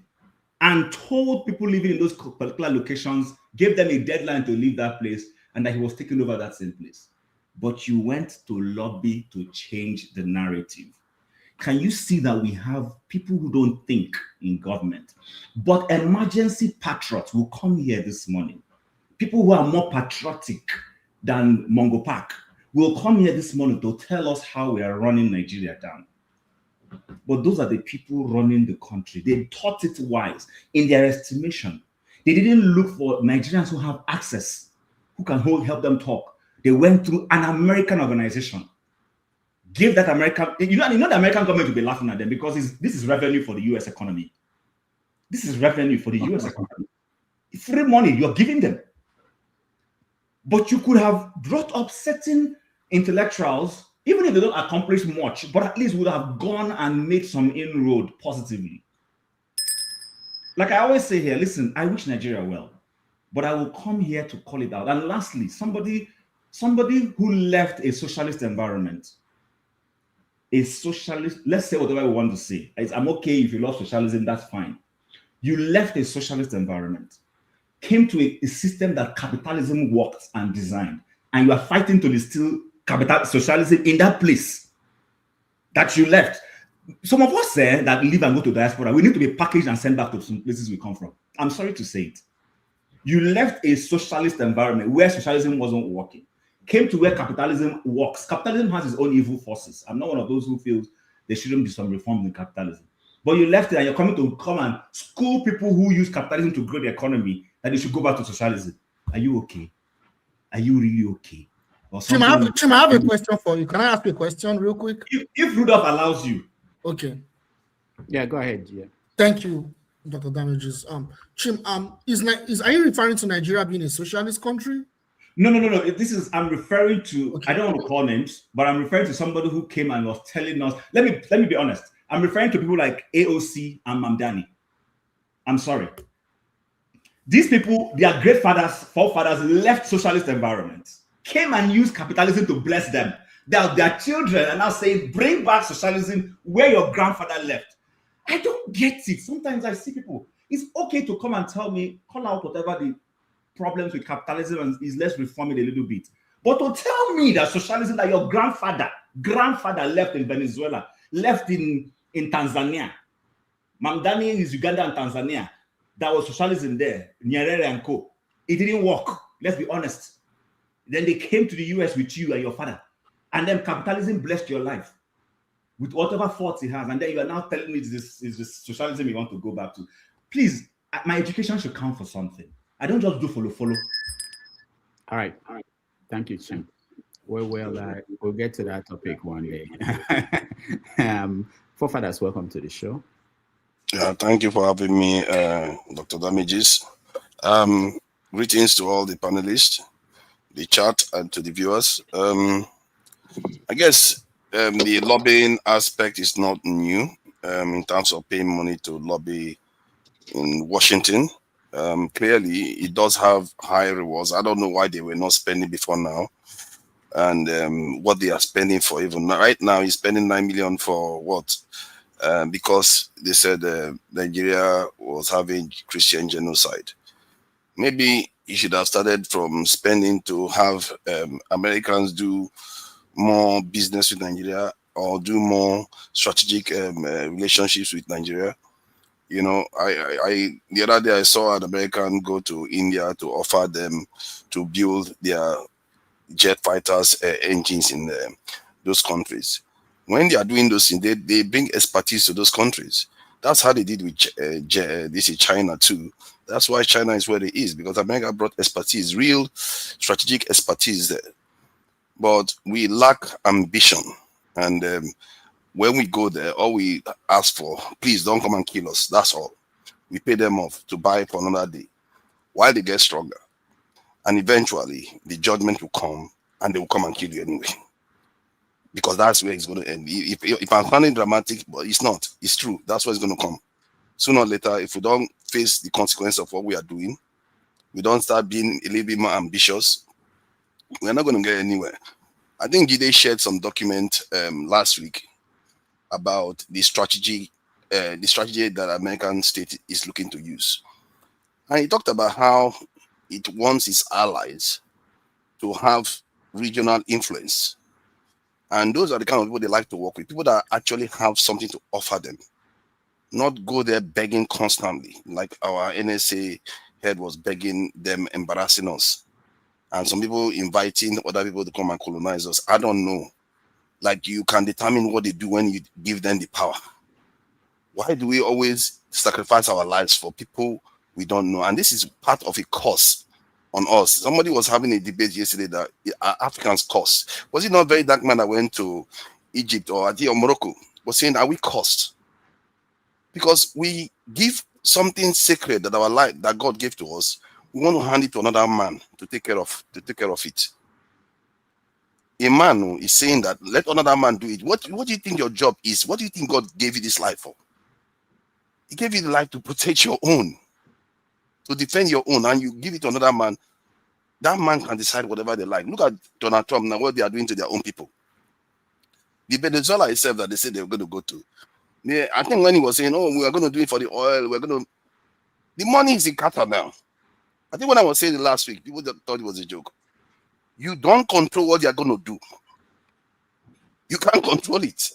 and told people living in those particular locations, gave them a deadline to leave that place, and that he was taking over that same place. But you went to lobby to change the narrative. Can you see that we have people who don't think in government, but emergency patriots will come here this morning? People who are more patriotic than Mongo Park will come here this morning to tell us how we are running Nigeria down. But those are the people running the country. They thought it wise in their estimation. They didn't look for Nigerians who have access, who can help them talk. They went through an American organization. Give that American, you know the American government will be laughing at them because this is revenue for the US economy. This is revenue for the US economy. It's free money you're giving them. But you could have brought up certain intellectuals, even if they don't accomplish much, but at least would have gone and made some inroad positively. Like I always say here, listen, I wish Nigeria well, but I will come here to call it out. And lastly, somebody who left a socialist environment, a socialist, let's say whatever we want to say. I'm okay if you love socialism, that's fine. You left a socialist environment, came to a system that capitalism worked and designed, and you are fighting to distill socialism in that place that you left. Some of us say that live and go to diaspora, we need to be packaged and sent back to some places we come from. I'm sorry to say it. You left a socialist environment where socialism wasn't working, came to where capitalism works. Capitalism has its own evil forces. I'm not one of those who feels there shouldn't be some reforms in capitalism. But you left it and you're coming to come and school people who use capitalism to grow the economy that they should go back to socialism. Are you okay? Are you really okay? Chim, I have a question for you. Can I ask you a question real quick? If Rudolph allows you. Okay. Yeah, go ahead. Yeah. Thank you, Dr. Damages. Chim, are you referring to Nigeria being a socialist country? No. I'm referring to, okay. I don't want to call names, but I'm referring to somebody who came and was telling us, let me be honest. I'm referring to people like AOC and Mamdani. I'm sorry. These people, their forefathers left socialist environments, came and used capitalism to bless them. Their children are now saying, bring back socialism where your grandfather left. I don't get it. Sometimes I see people, it's okay to come and tell me, call out whatever the problems with capitalism and is let's reform it a little bit. But to tell me that socialism that your grandfather left in Venezuela, left in Tanzania, Mamdani is Uganda and Tanzania, that was socialism there, Nyerere and co. It didn't work, let's be honest. Then they came to the US with you and your father, and then capitalism blessed your life. with whatever faults he has, and then you are now telling me this is this socialism you want to go back to. Please, my education should count for something. I don't just do follow. All right. Thank you, Chim. We'll get to that topic one day. Forefathers, welcome to the show. Yeah, thank you for having me, Dr. Damages. Greetings to all the panelists, the chat, and to the viewers. I guess the lobbying aspect is not new in terms of paying money to lobby in Washington. Clearly, it does have high rewards. I don't know why they were not spending before now, and what they are spending for. Even right now, he's spending $9 million for what? Because they said Nigeria was having Christian genocide. Maybe he should have started from spending to have Americans do more business with Nigeria or do more strategic relationships with Nigeria. You know, I the other day I saw an American go to India to offer them to build their jet fighters engines in those countries. When they are doing those things, they bring expertise to those countries. That's how they did with this is China too. That's why China is where it is, because America brought expertise, real strategic expertise there. But we lack ambition. And when we go there, all we ask for, please don't come and kill us. That's all. We pay them off to buy for another day while they get stronger. And eventually, the judgment will come and they will come and kill you anyway. Because that's where it's going to end. If I'm sounding dramatic, but it's not. It's true. That's where it's going to come. Sooner or later, if we don't face the consequence of what we are doing, we don't start being a little bit more ambitious, we're not going to get anywhere. I think Gide shared some document last week about the strategy that American state is looking to use. And he talked about how it wants its allies to have regional influence. And those are the kind of people they like to work with, people that actually have something to offer them, not go there begging constantly, like our NSA head was begging them, embarrassing us. And some people inviting other people to come and colonize us. I don't know. Like, you can determine what they do when you give them the power. Why do we always sacrifice our lives for people we don't know? And this is part of a curse on us. Somebody was having a debate yesterday that Africans curse. Was it not very dark man that went to Egypt or Morocco was saying, are we cursed? Because we give something sacred that our life that God gave to us, we want to hand it to another man to take care of it. A man is saying that let another man do it. What do you think your job is? What do you think God gave you this life for? He gave you the life to protect your own, to defend your own, and you give it to another man. That man can decide whatever they like. Look at Donald Trump now, what they are doing to their own people. The Venezuela itself that they said they were going to go to. Yeah, I think when he was saying, oh, we are going to do it for the oil, the money is in Qatar now. I think when I was saying it last week, people thought it was a joke. You don't control what they are going to do. You can't control it.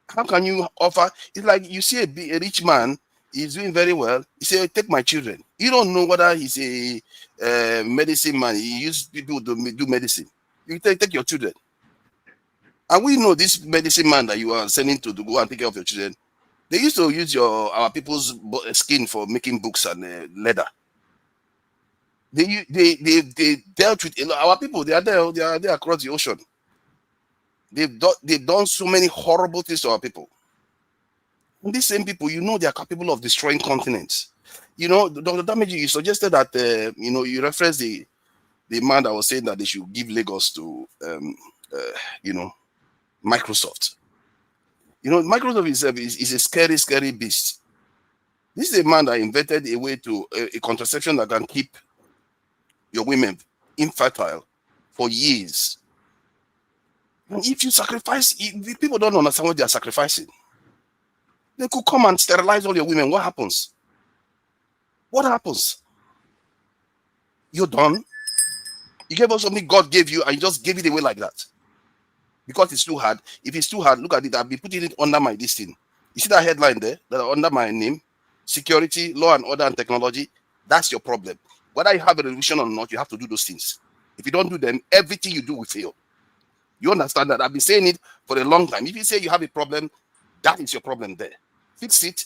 How can you offer? It's like you see a rich man, he's doing very well. He say, take my children. You don't know whether he's a medicine man. He uses people to do medicine. You take your children. And we know this medicine man that you are sending to go and take care of your children. They used to use our people's skin for making books and leather. They dealt with our people. They are there across the ocean. They've done so many horrible things to our people. And these same people, you know, they are capable of destroying continents. You know, Dr. Damage, you suggested that you referenced the man that was saying that they should give Lagos to Microsoft. You know, Microsoft is a scary beast. This is a man that invented a way to a contraception that can keep your women infertile for years. And if you sacrifice, if people don't understand what they are sacrificing, they could come and sterilize all your women. What happens? What happens? You're done. You gave us something God gave you and you just gave it away like that. Because it's too hard. If it's too hard, look at it. I'll be putting it under my this thing. You see that headline there that are under my name? Security, law and order and technology. That's your problem. Whether you have a revolution or not, you have to do those things. If you don't do them, everything you do will fail. You understand that? I've been saying it for a long time. If you say you have a problem, that is your problem there. Fix it.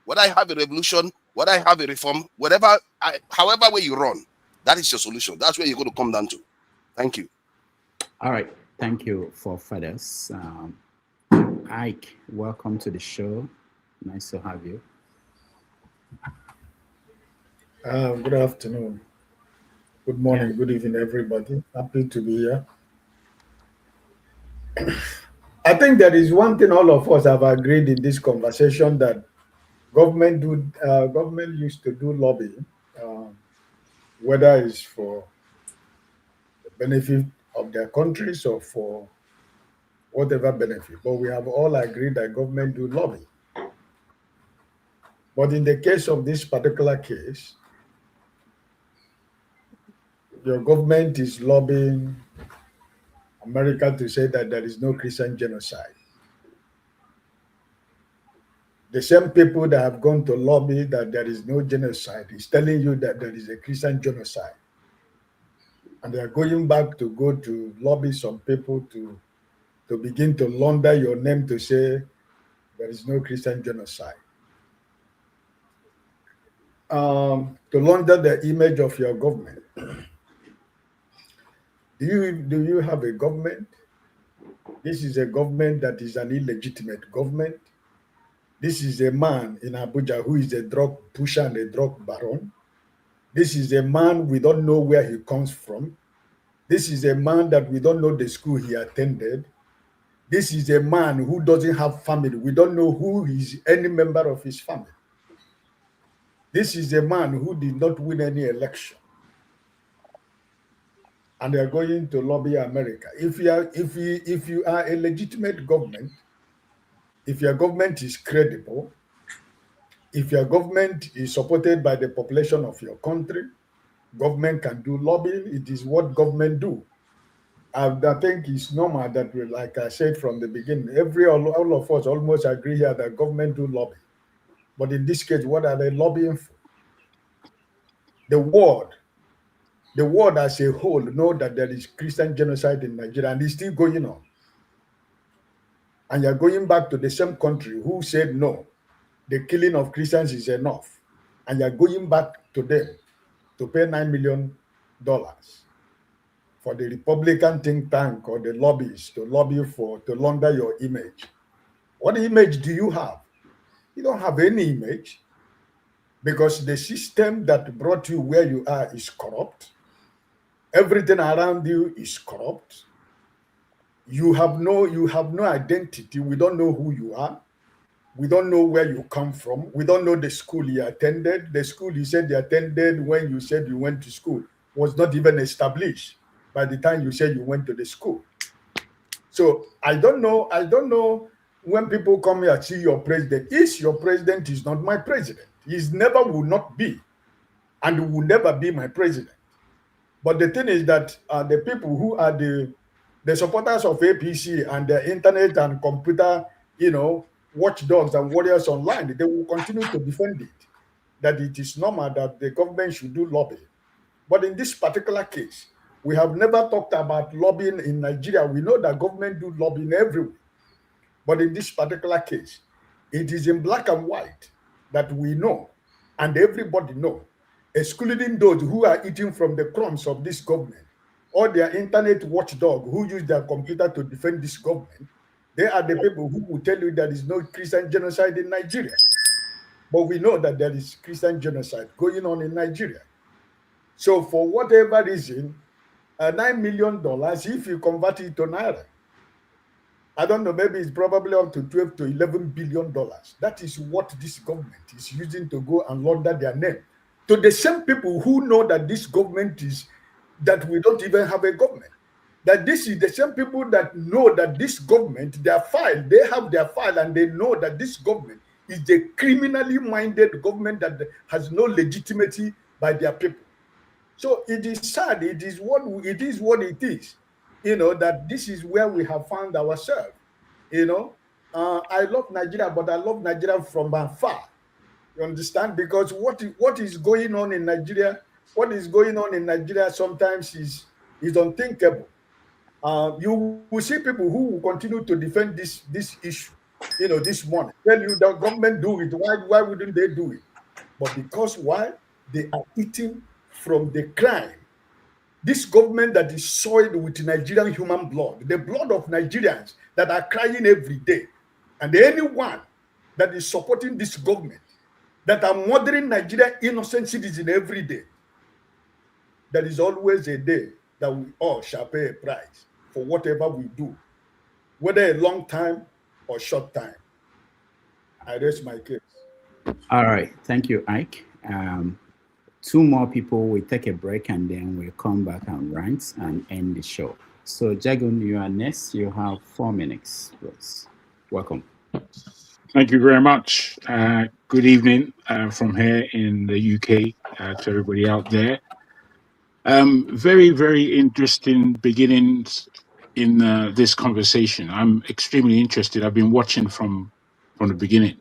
Whether I have a revolution, whether I have a reform, however way you run, that is your solution. That's where you're going to come down to. Thank you. All right. Thank you for fathers. Ike, welcome to the show. Nice to have you. Good afternoon. Good morning. Good evening, everybody. Happy to be here. I think there is one thing all of us have agreed in this conversation, that government used to do lobbying, whether it's for the benefit of their countries or for whatever benefit. But we have all agreed that government do lobby. But in the case of this particular case, your government is lobbying America to say that there is no Christian genocide. The same people that have gone to lobby that there is no genocide is telling you that there is a Christian genocide. And they are going back to go to lobby some people to begin to launder your name to say there is no Christian genocide. To launder the image of your government. Do you have a government? This is a government that is an illegitimate government. This is a man in Abuja who is a drug pusher and a drug baron. This is a man we don't know where he comes from. This is a man that we don't know the school he attended. This is a man who doesn't have family. We don't know who is any member of his family. This is a man who did not win any election. And they are going to lobby America. If you are a legitimate government, if your government is credible, if your government is supported by the population of your country, government can do lobbying. It is what government do. I think it's normal that, like I said from the beginning, all of us almost agree here that government do lobby. But in this case, what are they lobbying for? The world as a whole know that there is Christian genocide in Nigeria, and it's still going on. And you're going back to the same country who said no, the killing of Christians is enough. And you're going back to them to pay $9 million for the Republican think tank or the lobbyists to lobby to launder your image. What image do you have? You don't have any image, because the system that brought you where you are is corrupt. Everything around you is corrupt. You have no identity. We don't know who you are. We don't know where you come from. We don't know the school you attended. The school you said you attended when you said you went to school was not even established by the time you said you went to the school. So I don't know when people come here and see your president. Your president is not my president. He never will not be, and will never be my president. But the thing is that the people who are the supporters of APC and the internet and computer, watchdogs and warriors online, they will continue to defend it, that it is normal that the government should do lobbying. But in this particular case, we have never talked about lobbying in Nigeria. We know that government do lobbying everywhere. But in this particular case, it is in black and white that we know, and everybody know, excluding those who are eating from the crumbs of this government, or their internet watchdog who use their computer to defend this government. They are the people who will tell you there is no Christian genocide in Nigeria. But we know that there is Christian genocide going on in Nigeria. So for whatever reason, $9 million, if you convert it to Naira, I don't know, maybe it's probably up to 12 to $11 billion. That is what this government is using to go and launder their name. To the same people who know that this government that we don't even have a government. That this is the same people that know that this government, they have their file, and they know that this government is the criminally minded government that has no legitimacy by their people. So it is sad, it is what it is, that this is where we have found ourselves. I love Nigeria, but I love Nigeria from afar. You understand? Because what is going on in Nigeria, sometimes is unthinkable. You will see people who will continue to defend this issue, this money. Tell you the government do it. Why wouldn't they do it? But because why? They are eating from the crime. This government that is soiled with Nigerian human blood, the blood of Nigerians that are crying every day. And anyone that is supporting this government, that are murdering Nigerian innocent citizens every day, there is always a day that we all shall pay a price for whatever we do, whether a long time or short time. I rest my case. All right. Thank you, Ike. Two more people, we take a break and then we'll come back and rant and end the show. So Jagun, you are next. You have 4 minutes, please. Welcome. Thank you very much. Good evening from here in the UK to everybody out there. Very, very interesting beginnings in this conversation. I'm extremely interested. I've been watching from the beginning.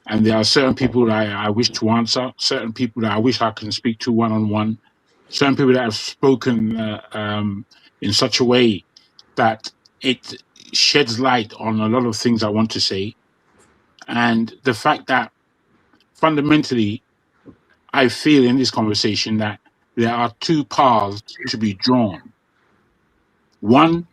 And there are certain people that I wish to answer, certain people that I wish I can speak to one-on-one, certain people that have spoken in such a way that it sheds light on a lot of things I want to say. And the fact that fundamentally, I feel in this conversation that there are two paths to be drawn. One,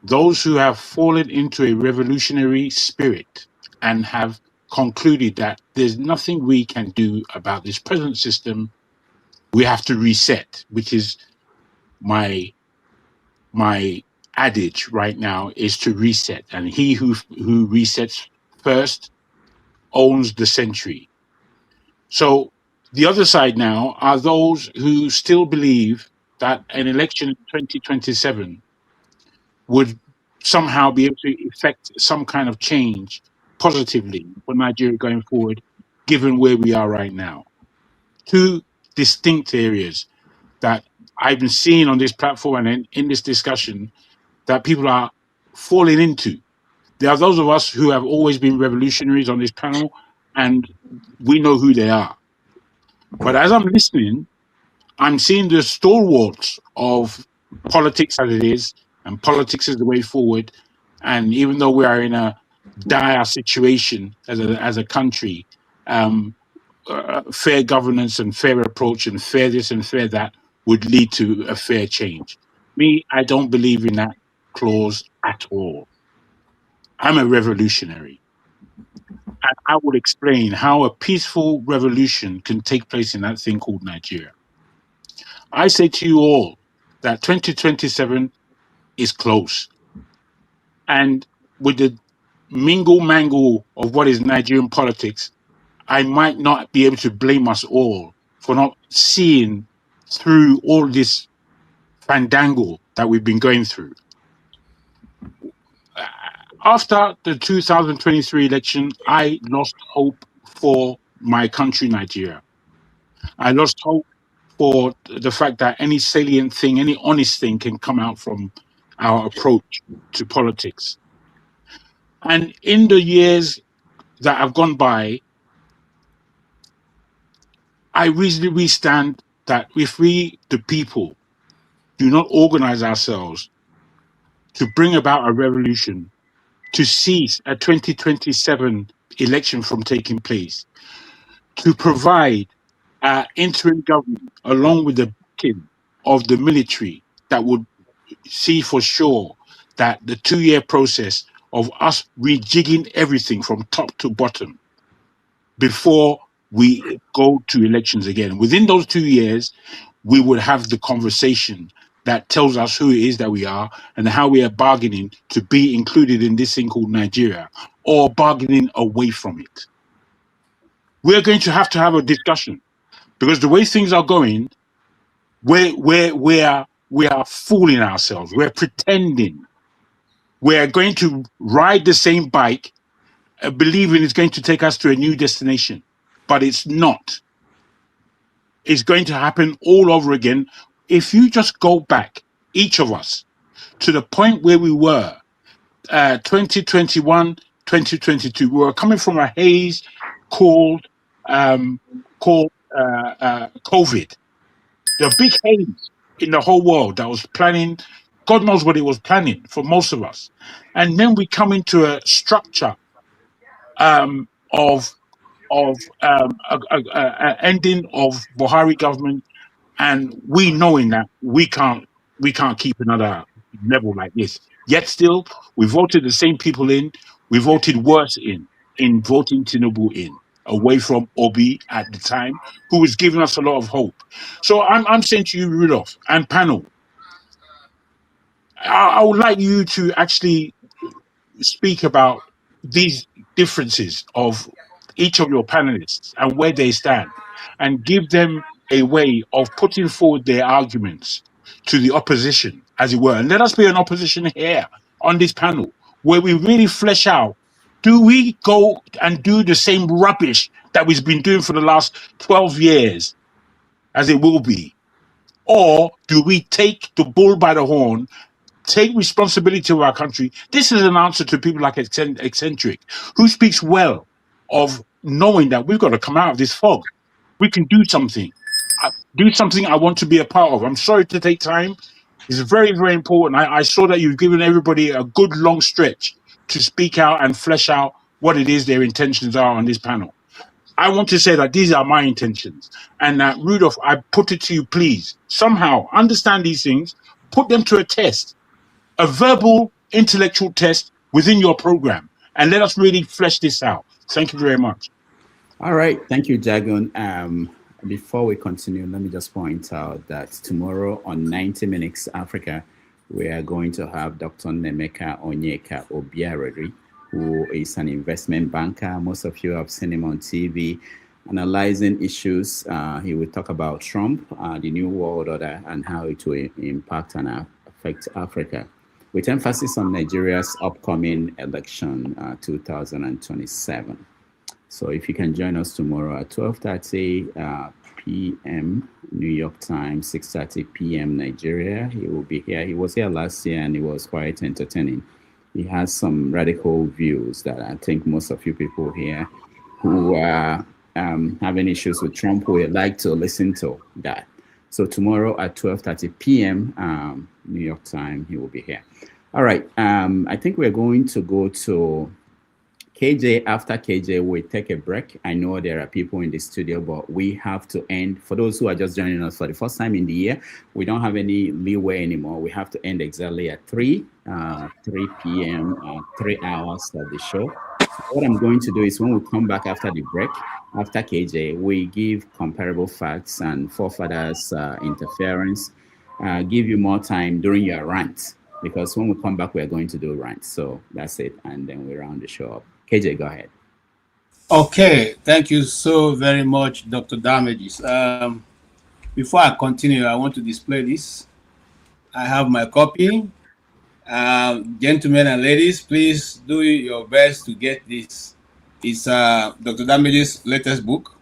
those who have fallen into a revolutionary spirit and have concluded that there's nothing we can do about this present system. We have to reset, which is my adage right now, is to reset. And he who resets first owns the century. So the other side now are those who still believe that an election in 2027 would somehow be able to effect some kind of change positively for Nigeria going forward, given where we are right now. Two distinct areas that I've been seeing on this platform and in this discussion that people are falling into. There are those of us who have always been revolutionaries on this panel, and we know who they are. But as I'm listening, I'm seeing the stalwarts of politics as it is, and politics is the way forward. And even though we are in a dire situation as a country, fair governance and fair approach and fair this and fair that would lead to a fair change. Me, I don't believe in that clause at all. I'm a revolutionary. And I will explain how a peaceful revolution can take place in that thing called Nigeria. I say to you all that 2027 is close. And with the mingle-mangle of what is Nigerian politics, I might not be able to blame us all for not seeing through all this fandangle that we've been going through. After the 2023 election, I lost hope for my country, Nigeria. I lost hope for the fact that any salient thing, any honest thing can come out from our approach to politics. And in the years that have gone by, I reasonably stand that if we, the people, do not organize ourselves to bring about a revolution, to cease a 2027 election from taking place, to provide interim government along with the backing of the military that would see for sure that the 2-year process of us rejigging everything from top to bottom before we go to elections again. Within those 2 years, we would have the conversation that tells us who it is that we are and how we are bargaining to be included in this thing called Nigeria, or bargaining away from it. We're going to have a discussion, because the way things are going, we are fooling ourselves. We're pretending. We're going to ride the same bike, believing it's going to take us to a new destination, but it's not. It's going to happen all over again. If you just go back, each of us, to the point where we were, 2021, 2022, we were coming from a haze called COVID. The big haze in the whole world that was planning God knows what it was planning for most of us. And then we come into a structure of ending of Buhari government, and we knowing that we can't keep another level like this. Yet still, we voted the same people in. We voted worse in voting Tinubu in, away from Obi at the time, who was giving us a lot of hope. So I'm saying to you, Rudolph and panel, I would like you to actually speak about these differences of each of your panelists and where they stand, and give them a way of putting forward their arguments to the opposition, as it were. And let us be an opposition here on this panel where we really flesh out, do we go and do the same rubbish that we've been doing for the last 12 years, as it will be? Or do we take the bull by the horn, take responsibility of our country? This is an answer to people like Eccentric, who speaks well of knowing that we've got to come out of this fog. We can do something. Do something I want to be a part of. I'm sorry to take time. It's very, very important. I saw that you've given everybody a good long stretch to speak out and flesh out what it is their intentions are on this panel. I want to say that these are my intentions. And Rudolph, I put it to you, please, somehow understand these things, put them to a test, a verbal, intellectual test within your program, and let us really flesh this out. Thank you very much. All right. Thank you, Jagun. Before we continue, let me just point out that tomorrow on 90 Minutes Africa, we are going to have Dr. Nemeka Onyeka Obiareri, who is an investment banker. Most of you have seen him on TV analyzing issues. He will talk about Trump, the New World Order, and how it will impact and affect Africa, with emphasis on Nigeria's upcoming election, 2027. So if you can join us tomorrow at 12:30 p.m. New York time, 6:30 p.m. Nigeria, he will be here. He was here last year and it was quite entertaining. He has some radical views that I think most of you people here who are having issues with Trump would like to listen to that. So tomorrow at 12:30 p.m. New York time, he will be here. All right. I think we're going to go to KJ. After KJ, we take a break. I know there are people in the studio, but we have to end. For those who are just joining us for the first time in the year, we don't have any leeway anymore. We have to end exactly at 3 p.m., 3 hours of the show. What I'm going to do is when we come back after the break, after KJ, we give comparable facts and forefathers interference, give you more time during your rant, because when we come back, we're going to do rants. So that's it. And then we round the show up. KJ, go ahead. Okay, thank you so very much, Dr. Damages. Before I continue, I want to display this. I have my copy. Gentlemen and ladies, please do your best to get this. It's Dr. Damages' latest book,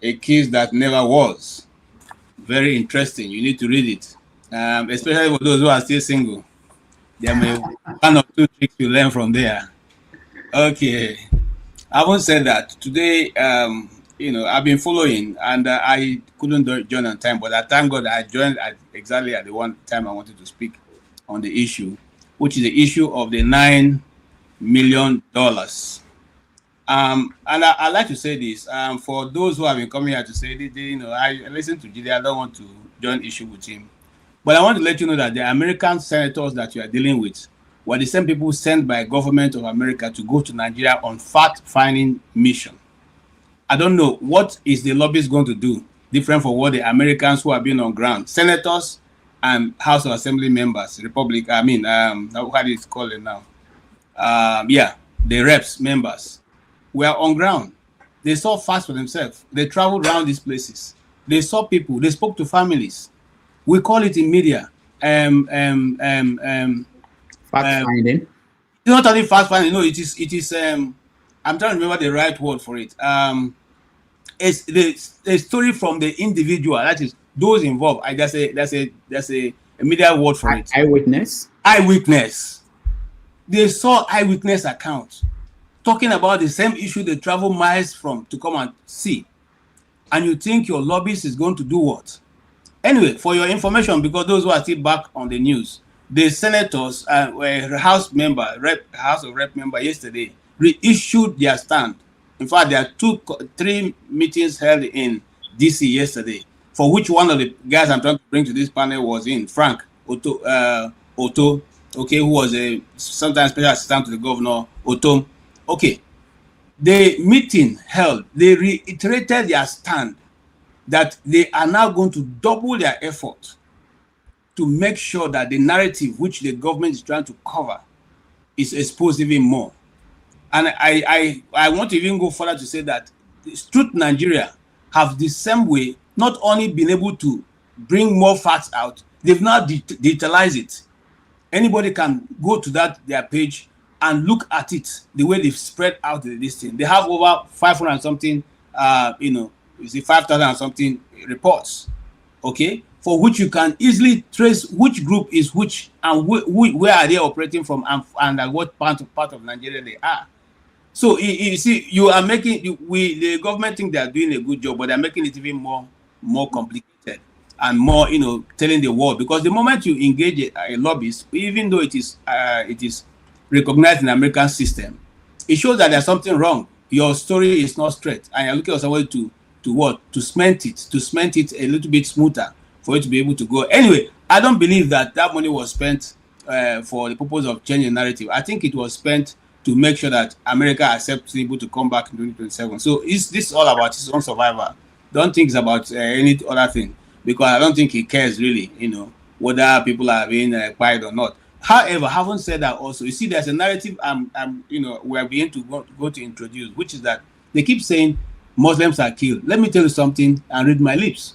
A Kiss That Never Was. Very interesting. You need to read it, especially for those who are still single. There may be one or two tricks you learn from there. Okay, I won't say that today. I've been following, and I couldn't join on time, but I thank God I joined exactly at the one time I wanted to speak on the issue, which is the issue of the $9 million. And I like to say this for those who have been coming here to say, I listen to Jide. I don't want to join issue with him, but I want to let you know that the American senators that you are dealing with were the same people sent by government of America to go to Nigeria on fact-finding mission. I don't know what is the lobbyist going to do different from what the Americans who have been on ground, senators and House of Assembly members, how do you call it now? The reps members were on ground. They saw facts for themselves. They traveled around these places. They saw people. They spoke to families. We call it in media. Fact finding. It's not only fact finding. No, it is. I'm trying to remember the right word for it. It's the story from the individual. That is those involved. That's a media word for it. Eyewitness. Eyewitness. They saw eyewitness accounts talking about the same issue they travel miles from to come and see. And you think your lobbyist is going to do what? Anyway, for your information, because those who are still back on the news, the senators House of Rep member yesterday reissued their stand. In fact, there are 3 meetings held in DC yesterday, for which one of the guys I'm trying to bring to this panel was in Frank Otto, okay, who was a sometimes special assistant to the governor, Otto. Okay, the meeting held, they reiterated their stand that they are now going to double their effort to make sure that the narrative which the government is trying to cover is exposed even more. And I want to even go further to say that Truth Nigeria have the same way not only been able to bring more facts out, they've now digitalized it. Anybody can go to their page and look at it the way they've spread out this thing. They have over 500 and something, 5,000 and something reports, okay, for which you can easily trace which group is which and where are they operating from and at what part of Nigeria they are. So you see, you are making the government think they are doing a good job, but they're making it even more complicated and more, telling the world, because the moment you engage a lobbyist, even though it is recognized in the American system, it shows that there's something wrong. Your story is not straight, and you're looking for somebody to cement it a little bit smoother for it to be able to go. Anyway, I don't believe that money was spent for the purpose of changing narrative. I think it was spent to make sure that America accepts people to come back in 2027. So this is all about his own survival. Don't think it's about any other thing, because I don't think he cares really, whether people are being quiet or not. However, having said that, also, you see, there's a narrative we are beginning to go to introduce, which is that they keep saying Muslims are killed. Let me tell you something and read my lips.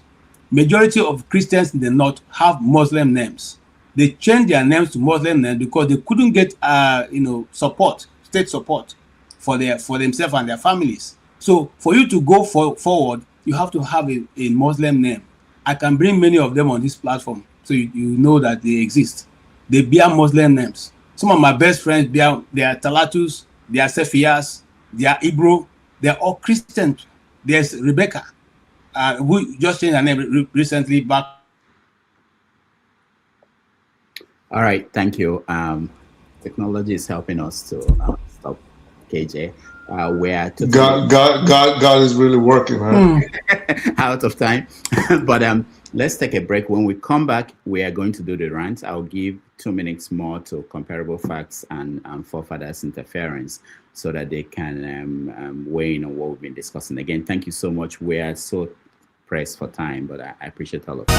Majority of Christians in the North have Muslim names. They changed their names to Muslim names because they couldn't get state support for themselves and their families. So for you to go forward, you have to have a Muslim name. I can bring many of them on this platform, so you know that they exist. They bear Muslim names. Some of my best friends they are Talatus, they are Sefias, they are Ibro, they are all Christians. There's Rebecca, who just changed her name recently back. All right, thank you. Technology is helping us to stop KJ. Where God is really working, man. Out of time, but let's take a break. When we come back, we are going to do the rant. I'll give 2 minutes more to comparable facts and forefathers interference, so that they can weigh in on what we've been discussing. Again, thank you so much. We are so pressed for time, but I appreciate all of you.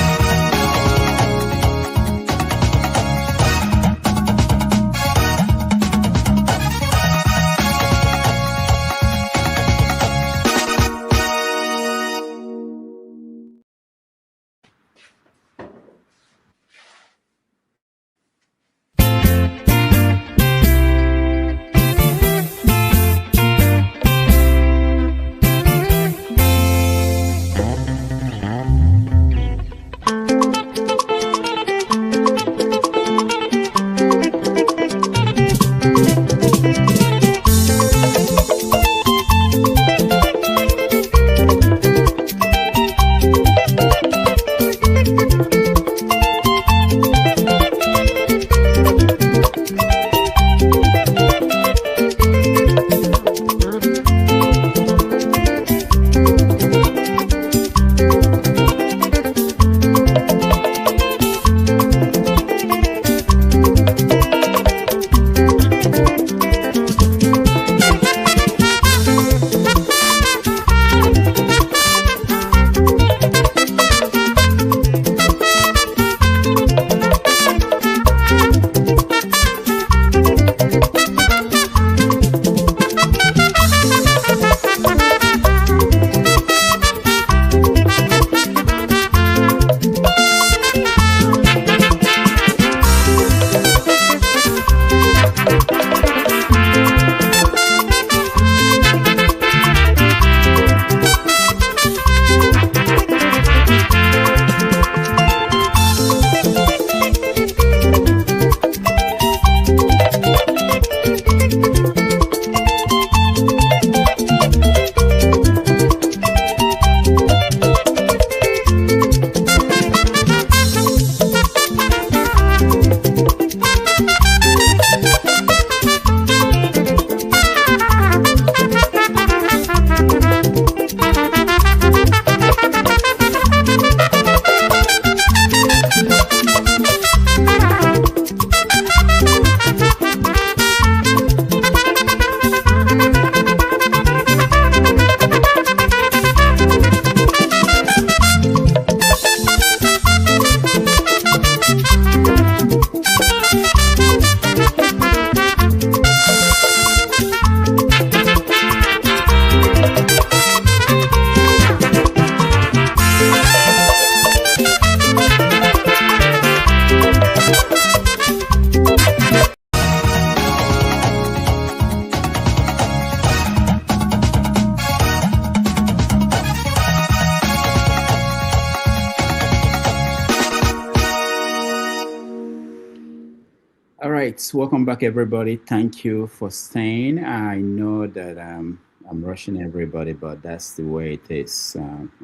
right, welcome back, everybody. Thank you for staying. I know that I'm rushing everybody, but that's the way it is.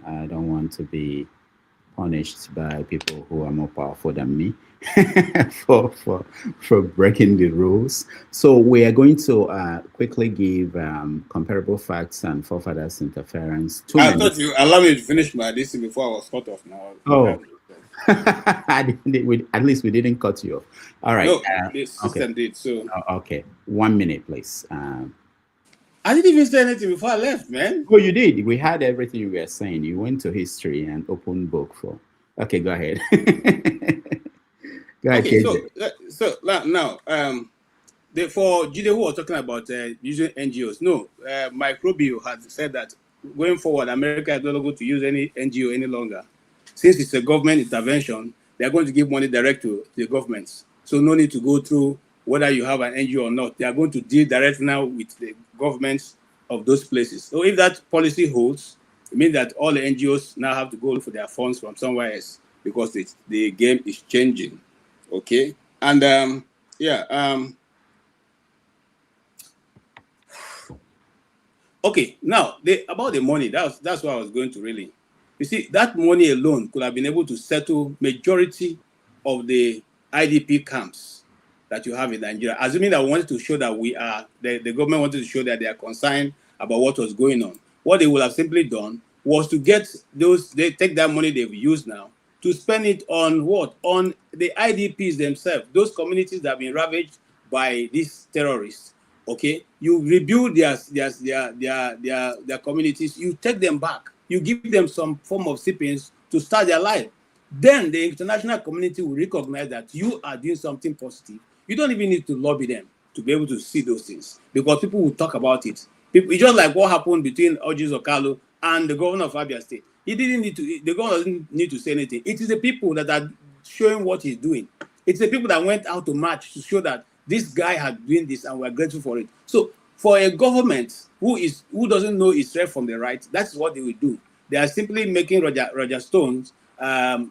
I don't want to be punished by people who are more powerful than me for breaking the rules. So we are going to quickly give comparable facts and forefathers interference. 2 I minutes. thought you allow me to finish my this before I was cut off now. Oh. At least we didn't cut you off. All right. No, the system did. So okay, 1 minute, please. I didn't even say anything before I left, man. Oh, you did. We had everything you were saying. You went to history and open book for. Okay, go ahead. Go ahead. Okay, KJ. so now, for Jide who was talking about using NGOs, no, Mike Rubio has said that going forward, America is not going to use any NGO any longer. Since it's a government intervention, they're going to give money direct to the governments. So no need to go through whether you have an NGO or not. They are going to deal directly now with the governments of those places. So if that policy holds, it means that all the NGOs now have to go look for their funds from somewhere else because the game is changing. Okay, and okay, now about the money, that's what I was going to really. You see, that money alone could have been able to settle majority of the IDP camps that you have in Nigeria. Assuming that we wanted to show that the government wanted to show that they are concerned about what was going on. What they would have simply done was to get they take that money they've used now to spend it on what? On the IDPs themselves, those communities that have been ravaged by these terrorists. Okay, you rebuild their communities, you take them back, you give them some form of stipends to start their life. Then the international community will recognize that you are doing something positive. You don't even need to lobby them to be able to see those things because people will talk about it. It's just like what happened between Orji Okalo and the governor of Abia State. The governor doesn't need to say anything. It is the people that are showing what he's doing. It's the people that went out to march to show that this guy had doing this and we're grateful for it. So for a government who doesn't know its left from the right, that's what they will do. They are simply making Roger Stones have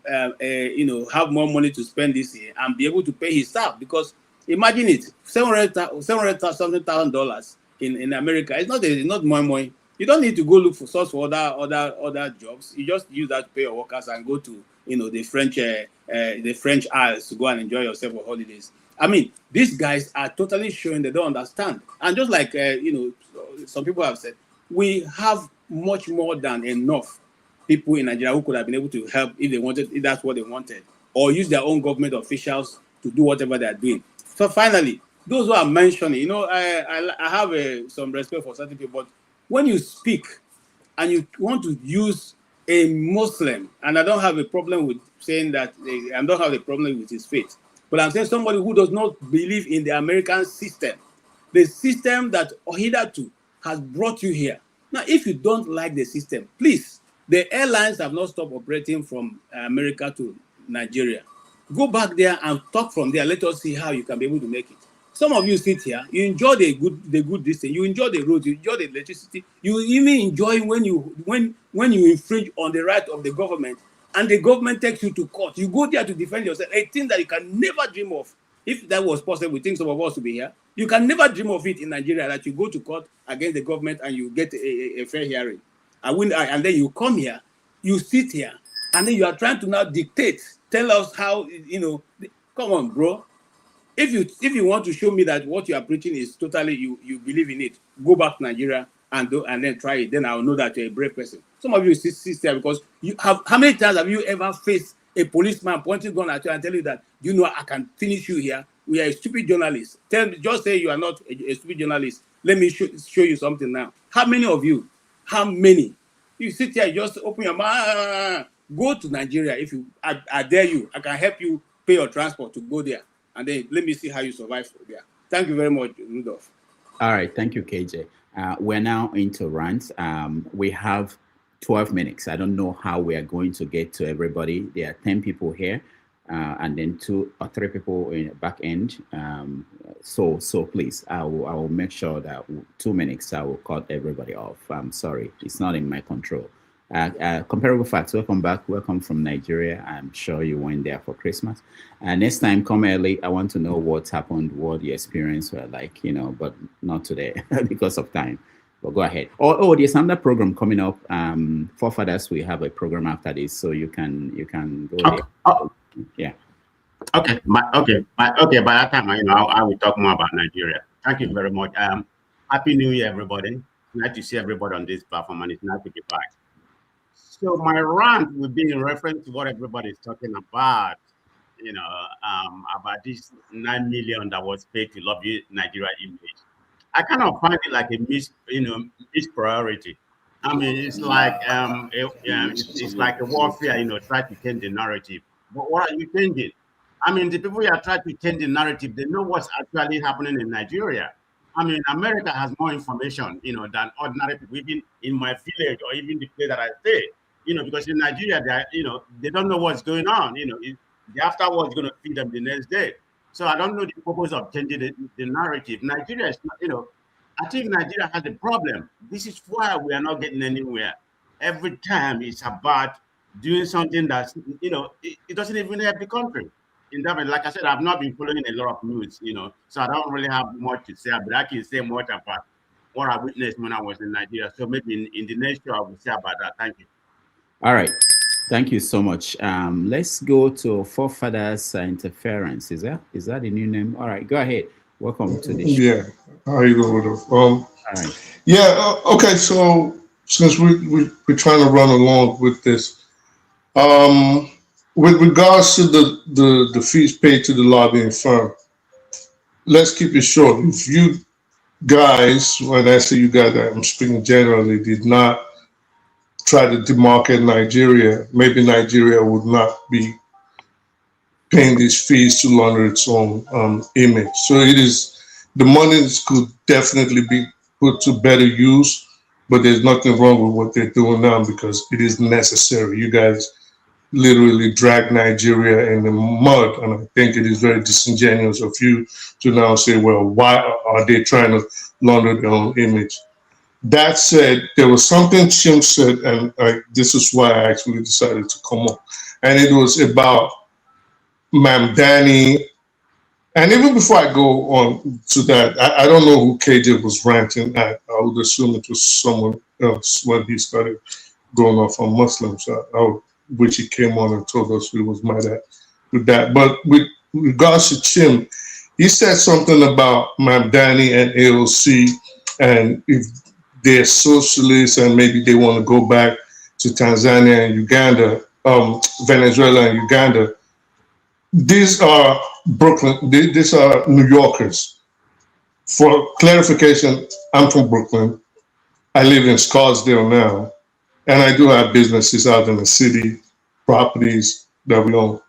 more money to spend this year and be able to pay his staff, because imagine it, $700,000 in America. It's not more money. You don't need to go look for source for other jobs. You just use that to pay your workers and go to the French Isles to go and enjoy yourself for holidays. I mean, these guys are totally showing they don't understand. And just like some people have said, we have much more than enough people in Nigeria who could have been able to help if they wanted, if that's what they wanted, or use their own government officials to do whatever they are doing. So finally, those who are mentioning, I have some respect for certain people, but when you speak and you want to use a Muslim, and I don't have a problem with saying that, I don't have a problem with his faith, but I'm saying somebody who does not believe in the American system, the system that hitherto has brought you here. Now, if you don't like the system, please, the airlines have not stopped operating from America to Nigeria. Go back there and talk from there. Let us see how you can be able to make it. Some of you sit here, you enjoy the good distance, you enjoy the roads, you enjoy the electricity, you even enjoy when you infringe on the right of the government, and the government takes you to court. You go there to defend yourself, a thing that you can never dream of. If that was possible, we think some of us to be here. You can never dream of it in Nigeria, that you go to court against the government and you get a fair hearing. And then you come here, you sit here, and then you are trying to now dictate, tell us how, come on, bro. If you want to show me that what you are preaching is totally, you believe in it, go back to Nigeria and then try it. Then I'll know that you're a brave person. Some of you sit there because you have. How many times have you ever faced a policeman pointing gun at you and tell you that, I can finish you here? We are a stupid journalist. Just say you are not a stupid journalist. Let me show you something now. How many of you? How many? You sit here, just open your mouth. Go to Nigeria. If I dare you, I can help you pay your transport to go there. And then let me see how you survive there. Thank you very much, Rudolph. All right, thank you, KJ. We're now into rants. We have 12 minutes. I don't know how we are going to get to everybody. There are 10 people here, and then 2 or 3 people in the back end. So please, I will make sure that 2 minutes I will cut everybody off. I'm sorry, it's not in my control. Comparable facts. Welcome back. Welcome from Nigeria. I'm sure you went there for Christmas. Next time, come early. I want to know what happened, what the experience were like, but not today because of time. But go ahead. Oh, there's another program coming up. Forefathers, we have a program after this, so you can go there. Yeah. Okay. By that time, I will talk more about Nigeria. Thank you very much. Happy New Year, everybody. Nice to see everybody on this platform, and it's nice to be back. So my rant will be in reference to what everybody is talking about, about this 9 million that was paid to lobby Nigeria image. I kind of find it like a mispriority. I mean, it's like it's like a warfare, try to change the narrative. But what are you changing? I mean, the people who are trying to change the narrative, they know what's actually happening in Nigeria. I mean, America has more information, than ordinary people, even in my village or even the place that I stay. Because in Nigeria, they don't know what's going on. The afterwards is going to feed them the next day. So I don't know the purpose of changing the narrative. Nigeria is not, I think Nigeria has a problem. This is why we are not getting anywhere. Every time it's about doing something that's, it doesn't even help the country. In that way, like I said, I've not been following a lot of news, so I don't really have much to say, but I can say more about what I witnessed when I was in Nigeria. So maybe in the next show, I will say about that. Thank you. All right. Thank you so much. Let's go to Forefathers Interference. Is that the new name? All right, go ahead. Welcome to the show. Yeah. How you doing? All right. Yeah. Okay. So since we're trying to run along with this, with regards to the fees paid to the lobbying firm, let's keep it short. If you guys, when I say you guys, I'm speaking generally, did not try to demarcate Nigeria, maybe Nigeria would not be paying these fees to launder its own image. So the money could definitely be put to better use, but there's nothing wrong with what they're doing now because it is necessary. You guys literally drag Nigeria in the mud, and I think it is very disingenuous of you to now say, well, why are they trying to launder their own image? That said, there was something Chim said, and this is why I actually decided to come up, and it was about Ma'am Danny. And even before I go on to that, I don't know who KJ was ranting at. I would assume it was someone else when he started going off on Muslims, which he came on and told us he was mad at with that. But with regards to Chim, he said something about Ma'am Danny and AOC, and if they're socialists and maybe they want to go back to Tanzania and Uganda, Venezuela and Uganda. These are Brooklyn, these are New Yorkers. For clarification, I'm from Brooklyn. I live in Scarsdale now, and I do have businesses out in the city, properties that we own.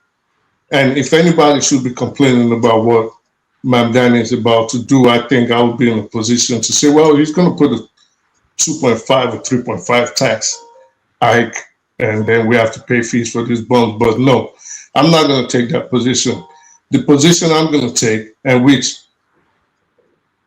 And if anybody should be complaining about what Ma'am Danny is about to do, I think I would be in a position to say, well, he's going to put a 2.5 or 3.5 tax hike, and then we have to pay fees for these bonds. But no, I'm not going to take that position. The position I'm going to take, and which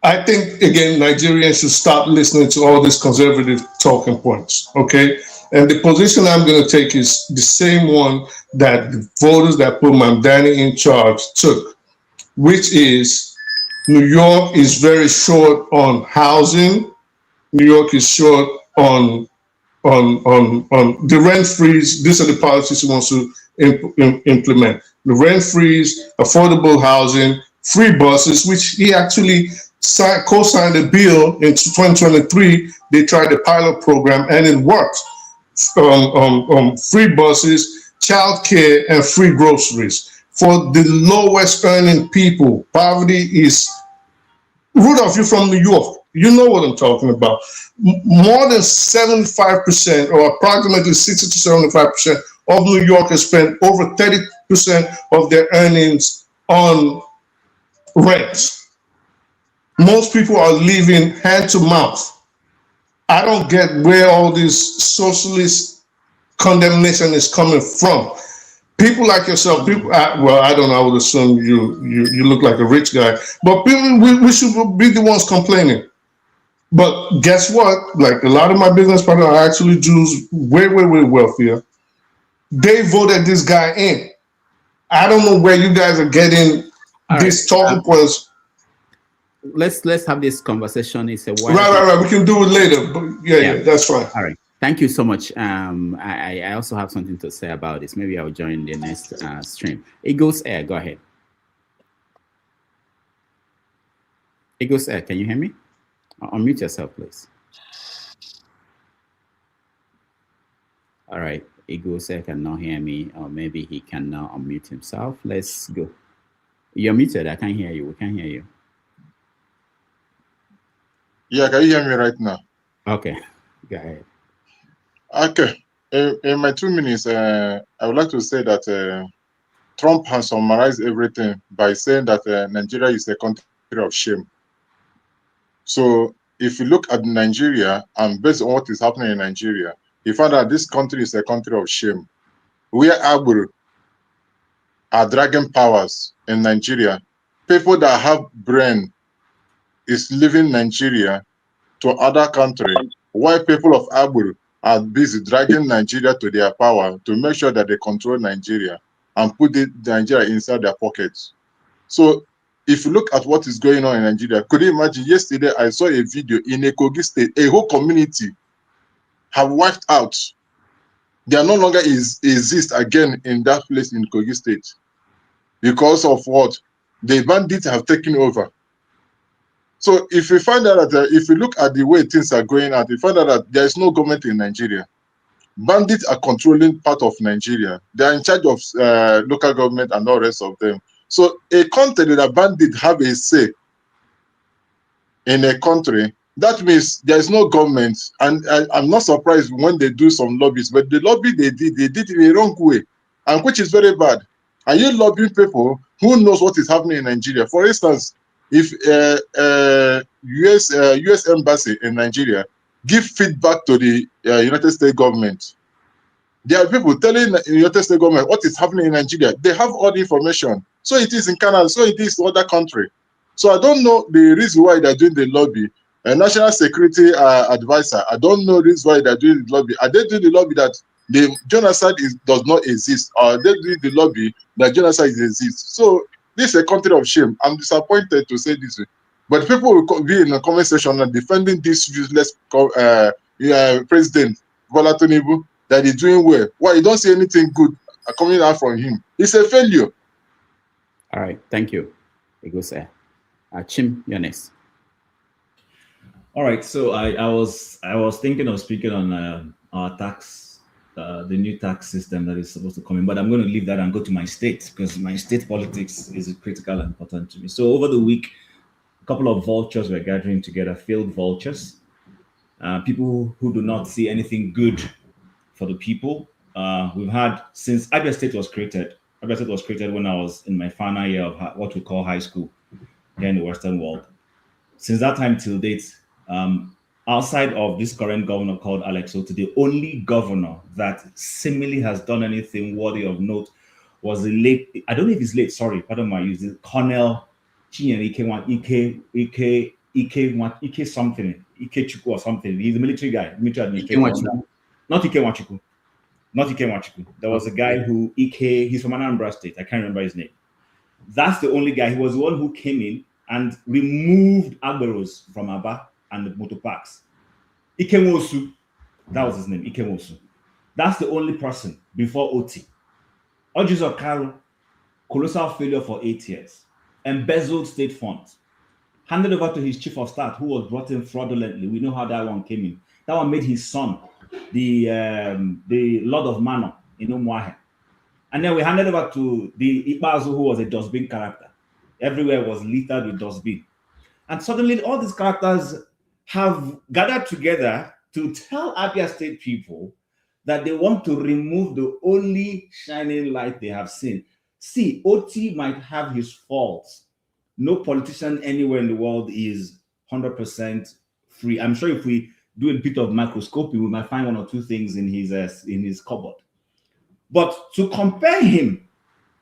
I think, again, Nigerians should stop listening to all these conservative talking points, okay? And the position I'm going to take is the same one that the voters that put Ma'am Danny in charge took, which is New York is very short on housing. New York is short on the rent freeze. These are the policies he wants to implement. The rent freeze, affordable housing, free buses, which he actually co-signed a bill in 2023. They tried the pilot program and it worked. Free buses, childcare, and free groceries. For the lowest earning people, poverty is, Rudolph, you're from New York. You know what I'm talking about. More than 75% or approximately 60 to 75% of New Yorkers spend over 30% of their earnings on rent. Most people are living hand to mouth. I don't get where all this socialist condemnation is coming from. People like yourself, well, I don't know, I would assume you look like a rich guy, but people, we should be the ones complaining. But guess what? Like a lot of my business partners are actually Jews, way wealthier. They voted this guy in. I don't know where you guys are getting this talking points. Let's have this conversation. It's a while. Right. We can do it later. But yeah, that's fine. All right. Thank you so much. I also have something to say about this. Maybe I'll join the next stream. Eagles Air, go ahead. Eagles Air, can you hear me? Unmute yourself, please. All right. Eagles Air cannot hear me, or maybe he cannot unmute himself. Let's go. You're muted. I can't hear you. We can't hear you. Yeah, can you hear me right now? Okay. Go ahead. Okay. In my 2 minutes, I would like to say that Trump has summarized everything by saying that Nigeria is a country of shame. So if you look at Nigeria and based on what is happening in Nigeria, you find out this country is a country of shame. Where Agbero are dragging powers in Nigeria. People that have brain is leaving Nigeria to other countries, while people of Agbero are busy dragging Nigeria to their power to make sure that they control Nigeria and put Nigeria inside their pockets. So if you look at what is going on in Nigeria, could you imagine yesterday I saw a video in a Kogi state, a whole community have wiped out. They are no longer exist again in that place in Kogi state because of what? The bandits have taken over. So if you find out that, if you look at the way things are going out, you find out that there is no government in Nigeria. Bandits are controlling part of Nigeria. They are in charge of local government and all the rest of them. So a country that bandits have a say in a country, that means there is no government. And I'm not surprised when they do some lobbies, but the lobby they did it in a wrong way, and which is very bad. Are you lobbying people who knows what is happening in Nigeria? For instance, if U.S. embassy in Nigeria give feedback to the United States government, there are people telling the United States government what is happening in Nigeria. They have all the information. So it is in Canada, so it is in other country. So I don't know the reason why they're doing the lobby. A national security advisor, I don't know the reason why they're doing the lobby. Are they doing the lobby that the genocide does not exist? Or are they doing the lobby that genocide exists? So this is a country of shame. I'm disappointed to say this, but people will be in the comment section and defending this useless president Bola Tinubu that he's doing well. Why you don't see anything good coming out from him? It's a failure. All right, thank you. It goes there. Chim, you're next. All right, so I was thinking of speaking on our tax, the new tax system that is supposed to come in, but I'm going to leave that and go to my state because my state politics is critical and important to me. So over the week, a couple of vultures were gathering together, failed vultures, people who do not see anything good for the people. We've had since Abia State was created. Abia State was created when I was in my final year of what we call high school here in the Western world. Since that time till date, outside of this current governor called Alex Otti, the only governor that seemingly has done anything worthy of note was the late, I don't know if he's late, sorry, pardon my use, Colonel Chinyere Ike something, Ike Chukwu or something. He's a military guy, military administrator. Not Ike Nwachukwu. Not Ike Nwachukwu. There was a guy who, he's from Anambra State. I can't remember his name. That's the only guy. He was the one who came in and removed Agberos from Aba and the motor parks. Ike Nwosu, that was his name, Ike Nwosu. That's the only person before Oti. Ojis Okaru, colossal failure for 8 years. Embezzled state funds. Handed over to his chief of staff, who was brought in fraudulently. We know how that one came in. That one made his son the Lord of Manor in Umuahe. And then we handed over to the Ibazu, who was a dustbin character. Everywhere was littered with dustbin. And suddenly all these characters have gathered together to tell Abia State people that they want to remove the only shining light they have seen. See, Oti might have his faults. No politician anywhere in the world is 100% free. I'm sure if we do a bit of microscopy, we might find one or two things in his cupboard. But to compare him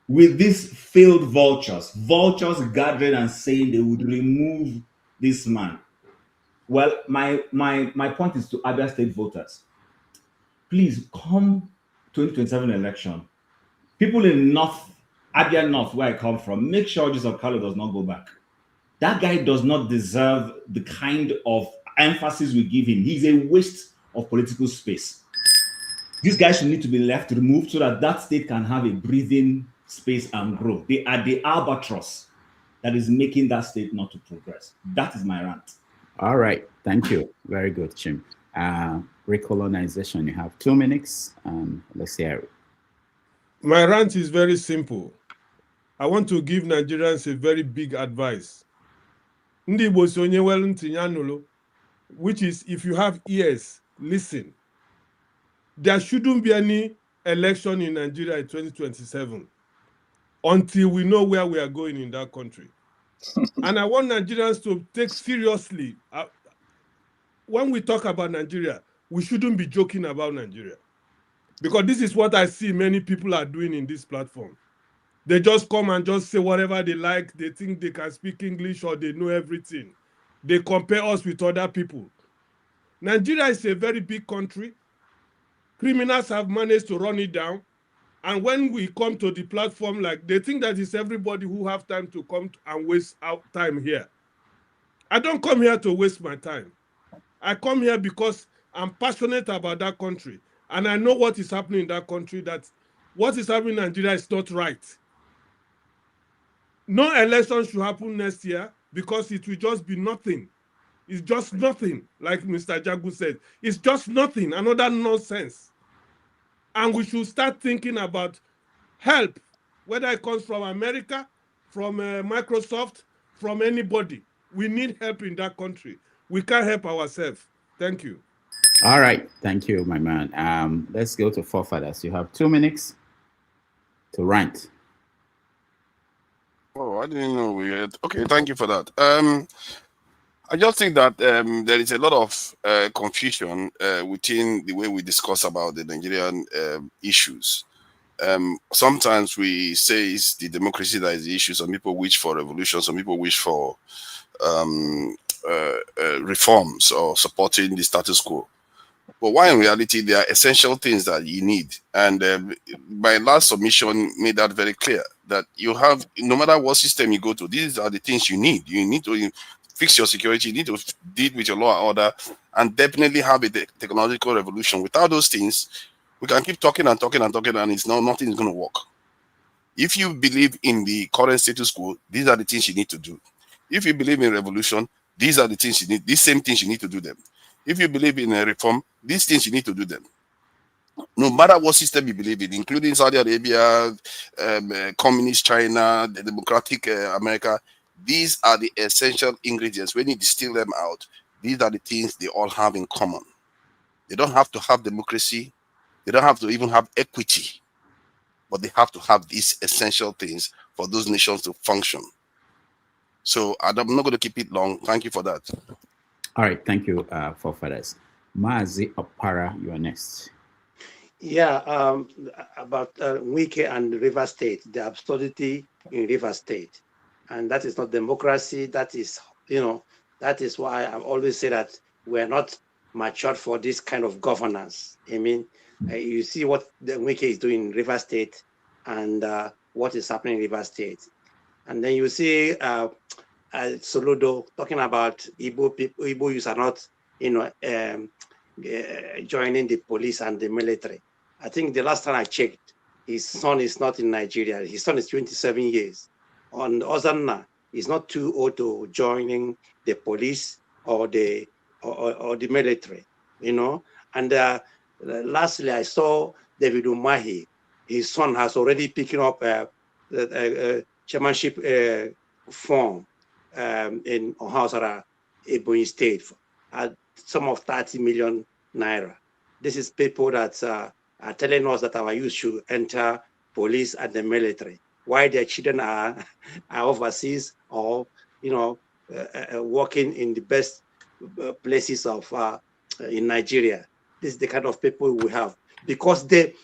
with these failed vultures gathering and saying they would remove this man, Well, my point is to Abia State voters. Please come 2027 election. People in Abia North, where I come from, make sure Jesus Carlo does not go back. That guy does not deserve the kind of emphasis we give him. He's a waste of political space. These guys should need to be left removed so that that state can have a breathing space and grow. They are the albatross that is making that state not to progress. That is my rant. All right. Thank you. Very good, Chim. Recolonization, you have 2 minutes. Let's hear it. My rant is very simple. I want to give Nigerians a very big advice. Which is, if you have ears, listen. There shouldn't be any election in Nigeria in 2027 until we know where we are going in that country. And I want Nigerians to take seriously, when we talk about Nigeria, we shouldn't be joking about Nigeria. Because this is what I see many people are doing in this platform. They just come and just say whatever they like. They think they can speak English or they know everything. They compare us with other people. Nigeria is a very big country. Criminals have managed to run it down. And when we come to the platform, like, they think that it's everybody who have time to come and waste out time here. I don't come here to waste my time. I come here because I'm passionate about that country. And I know what is happening in that country, that what is happening in Nigeria is not right. No election should happen next year because it will just be nothing. It's just nothing, like Mr. Jagu said. It's just nothing, another nonsense. And we should start thinking about help, whether it comes from America, from Microsoft, from anybody. We need help in that country. We can't help ourselves. Thank you. All right. Thank you, my man. Let's go to Forefathers. You have 2 minutes to rant. Oh, I didn't know we had. Okay, thank you for that. I just think that there is a lot of confusion within the way we discuss about the Nigerian issues. Sometimes we say it's the democracy that is the issue. Some people wish for revolution. Some people wish for reforms or supporting the status quo. But why in reality, there are essential things that you need. And my last submission made that very clear, that you have, no matter what system you go to, these are the things you need. You need to fix your security, you need to deal with your law and order, and definitely have a technological revolution. Without those things, we can keep talking and talking and talking, and nothing is going to work. If you believe in the current status quo, these are the things you need to do. If you believe in revolution, these are the things you need, these same things you need to do them. If you believe in a reform, these things you need to do them. No matter what system you believe in, including Saudi Arabia, communist China, the democratic America, these are the essential ingredients. When you distill them out, these are the things they all have in common. They don't have to have democracy. They don't have to even have equity. But they have to have these essential things for those nations to function. So I'm not going to keep it long. Thank you for that. All right. Thank you, Forefathers. Mazi Opara, you are next. Yeah, about Wike and River State, the absurdity in River State. And that is not democracy. That is, that is why I always say that we're not matured for this kind of governance. I mean, you see what the Wike is doing in River State and what is happening in River State. And then you see Soludo talking about Igbo people, Igbo youths are not, joining the police and the military. I think the last time I checked, his son is not in Nigeria. His son is 27 years. On Ozanna, he's not too old to joining the police or the military, And lastly, I saw David Umahi. His son has already picking up a chairmanship form in Ohausara, Ebonyi State, at sum of 30 million naira. This is people that are telling us that our youth should enter police and the military, while their children are overseas or working in the best places of in Nigeria. This is the kind of people we have, because they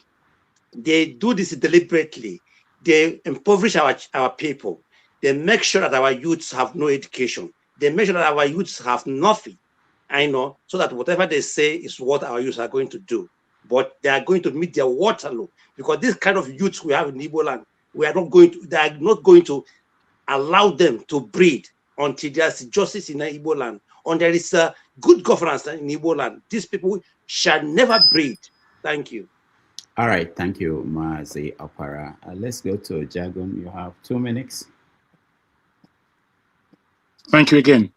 do this deliberately. They impoverish our people. They make sure that our youths have no education. They make sure that our youths have nothing. I know, so that whatever they say is what our youth are going to do. But they are going to meet their Waterloo, because this kind of youth we have in Igbo land, they are not going to allow them to breed until there's justice in Igbo land, and there is a good governance in Igbo land. These people shall never breed. Thank you. All right, thank you, Mazi Opara. Let's go to Jagun. You have 2 minutes. Thank you again.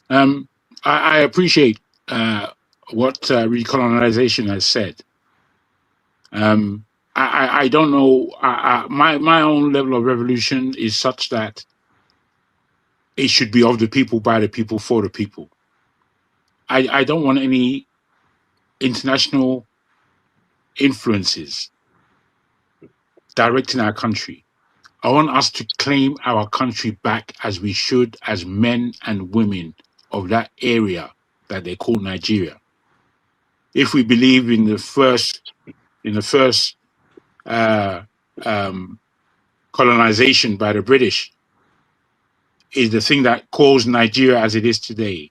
I appreciate what recolonization has said. I don't know. My own level of revolution is such that it should be of the people, by the people, for the people. I don't want any international influences directing our country. I want us to claim our country back as we should, as men and women of that area that they call Nigeria. If we believe in the first colonization by the British is the thing that caused Nigeria as it is today,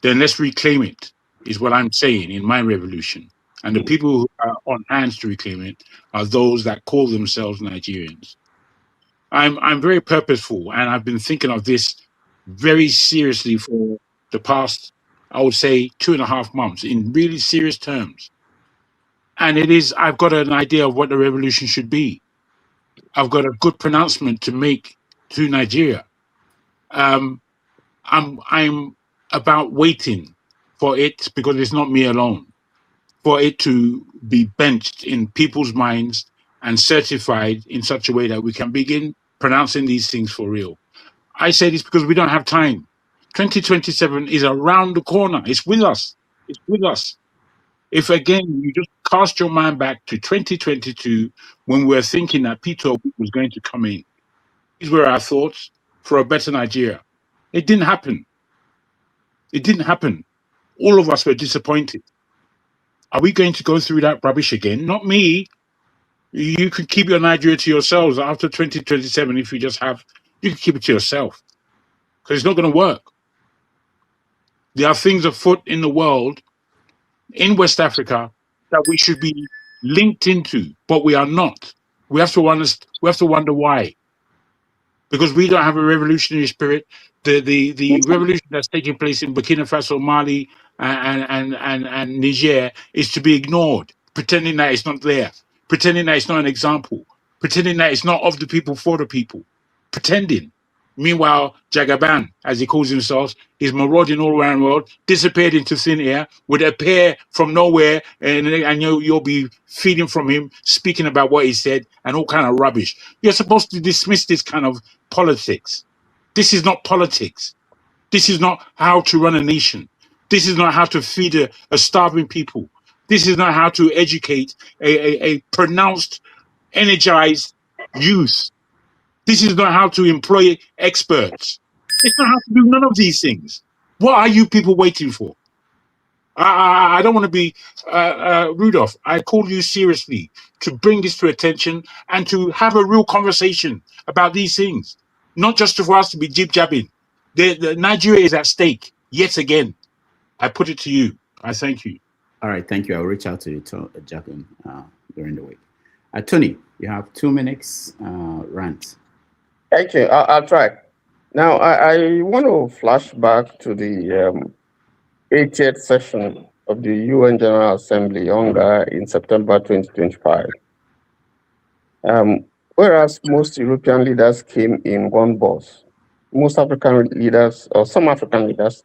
then let's reclaim it, is what I'm saying in my revolution. And the people who are on hands to reclaim it are those that call themselves Nigerians. I'm very purposeful, and I've been thinking of this very seriously for the past, I would say, 2.5 months, in really serious terms. And I've got an idea of what the revolution should be. I've got a good pronouncement to make to Nigeria. I'm about waiting for it, because it's not me alone, for it to be benched in people's minds and certified in such a way that we can begin pronouncing these things for real. I say this because we don't have time. 2027 is around the corner. It's with us. It's with us. If again, you just cast your mind back to 2022, when we were thinking that Peter Obi was going to come in, these were our thoughts for a better Nigeria. It didn't happen. It didn't happen. All of us were disappointed. Are we going to go through that rubbish again? Not me. You could keep your Nigeria to yourselves after 2027. If you can keep it to yourself, because it's not going to work. There are things afoot in the world, in West Africa, that we should be linked into, but we are not. We have to wonder why. Because we don't have a revolutionary spirit. The revolution that's taking place in Burkina Faso, Mali, and Niger is to be ignored, pretending that it's not there, pretending that it's not an example, pretending that it's not of the people, for the people, pretending. Meanwhile, Jagaban, as he calls himself, is marauding all around the world, disappeared into thin air, would appear from nowhere, and you'll be feeding from him, speaking about what he said, and all kind of rubbish. You're supposed to dismiss this kind of politics. This is not politics. This is not how to run a nation. This is not how to feed a starving people. This is not how to educate a pronounced, energized youth. This is not how to employ experts. It's not how to do none of these things. What are you people waiting for? I don't want to be Rudolph. I call you seriously to bring this to attention and to have a real conversation about these things, not just for us to be jib-jabbing. The Nigeria is at stake yet again. I put it to you. I thank you. All right, thank you. I'll reach out to you, Jacqueline, during the week. Tony, you have 2 minutes rant. Thank you. I'll try. Now, I want to flash back to the 80th session of the UN General Assembly in September 2025. Whereas most European leaders came in one bus, most African leaders, or some African leaders,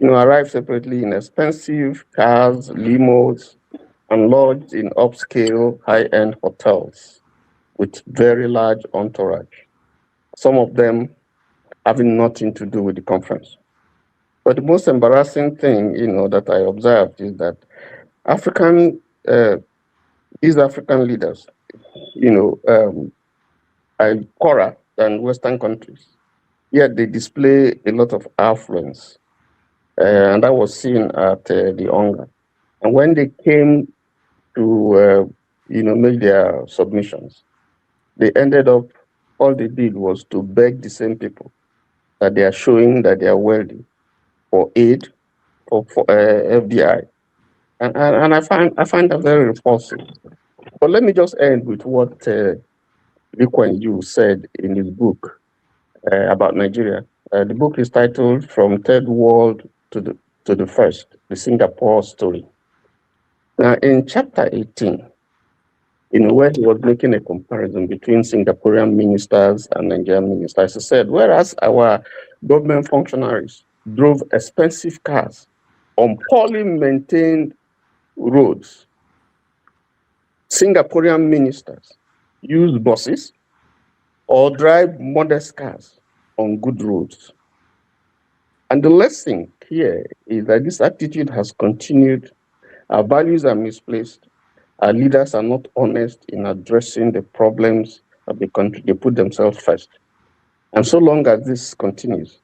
arrived separately in expensive cars, limos, and lodged in upscale, high-end hotels with very large entourage. Some of them having nothing to do with the conference. But the most embarrassing thing, that I observed is that these African leaders, are poorer than Western countries, yet they display a lot of affluence. And that was seen at the Onga. And when they came to, make their submissions, they ended up, all they did was to beg the same people that they are showing that they are wealthy for aid for FDI, and I find that very repulsive. But let me just end with what Lee Kuan Yew said in his book about Nigeria. The book is titled "From Third World to the First: The Singapore Story." Now, in chapter 18, where he was making a comparison between Singaporean ministers and Nigerian ministers, he said, whereas our government functionaries drove expensive cars on poorly maintained roads, Singaporean ministers use buses or drive modest cars on good roads. And the lesson here is that this attitude has continued. Our values are misplaced. Our leaders are not honest in addressing the problems of the country. They put themselves first. And so long as this continues,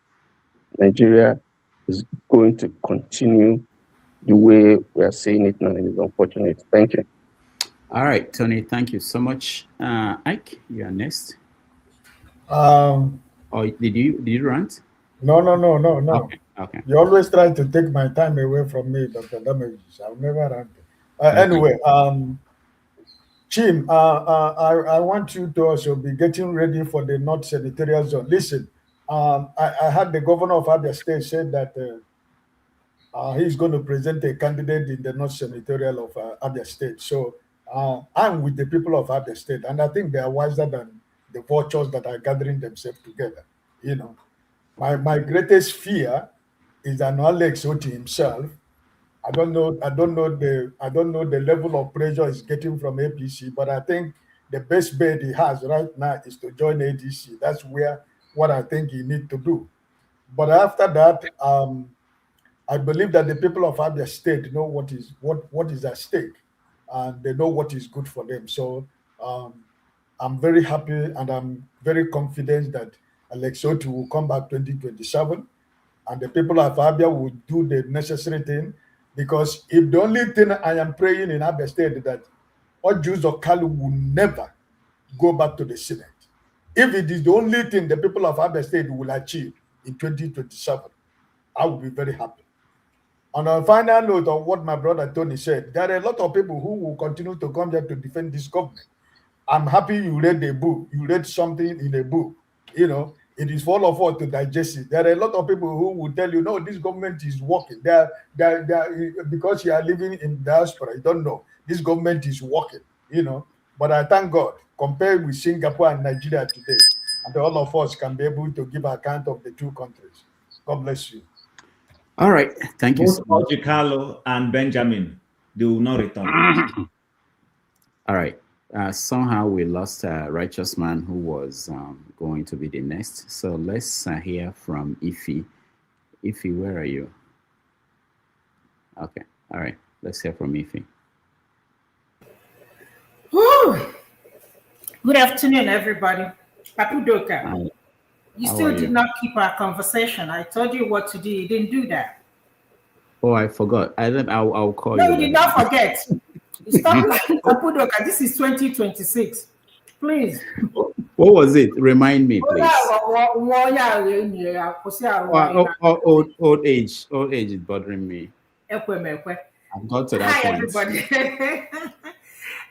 Nigeria is going to continue the way we are seeing it now. It is unfortunate. Thank you. All right, Tony, thank you so much. Ike, you are next. Oh, did you rant? No. Okay. You always try to take my time away from me, Dr. Damages. I'll never rant. Anyway, Chim, I want you to also be getting ready for the North Senatorial Zone. Listen, I had the governor of Abia State said that he's going to present a candidate in the North Senatorial of Abia State. So I'm with the people of Abia State, and I think they are wiser than the vultures that are gathering themselves together. My greatest fear is that Alex Oti himself. I don't know the level of pressure he's getting from APC, but I think the best bet he has right now is to join ADC. That's what I think he needs to do. But after that, I believe that the people of Abia State know what is at stake, and they know what is good for them. So I'm very happy and I'm very confident that Alex Oti will come back 2027, and the people of Abia will do the necessary thing. Because if the only thing I am praying in Abia State is that all Jews of Kali will never go back to the Senate. If it is the only thing the people of Abia State will achieve in 2027, I will be very happy. On a final note of what my brother Tony said, there are a lot of people who will continue to come here to defend this government. I'm happy you read the book. You read something in a book. It is for all of us to digest it. There are a lot of people who will tell you, no, this government is working. Because you are living in diaspora, you don't know. This government is working, But I thank God, compared with Singapore and Nigeria today, and all of us can be able to give account of the two countries. God bless you. All right. Thank you so much. Both Carlo and Benjamin, they will not return. All right. Somehow we lost a righteous man who was going to be the next. So let's hear from Ife. Ife, where are you? Okay. All right. Let's hear from Ife. Woo. Good afternoon, everybody. Papudoka, you still did not keep our conversation. I told you what to do. You didn't do that. Oh, I forgot. I'll call you. No, you did not forget. Stop lying, Papudoka. This is 2026. Please. What was it? Remind me, please. Old age is bothering me. I've got to that point. Everybody.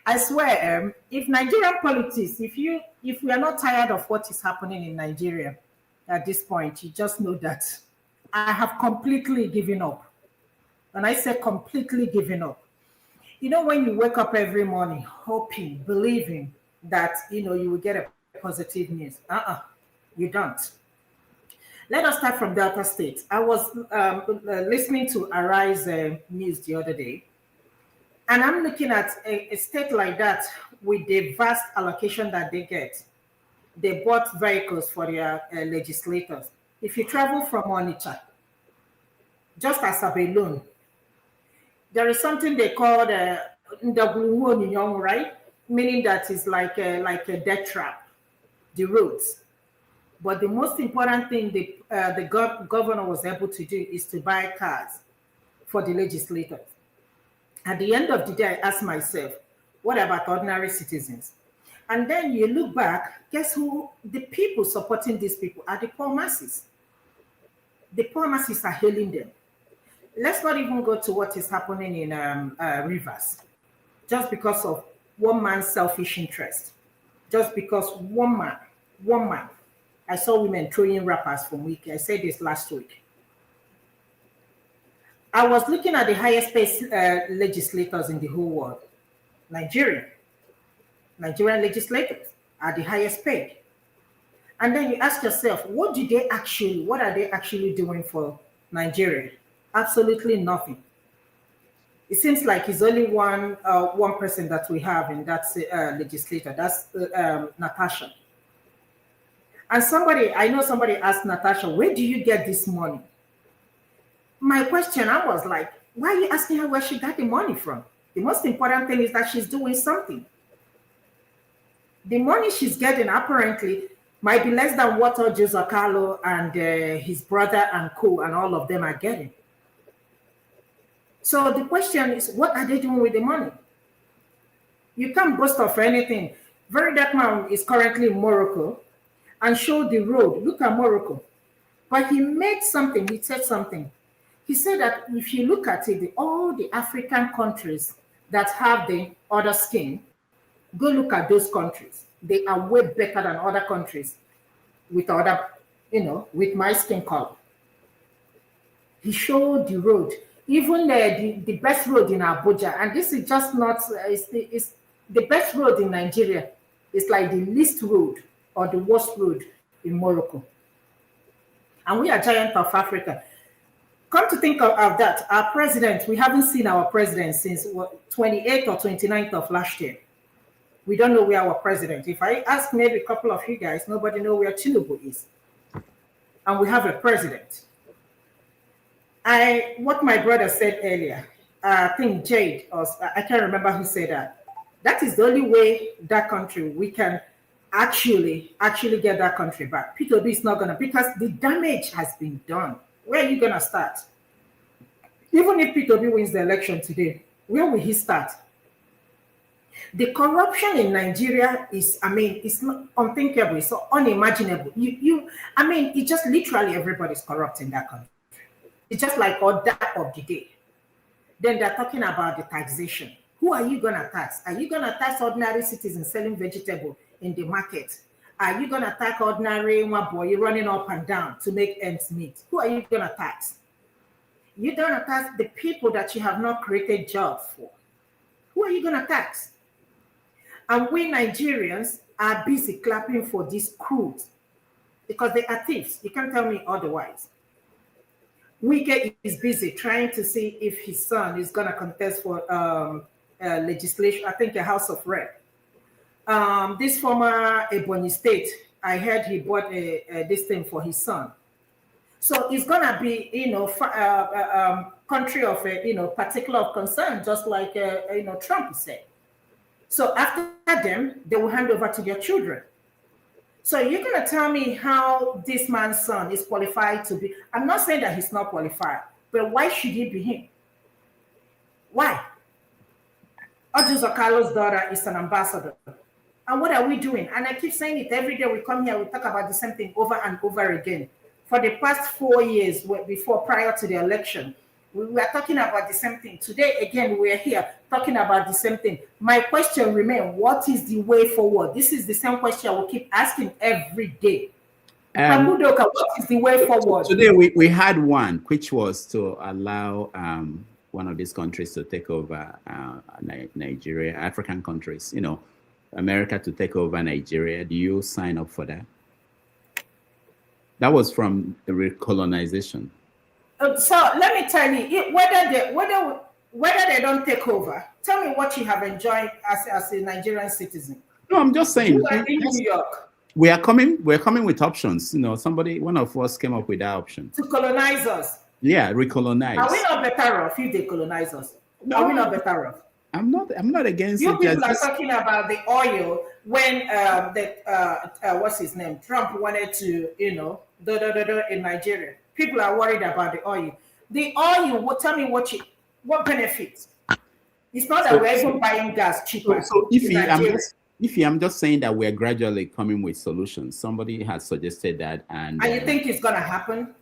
I swear, if Nigerian politics, if we are not tired of what is happening in Nigeria at this point, you just know that I have completely given up. And I say completely given up. When you wake up every morning hoping, believing that, you will get a positive news. You don't. Let us start from Delta State. I was listening to Arise News the other day, and I'm looking at a state like that with the vast allocation that they get. They bought vehicles for their legislators. If you travel from Onitsha, just as a balloon, there is something they call the Ndabulu, right? Meaning that is like a death trap, the roads. But the most important thing the governor was able to do is to buy cars for the legislators. At the end of the day, I asked myself, what about ordinary citizens? And then you look back, guess who? The people supporting these people are the poor masses. The poor masses are hailing them. let's not even go to what is happening in Rivers, just because of one man's selfish interest. Just because one man. I saw women throwing wrappers from Wiki. I said this last week. I was looking at the highest paid legislators in the whole world. Nigerian legislators are the highest paid. And then you ask yourself, what are they actually doing for Nigeria? Absolutely nothing. It seems like it's only one person that we have in that legislator. That's Natasha. And I know somebody asked Natasha, where do you get this money? My question, I was like, why are you asking her where she got the money from? The most important thing is that she's doing something. The money she's getting apparently might be less than what Jose Carlo and his brother and co and all of them are getting. So the question is, what are they doing with the money? You can't boast of anything. Very Dark Man is currently in Morocco and showed the road. Look at Morocco. But he made something, he said something. He said that if you look at it, all the African countries that have the other skin, go look at those countries. They are way better than other countries with with my skin color. He showed the road. Even the best road in Abuja, and this is just not, it's the best road in Nigeria. It's like the least road or the worst road in Morocco. And we are giant of Africa. Come to think of that, our president, we haven't seen our president since 28th or 29th of last year. We don't know where our president. If I ask maybe a couple of you guys, nobody knows where Tinubu is. And we have a president. What my brother said earlier, I think Jade, or I can't remember who said that. That is the only way that country, we can actually get that country back. P2B is not gonna, because the damage has been done. Where are you gonna start? Even if P2B wins the election today, where will he start? The corruption in Nigeria is, it's not unthinkable, it's so unimaginable. It's just literally everybody's corrupt in that country. It's just like order of the day. Then they're talking about the taxation. Who are you gonna tax? Are you gonna tax ordinary citizens selling vegetable in the market? Are you gonna tax ordinary boy running up and down to make ends meet? Who are you gonna tax? You're gonna tax the people that you have not created jobs for. Who are you gonna tax? And we Nigerians are busy clapping for these crews because they are thieves. You can't tell me otherwise. Wike is busy trying to see if his son is going to contest for legislation, I think a House of Rep. This former Ebonyi State, I heard he bought this thing for his son. So it's going to be, country of, particular concern, just like, Trump said. So after them, they will hand over to their children. So you're going to tell me how this man's son is qualified to be. I'm not saying that he's not qualified, but why should he be him? Why? Ojo Carlo's daughter is an ambassador. And what are we doing? And I keep saying it every day we come here, we talk about the same thing over and over again. For the past 4 years, prior to the election, we were talking about the same thing. Today, again, we're here talking about the same thing. My question remains, what is the way forward? This is the same question I will keep asking every day. What is the way forward? Today, we had one, which was to allow one of these countries to take over Nigeria, African countries, America to take over Nigeria. Do you sign up for that? That was from the recolonization. So let me tell you, whether they don't take over, tell me what you have enjoyed as a Nigerian citizen. No, I'm just saying. You are in New York. We're coming with options. One of us came up with that option. To colonize us. Yeah, recolonize. Are we not better off if they colonize us? Are we not better off? I'm not against you it. People are talking about the oil when what's his name? Trump wanted to, in Nigeria. People are worried about the oil. The oil, tell me what benefits? It's not that we're even buying gas cheaper. So I'm just saying that we're gradually coming with solutions. Somebody has suggested that, and you think it's gonna happen?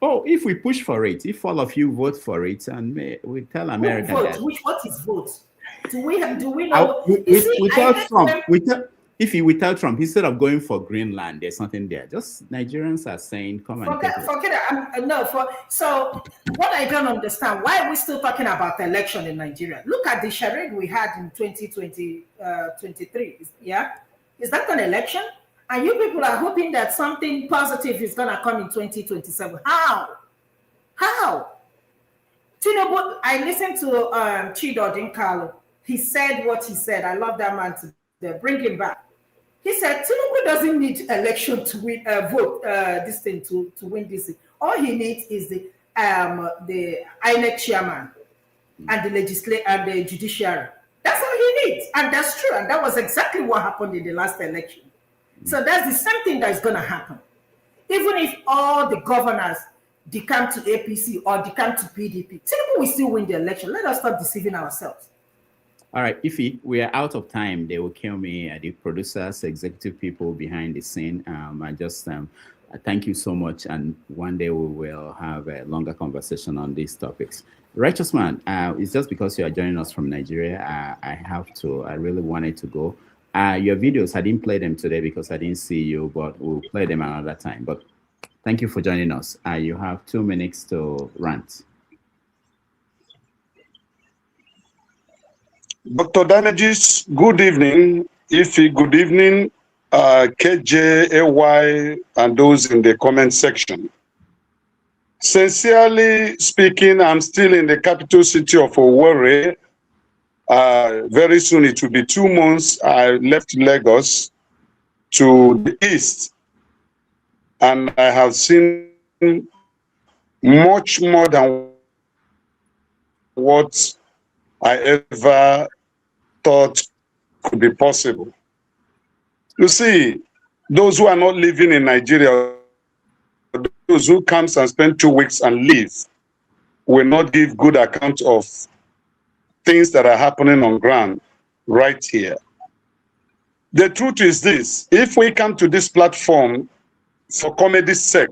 Oh, if we push for it, if all of you vote for it, and we tell America that. What is vote? Do we know? We tell Trump. We tell Trump, instead of going for Greenland, there's something there. Just Nigerians are saying, come and take it. Forget it. So what I don't understand, why are we still talking about the election in Nigeria? Look at the charade we had in 2023. Yeah, is that an election? And you people are hoping that something positive is gonna come in 2027. How? Tinubu, I listened to Chido Dinkalo. He said what he said. I love that man to bring him back. He said Tinubu doesn't need election to win this thing to win this thing. All he needs is the INEC chairman and the legislature and the judiciary. That's all he needs, and that's true. And that was exactly what happened in the last election. So that's the same thing that is going to happen. Even if all the governors decamp to APC or decamp to PDP, Tinubu will still win the election. Let us stop deceiving ourselves. All right, Ify, we are out of time. They will kill me. The producers, executive people behind the scene. I just thank you so much. And one day we will have a longer conversation on these topics. Righteous Man, it's just because you are joining us from Nigeria. I really wanted to go. Your videos, I didn't play them today because I didn't see you, but we'll play them another time. But thank you for joining us. You have 2 minutes to rant. Dr. Damages, good evening. Ify, good evening. KJ, AY, and those in the comment section. Sincerely speaking, I'm still in the capital city of Owerri. Very soon, it will be 2 months. I left Lagos to the east, and I have seen much more than what I ever thought could be possible. You see, those who are not living in Nigeria, those who comes and spend 2 weeks and leave, will not give good account of things that are happening on ground right here. The truth is this: if we come to this platform for comedy's sake,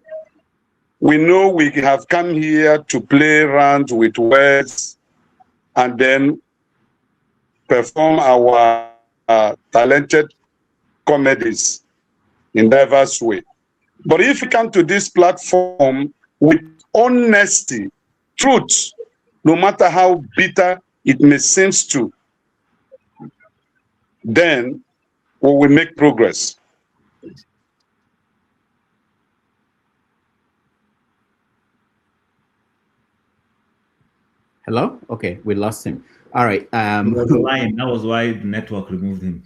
we know we have come here to play around with words and then perform our talented comedies in diverse way. But if we come to this platform with honesty, truth, no matter how bitter it may seem to, then we will make progress. Hello? Okay, we lost him. All right. He was lying. That was why the network removed him.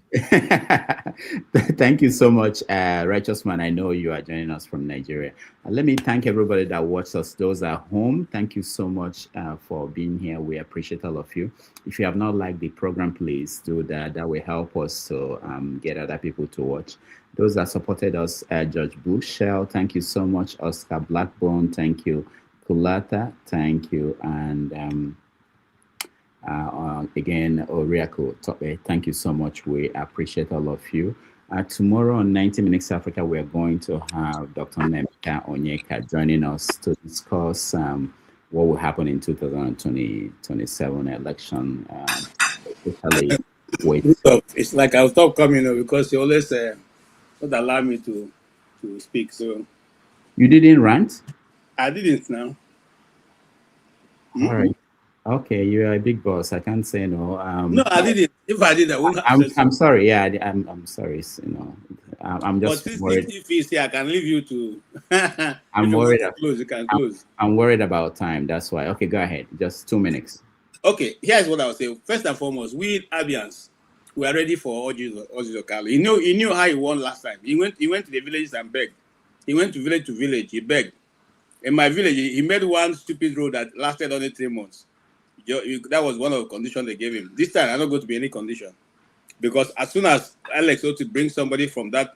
Thank you so much, Righteous Man. I know you are joining us from Nigeria. Let me thank everybody that watched us. Those at home, thank you so much for being here. We appreciate all of you. If you have not liked the program, please do that. That will help us to get other people to watch. Those that supported us, George Bushell, thank you so much. Oscar Blackbone, thank you. Kulata, thank you. And again, Oriako Tope, thank you so much. We appreciate all of you. Tomorrow on 90 Minutes Africa, we are going to have Dr. Nemeka Onyeka joining us to discuss what will happen in 2027 election. It's like I'll stop coming because you always not allow me to speak. So you didn't rant? I didn't now. All right. Okay, you are a big boss. I can't say no. No, I didn't. If I did, I wouldn't have I'm sorry. Yeah, I'm sorry. You know, I'm just worried. If you see, I can leave you to. I'm worried. Close. You can close. I'm worried about time. That's why. Okay, go ahead. Just 2 minutes. Okay, here's what I would say. First and foremost, we Abians, we are ready for Oji Okalo. He knew how he won last time. He went to the villages and begged. He went to village. He begged. In my village, he made one stupid road that lasted only 3 months. That was one of the conditions they gave him. This time, I'm not going to be any condition, because as soon as Alex wants to bring somebody from that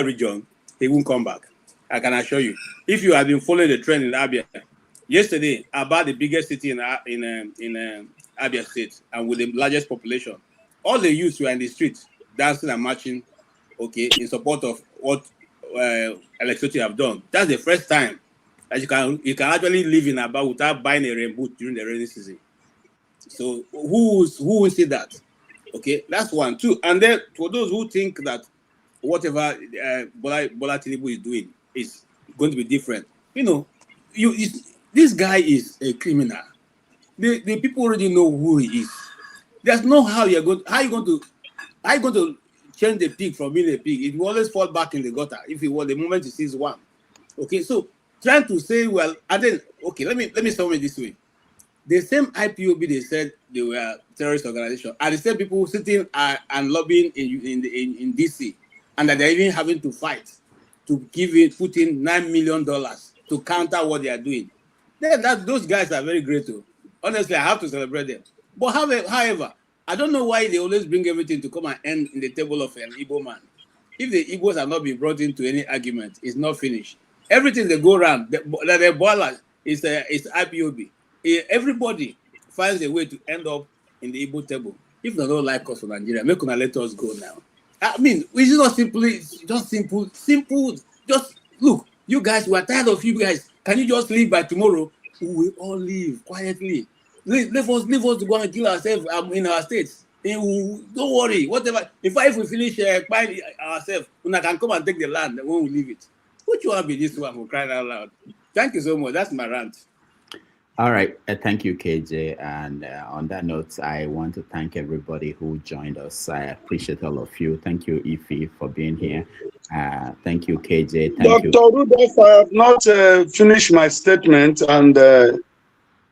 region, he won't come back. I can assure you. If you have been following the trend in Abia, yesterday about the biggest city in Abia State and with the largest population, all the youths were in the streets dancing and marching, okay, in support of what electricity have done. That's the first time that you can actually live in Aba without buying a rain boot during the rainy season. So who will say that? Okay, that's one. Two, and then for those who think that whatever Bola Tinubu is doing is going to be different, this guy is a criminal. The people already know who he is. There's no how you're going to change the pig from being a pig. It will always fall back in the gutter if it was the moment he sees one. Okay, so trying to say, well, and then okay, let me sum it this way. The same IPOB, they said they were a terrorist organization, are the same people sitting and lobbying in DC, and that they're even having to fight to put in $9 million to counter what they are doing. Those guys are very great too. Honestly, I have to celebrate them. But however, I don't know why they always bring everything to come and end in the table of an Igbo man. If the Igbos are not being brought into any argument, it's not finished. Everything they go around, the boiler is IPOB. Everybody finds a way to end up in the Igbo table. If they don't like us for Nigeria, make una let us go now. I mean, it's not simply just simple. Just look, you guys, we are tired of you guys. Can you just leave by tomorrow? We will all leave quietly. Leave us to go and kill ourselves in our states. Don't worry, whatever. If we finish buying ourselves, we can come and take the land when we leave it. Which one be this one for crying out loud? Thank you so much. That's my rant. All right. Thank you, KJ. And on that note, I want to thank everybody who joined us. I appreciate all of you. Thank you, Ify, for being here. Thank you, KJ. Thank you. Dr. Rudolph, I have not finished my statement, and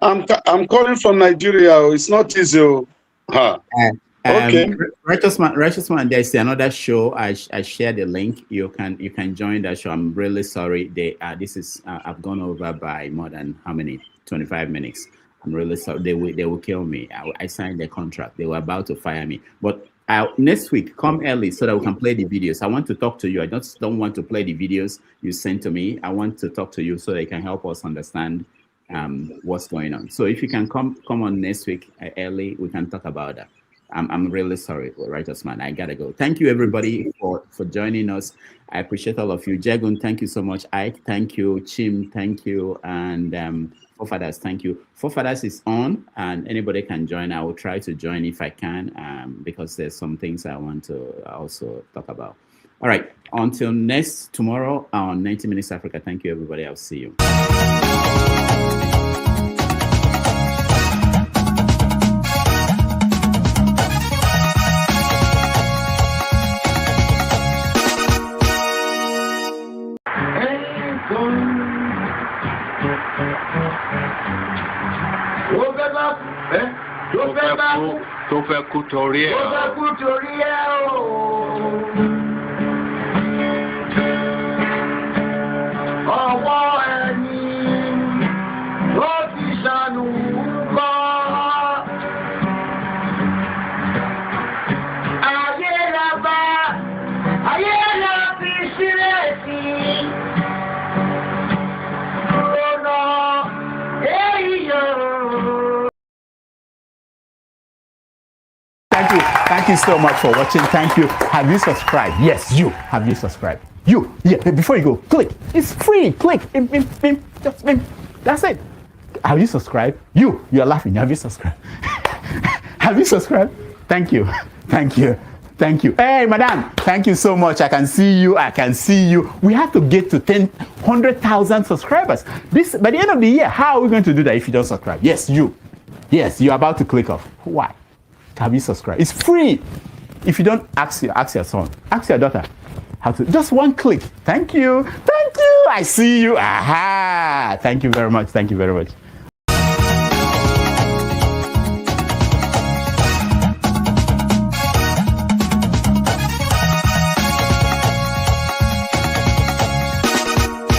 I'm calling from Nigeria. It's not easy. Okay. Righteous man, there's another show. I shared the link. You can join that show. I'm really sorry. I've gone over by more than how many? 25 minutes. I'm really sorry. They will kill me. I signed the contract. They were about to fire me. But next week, come early so that we can play the videos. I want to talk to you. I just don't want to play the videos you sent to me. I want to talk to you so they can help us understand what's going on. So if you can come on next week early, we can talk about that. I'm really sorry, Righteous Man. I gotta go. Thank you, everybody, for joining us. I appreciate all of you. Jagun, thank you so much. Ike, thank you. Chim, thank you. And Forefathers, thank you. Forefathers is on, and anybody can join. I will try to join if I can, because there's some things I want to also talk about. All right. Until tomorrow on 90 Minutes Africa. Thank you, everybody. I'll see you. Tó fẹ́ kú torí ẹ̀ o. Ọwọ́ ẹni ló ti ṣàánú kọ́. Ayé la bá, ayé la fi sílẹ̀ sí. Lọ́nà èèyàn. Thank you so much for watching. Thank you. Have you subscribed? Yes, you. Have you subscribed? You. Yeah, before you go, click. It's free. Click. That's it. Have you subscribed? You are laughing. Have you subscribed? Have you subscribed? Thank you. Thank you. Thank you. Hey, madam. Thank you so much. I can see you. We have to get to 100,000 subscribers. By the end of the year, how are we going to do that if you don't subscribe? Yes, you. Yes, you're about to click off. Why? Have you subscribed? It's free. If you don't, ask your son, ask your daughter how to. Just one click. Thank you. I see you. Aha. Thank you very much.